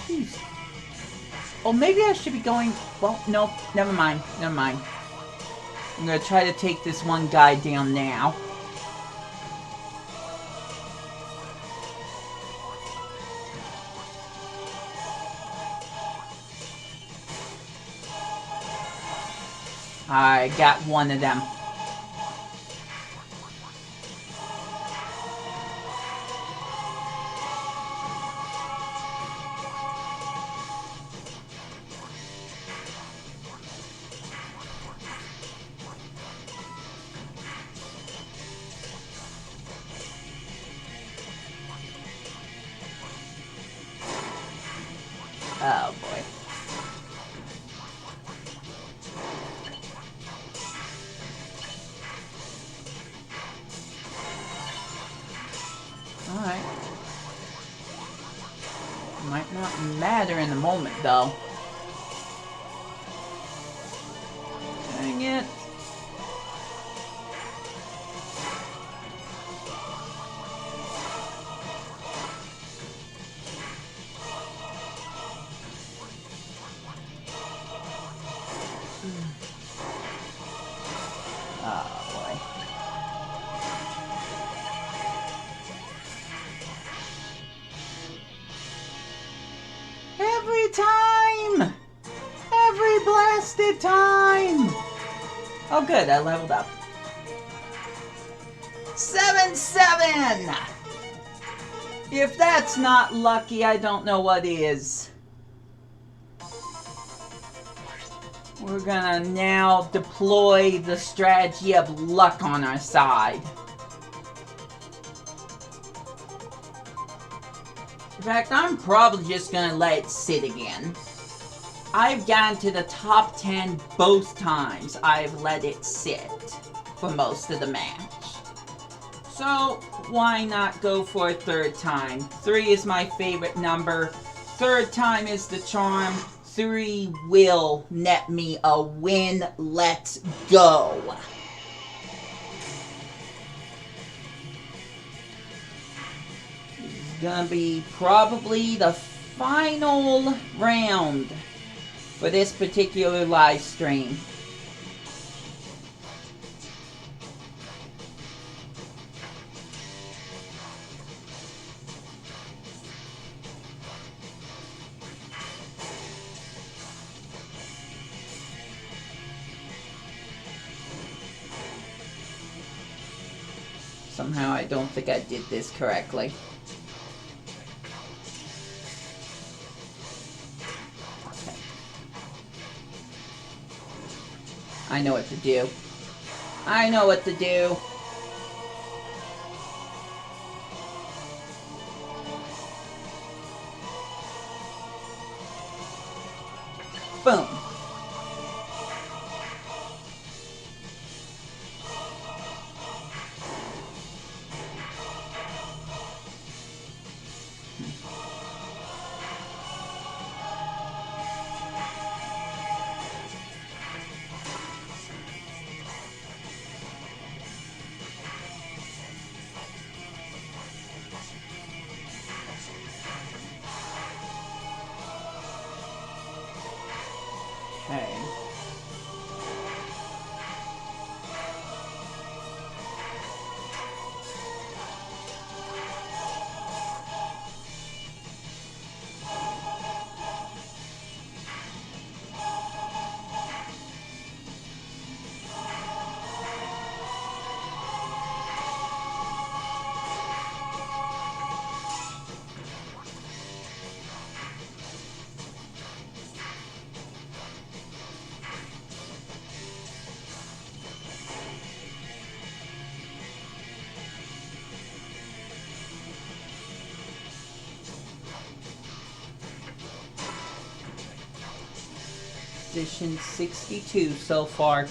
Jeez. Oh, maybe I should be going... Well, nope. Never mind. Never mind. I'm gonna try to take this one guy down now. I got one of them. Oh boy. Alright. Might not matter in the moment, though. Dang it. Oh, boy. Every time! Every blasted time! Oh good, I leveled up. 7-7! If that's not lucky, I don't know what is. We're gonna now deploy the strategy of luck on our side. In fact, I'm probably just gonna let it sit again. I've gotten to the top 10 both times I've let it sit for most of the match. So, why not go for a third time? 3 is my favorite number. Third time is the charm. 3 will net me a win. Let's go. This is gonna be probably the final round for this particular live stream. Somehow I don't think I did this correctly. Okay. I know what to do. I know what to do. Boom. Okay. Position 62 so far.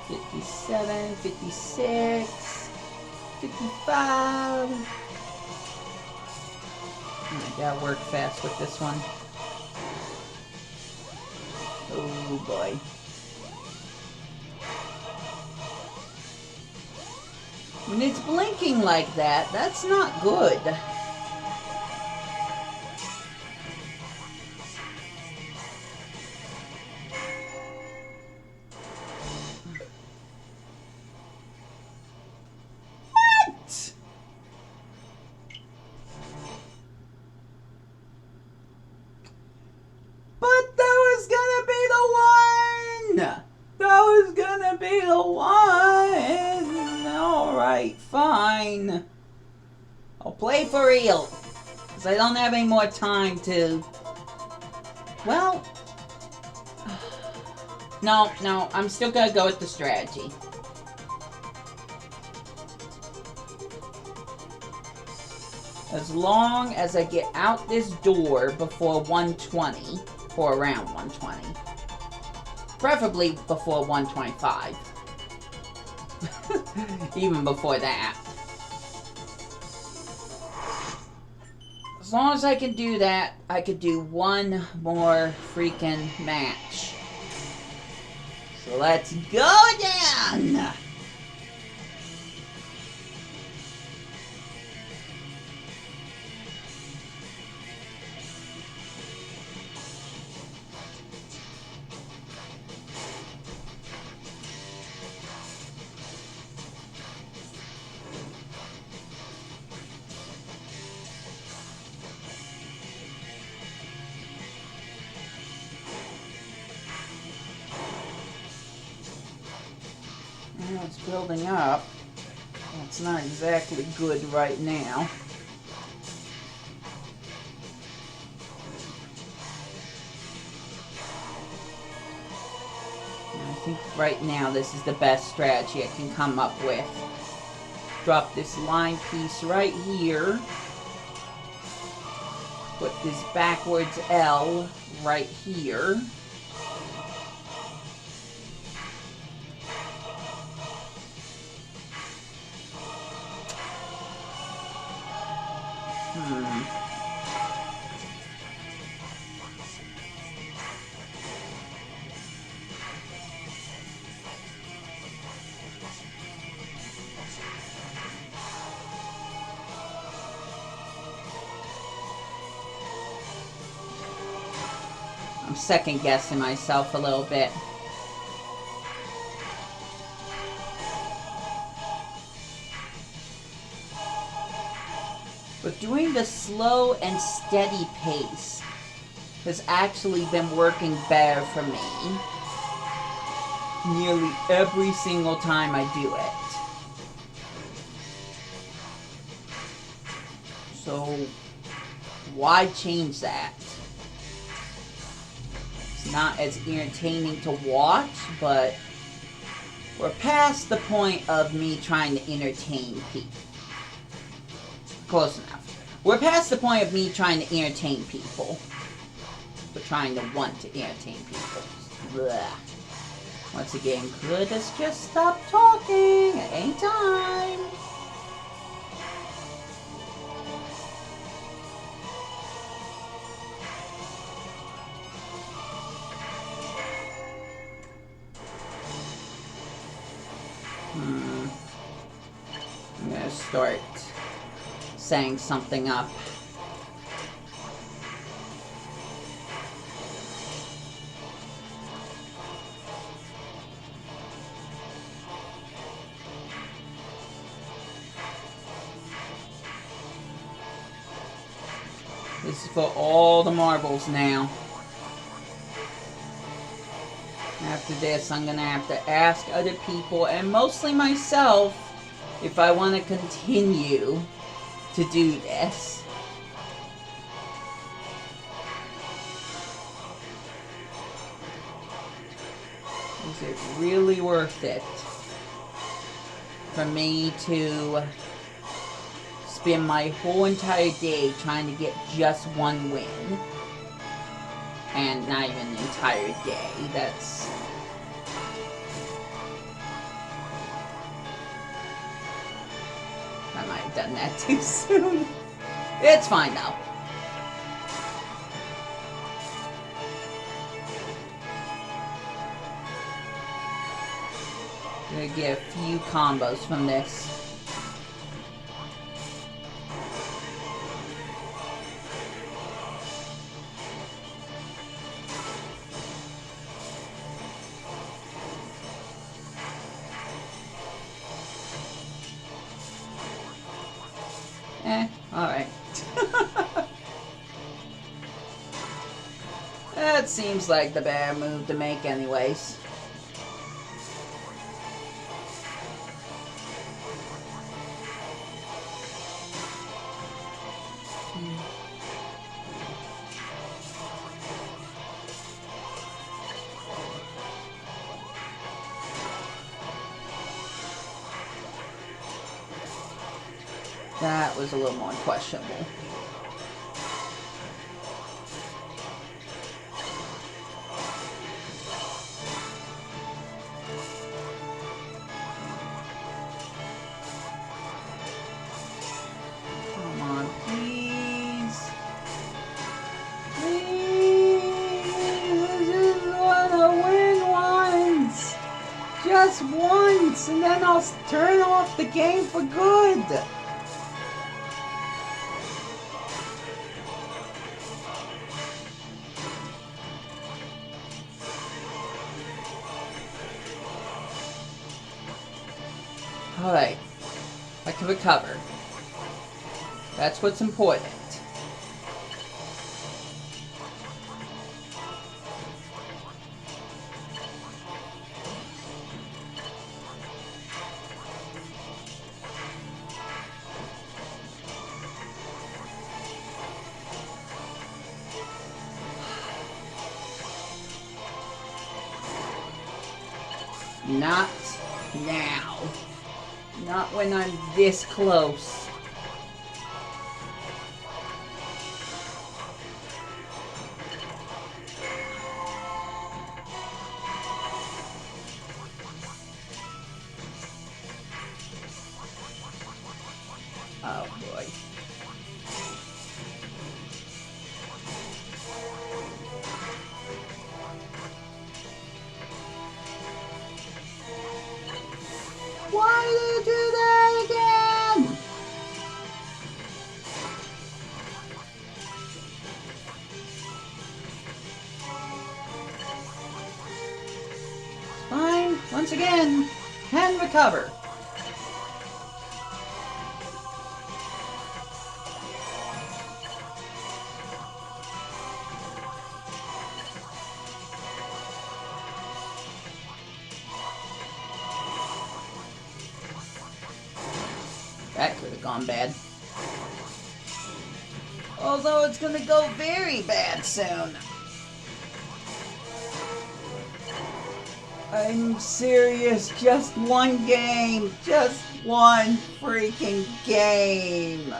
$57, $56, $55. I gotta work fast with this one. Oh boy. When it's blinking like that, that's not good. What? But that was gonna be the one! That was gonna be the one! Alright, fine. I'll play for real. Because I don't have any more time to... Well... No, I'm still gonna go with the strategy. As long as I get out this door before 120, or around 120. Preferably before 125. Even before that. As long as I can do that, I could do one more freaking match. So let's go down! It's building up. It's not exactly good right now. And I think right now this is the best strategy I can come up with. Drop this line piece right here. Put this backwards L right here. second guessing myself a little bit. But doing the slow and steady pace has actually been working better for me nearly every single time I do it. So, why change that? It's not as entertaining to watch, but we're past the point of me trying to entertain people. Close enough. We're past the point of me trying to entertain people. But trying to want to entertain people. Blah. Once again, could us just stop talking at any time? I'm gonna start setting something up. This is for all the marbles now. After this, I'm gonna have to ask other people, and mostly myself, if I want to continue to do this. Is it really worth it for me to spend my whole entire day trying to get just one win? And not even an entire day. That's... I might have done that too soon. It's fine though. Gonna get a few combos from this. Alright. That seems like the better move to make anyways. That was a little more questionable. Come on, please. Please, I just want to win once. Just once, and then I'll turn off the game for good. Alright, I can recover. That's what's important. Not now. Not when I'm this close. Oh boy. Why did you do that again? once again, can recover. That could have gone bad. Although it's gonna go very bad soon. I'm serious, just one game. Just one freaking game.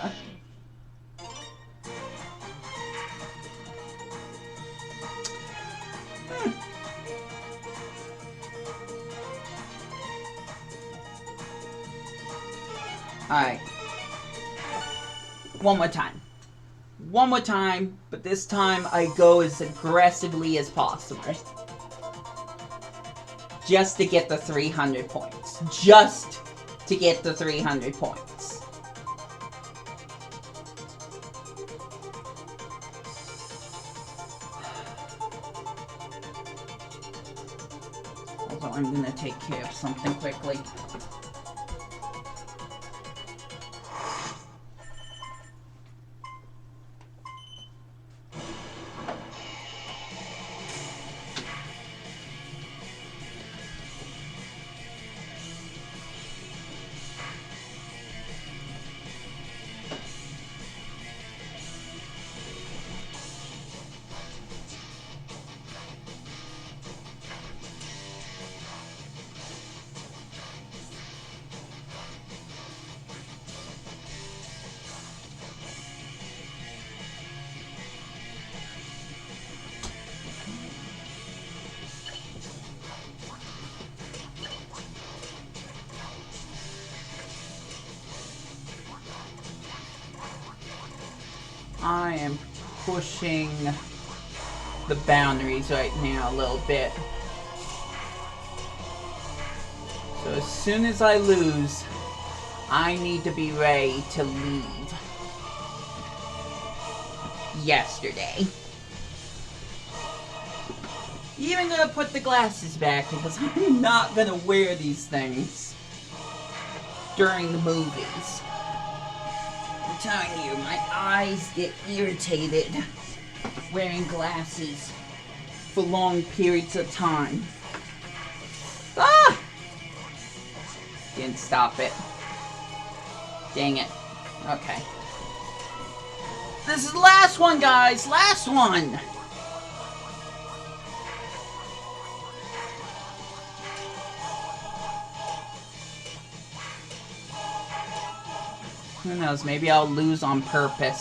Alright. One more time. One more time, but this time I go as aggressively as possible. Just to get the 300 points. Just to get the 300 points. Although I'm gonna take care of something quickly. I am pushing the boundaries right now a little bit. So as soon as I lose, I need to be ready to leave. Yesterday. Even gonna put the glasses back because I'm not gonna wear these things during the movies. I'm telling you, my eyes get irritated wearing glasses for long periods of time. Ah! Didn't stop it. Dang it. Okay. This is the last one, guys! Last one! Who knows, maybe I'll lose on purpose.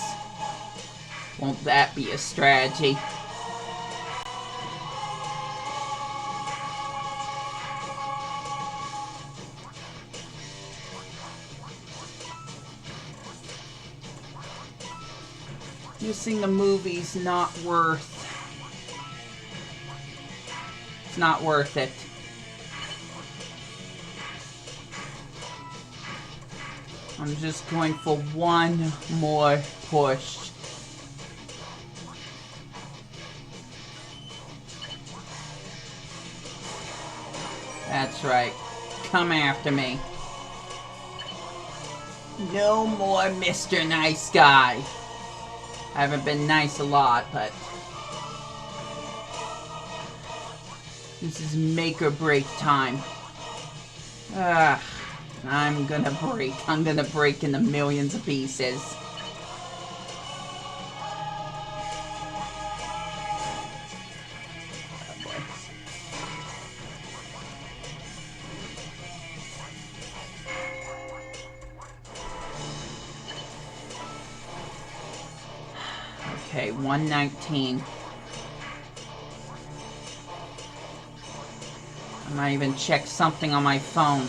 Won't that be a strategy? Missing the movie's not worth... It's not worth it. I'm just going for one more push. That's right. Come after me. No more Mr. Nice Guy. I haven't been nice a lot, but... this is make or break time. Ugh. I'm gonna break. I'm gonna break into millions of pieces. Oh boy. Okay, 119. I might even check something on my phone.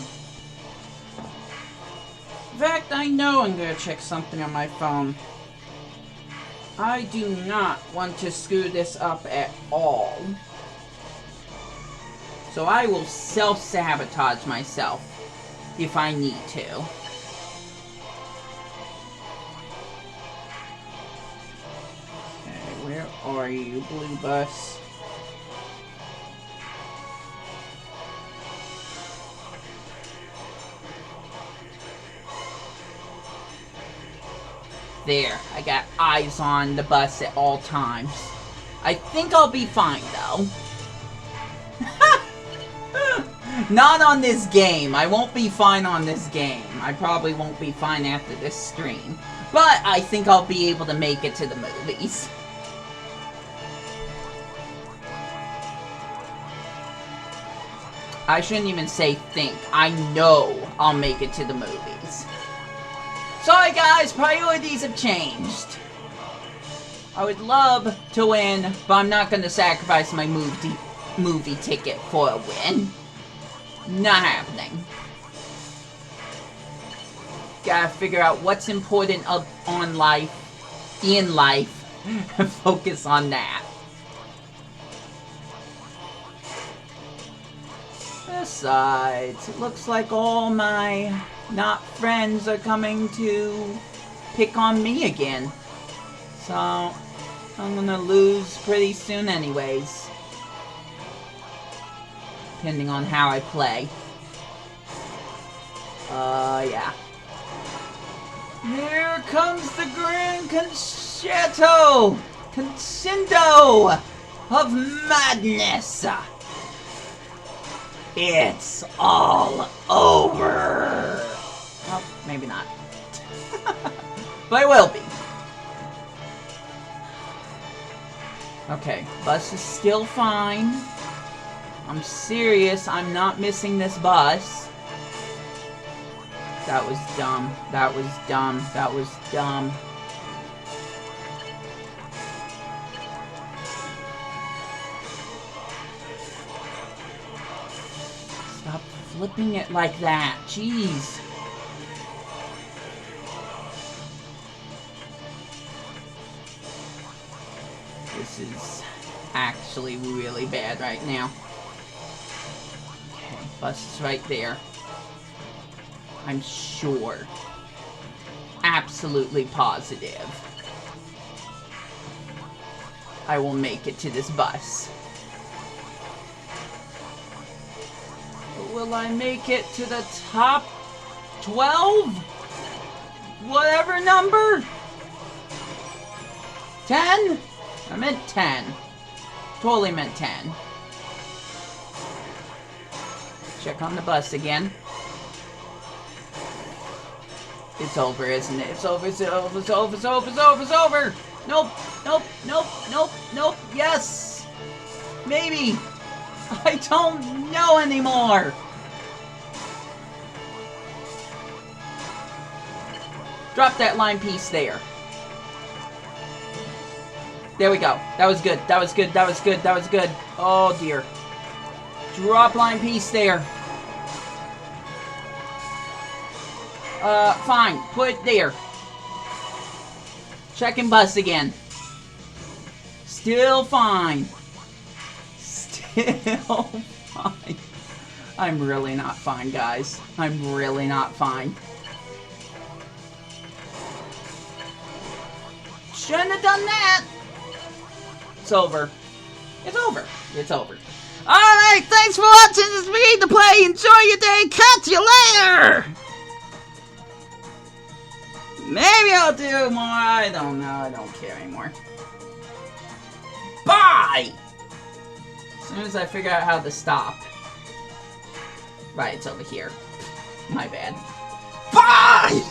In fact, I know I'm going to check something on my phone. I do not want to screw this up at all. So I will self-sabotage myself if I need to. Okay, where are you, Blue Bus? There, I got eyes on the bus at all times. I think I'll be fine, though. Not on this game. I won't be fine on this game. I probably won't be fine after this stream. But I think I'll be able to make it to the movies. I shouldn't even say think. I know I'll make it to the movies. Sorry guys, priorities have changed. I would love to win, but I'm not going to sacrifice my movie ticket for a win. Not happening. Gotta figure out what's important in life, and focus on that. Besides, it looks like all my not friends are coming to pick on me again. So, I'm gonna lose pretty soon anyways. Depending on how I play. Yeah. Here comes the Grand Concerto of Madness! It's all over! Well, maybe not. But it will be. Okay, bus is still fine. I'm serious, I'm not missing this bus. That was dumb. That was dumb. That was dumb. Stop flipping it like that. Jeez. This is actually really bad right now. Okay, bus is right there. I'm sure. Absolutely positive. I will make it to this bus. But will I make it to the top 12? Whatever number? 10? I meant 10. Totally meant 10. Check on the bus again. It's over, isn't it? It's over, it's over, it's over, it's over, it's over, it's over! Nope, nope, nope, nope, nope, yes! Maybe! I don't know anymore! Drop that line piece there. There we go. That was good, that was good, that was good, that was good. Oh dear. Drop line piece there. Fine. Put it there. Checking bus again. Still fine. Still fine. I'm really not fine, guys. I'm really not fine. Shouldn't have done that. It's over. It's over. It's over. Alright, thanks for watching this video to play. Enjoy your day. Catch you later. Maybe I'll do more, I don't know, I don't care anymore. Bye! As soon as I figure out how to stop. Right, it's over here. My bad. Bye!